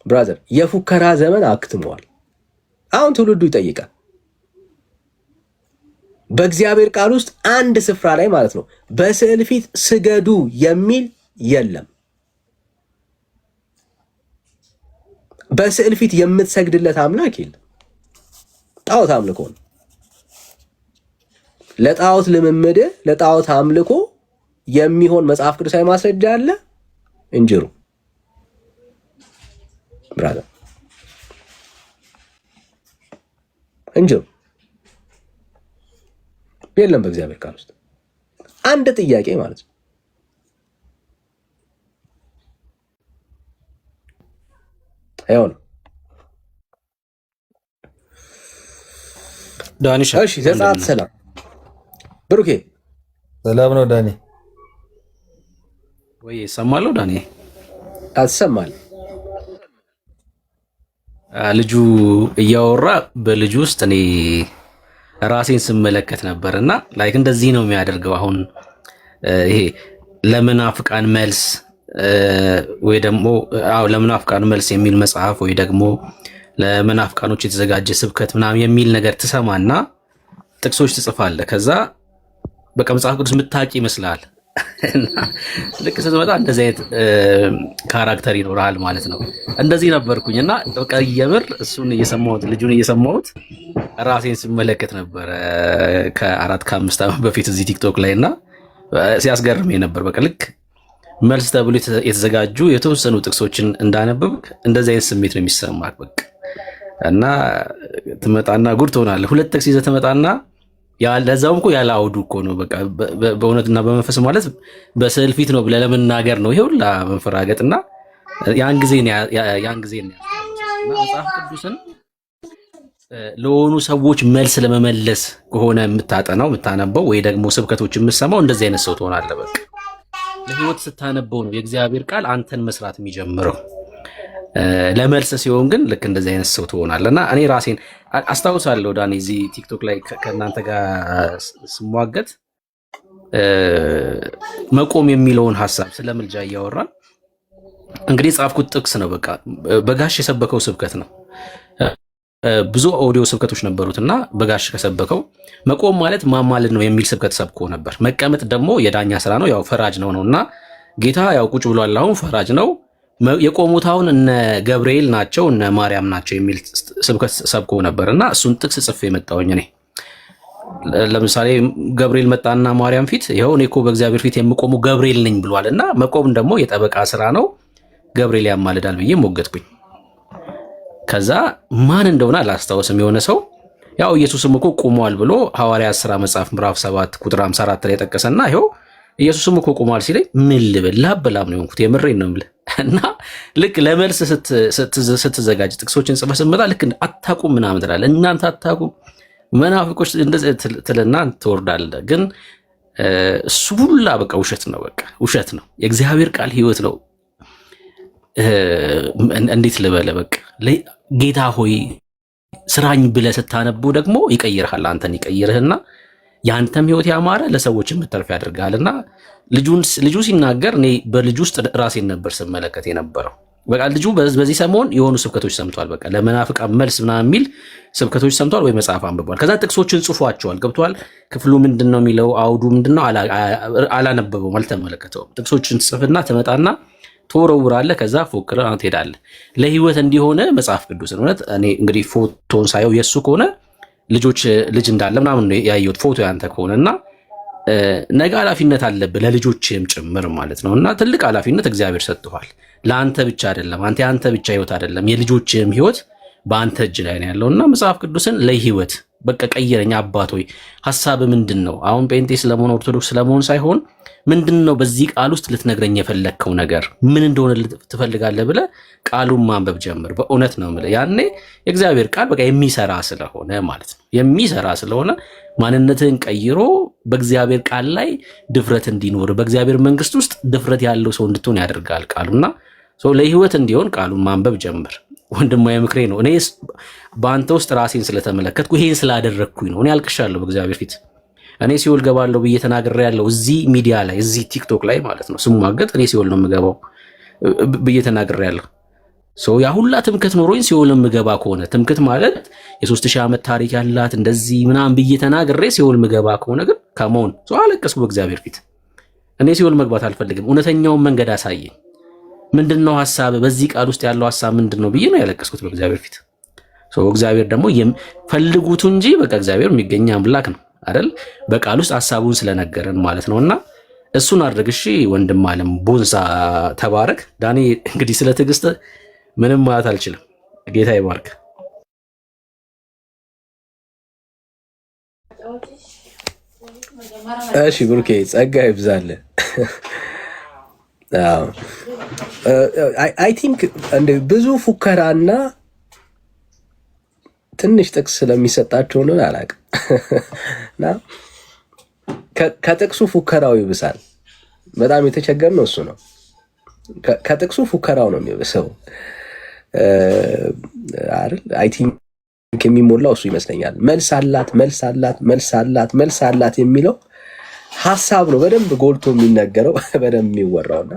ብራዘር። የፉከራ ዘመን አክትሟል። አሁን ትውልዱ ይጠይቃል። በእግዚአብሔር ቃል ውስጥ አንድ ስፍራ ላይ ማለት ነው በስዕል ፊት ስገዱ የሚል የለም። በስዕል ፊት የምትሰግድለት አምላክ የለም። ጣዖት አምልኮ ነው። ለጣዖት ልምምድ፣ ለጣዖት አምልኮ የሚሆን መጽሐፍ ቅዱሳዊ ማስረጃ አለ? እንጅሩ ብራዘር፣ እንጅሩ የለም በእግዚአብሔር ቃል ውስጥ አንድ ጥያቄ ማለት ነው። አይሆን ዳኒሻ እሺ፣ ዘጸአት ሰላም ብሩኬ ሰላም ነው ዳኒ ወይ ሰማለው? ዳኒ አትሰማል? ልጁ እያወራ በልጁ ውስጥ እኔ ራሴን ስመለከት ነበርና ላይክ እንደዚህ ነው የሚያደርገው። አሁን ይሄ ለመናፍቃን መልስ ወይ ደግሞ ለመናፍቃን መልስ የሚል መጽሐፍ ወይ ደግሞ ለመናፍቃኖች የተዘጋጀ ስብከት ምናምን የሚል ነገር ትሰማና ጥቅሶች ትጽፋለህ። ከዛ በቃ መጽሐፍ ቅዱስ ምታቂ ይመስላል። ልክ ስትመጣ እንደዚህ አይነት ካራክተር ይኖርሃል ማለት ነው። እንደዚህ ነበርኩኝና በቃ የምር እሱን እየሰማሁት ልጁን እየሰማሁት ራሴን ስመለከት ነበረ ከ4-5 ዓመት በፊት እዚህ ቲክቶክ ላይ እና ሲያስገርመኝ ነበር። በቃ ልክ መልስ ተብሎ የተዘጋጁ የተወሰኑ ጥቅሶችን እንዳነበብክ እንደዚህ አይነት ስሜት ነው የሚሰማክ። በቃ እና ትመጣና ጉድ ትሆናለህ። 2 ጥቅስ ይዘህ ትመጣና ለዛውም እኮ ያለ አውዱ እኮ ነው። በቃ በእውነትና በመንፈስ ማለት በስዕል ፊት ነው ብለህ ለመናገር ነው ይሄውላ መንፈራገጥና ያን ጊዜ ነው መጽሐፍ ቅዱስን ለሆኑ ሰዎች መልስ ለመመለስ ከሆነ የምታጠናው የምታነበው ወይ ደግሞ ስብከቶች የምትሰማው እንደዚህ አይነት ሰው ትሆናለህ። በቃ ለህይወት ስታነበው ነው የእግዚአብሔር ቃል አንተን መስራት የሚጀምረው። ለመልስ ሲሆን ግን ልክ እንደዚህ አይነት ሰው ትሆናለህና እኔ ራሴን አስታውሳለሁ ዳኒ እዚህ ቲክቶክ ላይ ከእናንተ ጋር ስሟገት መቆም የሚለውን ሐሳብ ስለ ምልጃ እያወራን እንግዲህ ጻፍኩት ጥቅስ ነው። በቃ በጋሽ የሰበከው ስብከት ነው። ብዙ ኦዲዮ ስብከቶች ነበሩትና በጋሽ ከሰበከው መቆም ማለት ማማለድ ነው የሚል ስብከት ሰብኮ ነበር። መቀመጥ ደግሞ የዳኛ ስራ ነው፣ ያው ፈራጅ ነውና ጌታ ያው ቁጭ ብሏል፣ አሁን ፈራጅ ነው። የቆሙት አሁን እነ ገብርኤል ናቸው እነ ማርያም ናቸው የሚል ስብከት ሰብኮ ነበርና እሱን ጥቅስ ጽፌ መጣሁኝ እኔ። ለምሳሌ ገብርኤል መጣና ማርያም ፊት ይኸው እኔ እኮ በእግዚአብሔር ፊት የምቆሙ ገብርኤል ነኝ ብሏልና መቆም ደግሞ የጠበቃ ስራ ነው፣ ገብርኤል ያማልዳል ብዬ ሞገትኩኝ። ከዛ ማን እንደሆነ አላስታውስም፣ የሆነ ሰው ያው ኢየሱስም እኮ ቆሟል ብሎ ሐዋርያት ሥራ መጽሐፍ ምዕራፍ 7 ቁጥር 54 ላይ ጠቀሰና ይኸው ኢየሱስም እኮ ቆሟል ሲለኝ ምን ልበል ላበላም ነው የሆንኩት። የምሬን ነው የምልህ። እና ልክ ለመልስ ስትዘጋጅ ጥቅሶችን ጽፈህ ስትመጣ ልክ አታቁም ምናምን ትላለህ። እናንተ አታቁም መናፍቆች እንደዚህ ትልና ትወርዳለህ። ግን እሱ ሁላ በቃ ውሸት ነው፣ በቃ ውሸት ነው። የእግዚአብሔር ቃል ህይወት ነው። እንዴት ልበለ በቃ ጌታ ሆይ ስራኝ ብለህ ስታነቡ ደግሞ ይቀይርሃል። አንተን ይቀይርህና ያንተም ህይወት ያማረ ለሰዎች የምትተርፍ ያደርጋልና ልጁ ሲናገር እኔ በልጁ ውስጥ ራሴን ነበር ስመለከት የነበረው። በቃ ልጁ በዚህ ሰሞን የሆኑ ስብከቶች ሰምቷል። በቃ ለመናፍቃን መልስ ምናምን የሚል ስብከቶች ሰምቷል ወይ መጽሐፍ አንብቧል። ከዛ ጥቅሶችን ጽፏቸዋል። ገብቷል። ክፍሉ ምንድነው የሚለው አውዱ ምንድነው አላነበበውም፣ አልተመለከተውም። ጥቅሶችን ጽፍና ትመጣና ትወረውራለህ። ከዛ ፎክረ ትሄዳለህ። ለህይወት እንዲሆነ መጽሐፍ ቅዱስን እውነት እኔ እንግዲህ ፎቶን ሳየው የሱ ከሆነ ልጅ እንዳለ ምናምን ያየሁት ፎቶ ያንተ ከሆነና ነገ ኃላፊነት አለብህ ለልጆችም ጭምር ማለት ነው። እና ትልቅ ኃላፊነት እግዚአብሔር ሰጥቷል። ለአንተ ብቻ አይደለም፣ የአንተ ብቻ ህይወት አይደለም፣ የልጆችም ህይወት በአንተ እጅ ላይ ነው ያለውና መጽሐፍ ቅዱስን ለህይወት በቃ ቀይረኝ አባት ሆይ ሐሳብ ምንድን ነው? አሁን ጴንጤ ስለመሆን ኦርቶዶክስ ስለመሆን ሳይሆን ምንድን ነው በዚህ ቃል ውስጥ ልትነግረኝ የፈለግከው ነገር ምን እንደሆነ ትፈልጋለህ ብለህ ቃሉን ማንበብ ጀምር። በእውነት ነው የምልህ ያኔ የእግዚአብሔር ቃል በቃ የሚሰራ ስለሆነ ማለት ነው የሚሰራ ስለሆነ ማንነትህን ቀይሮ በእግዚአብሔር ቃል ላይ ድፍረት እንዲኖር በእግዚአብሔር መንግስት ውስጥ ድፍረት ያለው ሰው እንድትሆን ያደርጋል ቃሉና ለህይወት እንዲሆን ቃሉን ማንበብ ጀምር። ወንድማዊ ምክሬ ነው። እኔ በአንተ ውስጥ ራሴን ስለተመለከትኩ ይሄን ስላደረግኩኝ ነው። እኔ አልቅሻለሁ በእግዚአብሔር ፊት። እኔ ሲኦል ገባለሁ ብዬ ተናግሬ ያለው እዚህ ሚዲያ ላይ እዚህ ቲክቶክ ላይ ማለት ነው። ስሙ ማገጥ እኔ ሲኦል ነው የምገባው ብዬ ተናግሬ ያለሁ ሰው ያ ሁላ ትምክት ኖሮኝ ሲኦል የምገባ ከሆነ ትምክት ማለት የ3000 ዓመት ታሪክ ያላት እንደዚህ ምናምን ብዬ ተናግሬ ሲኦል የምገባ ከሆነ ግን ከመሆን ሰው አለቀስኩ በእግዚአብሔር ፊት። እኔ ሲኦል መግባት አልፈልግም። እውነተኛውን መንገድ አሳየኝ። ምንድነው ሐሳብ በዚህ ቃል ውስጥ ያለው ሐሳብ ምንድነው ብዬ ነው ያለቀስኩት በእግዚአብሔር ፊት። እግዚአብሔር ደግሞ ፈልጉት እንጂ በቃ እግዚአብሔር የሚገኝ አምላክ ነው አይደል? በቃል ውስጥ ሐሳቡን ስለነገረን ማለት ነውና እሱን አድርግ። እሺ ወንድም አለም ቦንሳ ተባረክ። ዳኒ እንግዲህ ስለ ትዕግስት ምንም ማለት አልችልም። ጌታ ይባርክ። እሺ ብሩኬ ጸጋ ይብዛል። አይ ቲንክ እንደ ብዙ ፉከራና ትንሽ ጥቅስ ስለሚሰጣቸው ነው አላውቅም። እና ከጥቅሱ ፉከራው ይብሳል። በጣም የተቸገርነው እሱ ነው። ከጥቅሱ ፉከራው ነው የሚብሰው አይደል? አይ ቲንክ የሚሞላው እሱ ይመስለኛል። መልስ አላት መልስ አላት መልስ አላት መልስ አላት የሚለው ሐሳብ ነው በደንብ ጎልቶ የሚነገረው በደንብ የሚወራውና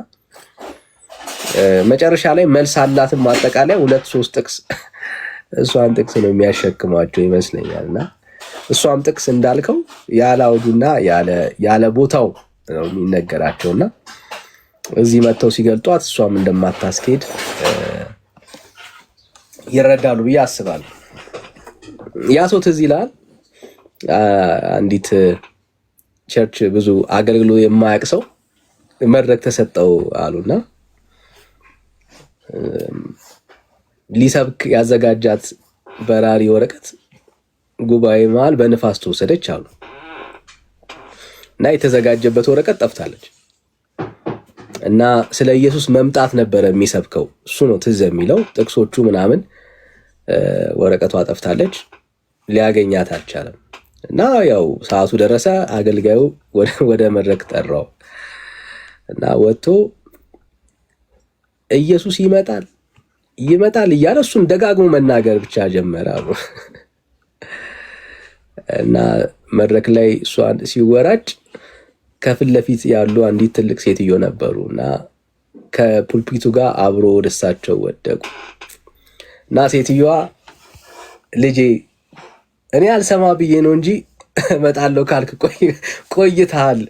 መጨረሻ ላይ መልስ አላትም ማጠቃለያ 2-3 ጥቅስ እሷን ጥቅስ ነው የሚያሸክማቸው ይመስለኛልና እሷም ጥቅስ እንዳልከው ያለ አውዱና ያለ ቦታው ነው የሚነገራቸውና እዚህ መተው ሲገልጧት እሷም እንደማታስኬድ ይረዳሉ ብዬ አስባለሁ። ያ ሰው ትዝ ይላል አንዲት ቸርች ብዙ አገልግሎ የማያውቅ ሰው መድረክ ተሰጠው አሉና ሊሰብክ ያዘጋጃት በራሪ ወረቀት ጉባኤ መሃል በንፋስ ተወሰደች አሉ እና የተዘጋጀበት ወረቀት ጠፍታለች እና ስለ ኢየሱስ መምጣት ነበረ የሚሰብከው እሱ ነው ትዝ የሚለው ጥቅሶቹ ምናምን ወረቀቷ ጠፍታለች ሊያገኛት አልቻለም እና ያው ሰዓቱ ደረሰ አገልጋዩ ወደ መድረክ ጠራው እና ወጥቶ ኢየሱስ ይመጣል እያለ እሱን ደጋግሞ መናገር ብቻ ጀመረ እና መድረክ ላይ እሷን ሲወራጭ ከፊት ለፊት ያሉ አንዲት ትልቅ ሴትዮ ነበሩና ከፑልፒቱ ጋር አብሮ ወደሳቸው ወደቁ እና ሴትዮዋ ልጄ እኔ አልሰማ ብዬ ነው እንጂ እመጣለሁ ካልክ ቆይተሃል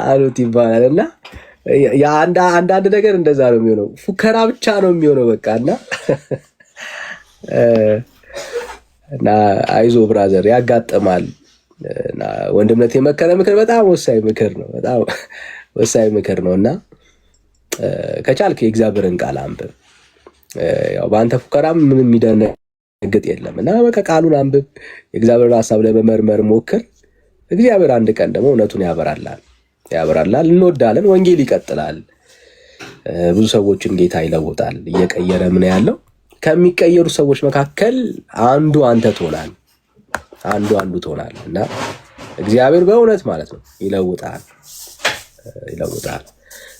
አሉት ይባላልና አንዳንድ ነገር እንደዛ ነው የሚሆነው። ፉከራ ብቻ ነው የሚሆነው በቃና እና አይዞ ብራዘር ያጋጥማል። እና ወንድምነት የመከረ ምክር በጣም ወሳኝ ምክር ነው። በጣም ወሳኝ ምክር ነውና ከቻልክ የእግዚአብሔርን ቃል አንብብ። ያው በአንተ ፉከራ ምንም የሚደነግጥ የለምና በቃ ቃሉን አንብብ። የእግዚአብሔርን ሐሳብ ለመመርመር ሞክር። እግዚአብሔር አንድ ቀን ደግሞ እውነቱን ያበራላል። እንወዳለን። ወንጌል ይቀጥላል። ብዙ ሰዎችን ጌታ ይለውጣል። እየቀየረ ምን ያለው ከሚቀየሩ ሰዎች መካከል አንዱ አንተ ትሆናል። አንዱ ትሆናል እና እግዚአብሔር በእውነት ማለት ነው ይለውጣል።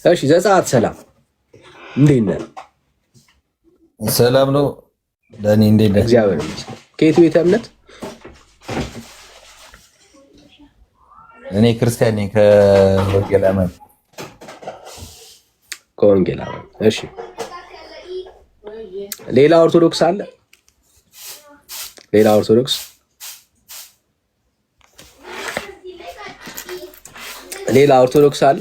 እሺ ዘጸአት ሰላም እንዴት ነህ? ሰላም ነው ዳኒ እንዴት ነህ? እግዚአብሔር ይመስገን። ከየት ቤተ እምነት? እኔ ክርስቲያን ነኝ ከወንጌላውያን። ከወንጌላውያን እሺ። ሌላ ኦርቶዶክስ አለ? ሌላ ኦርቶዶክስ አለ?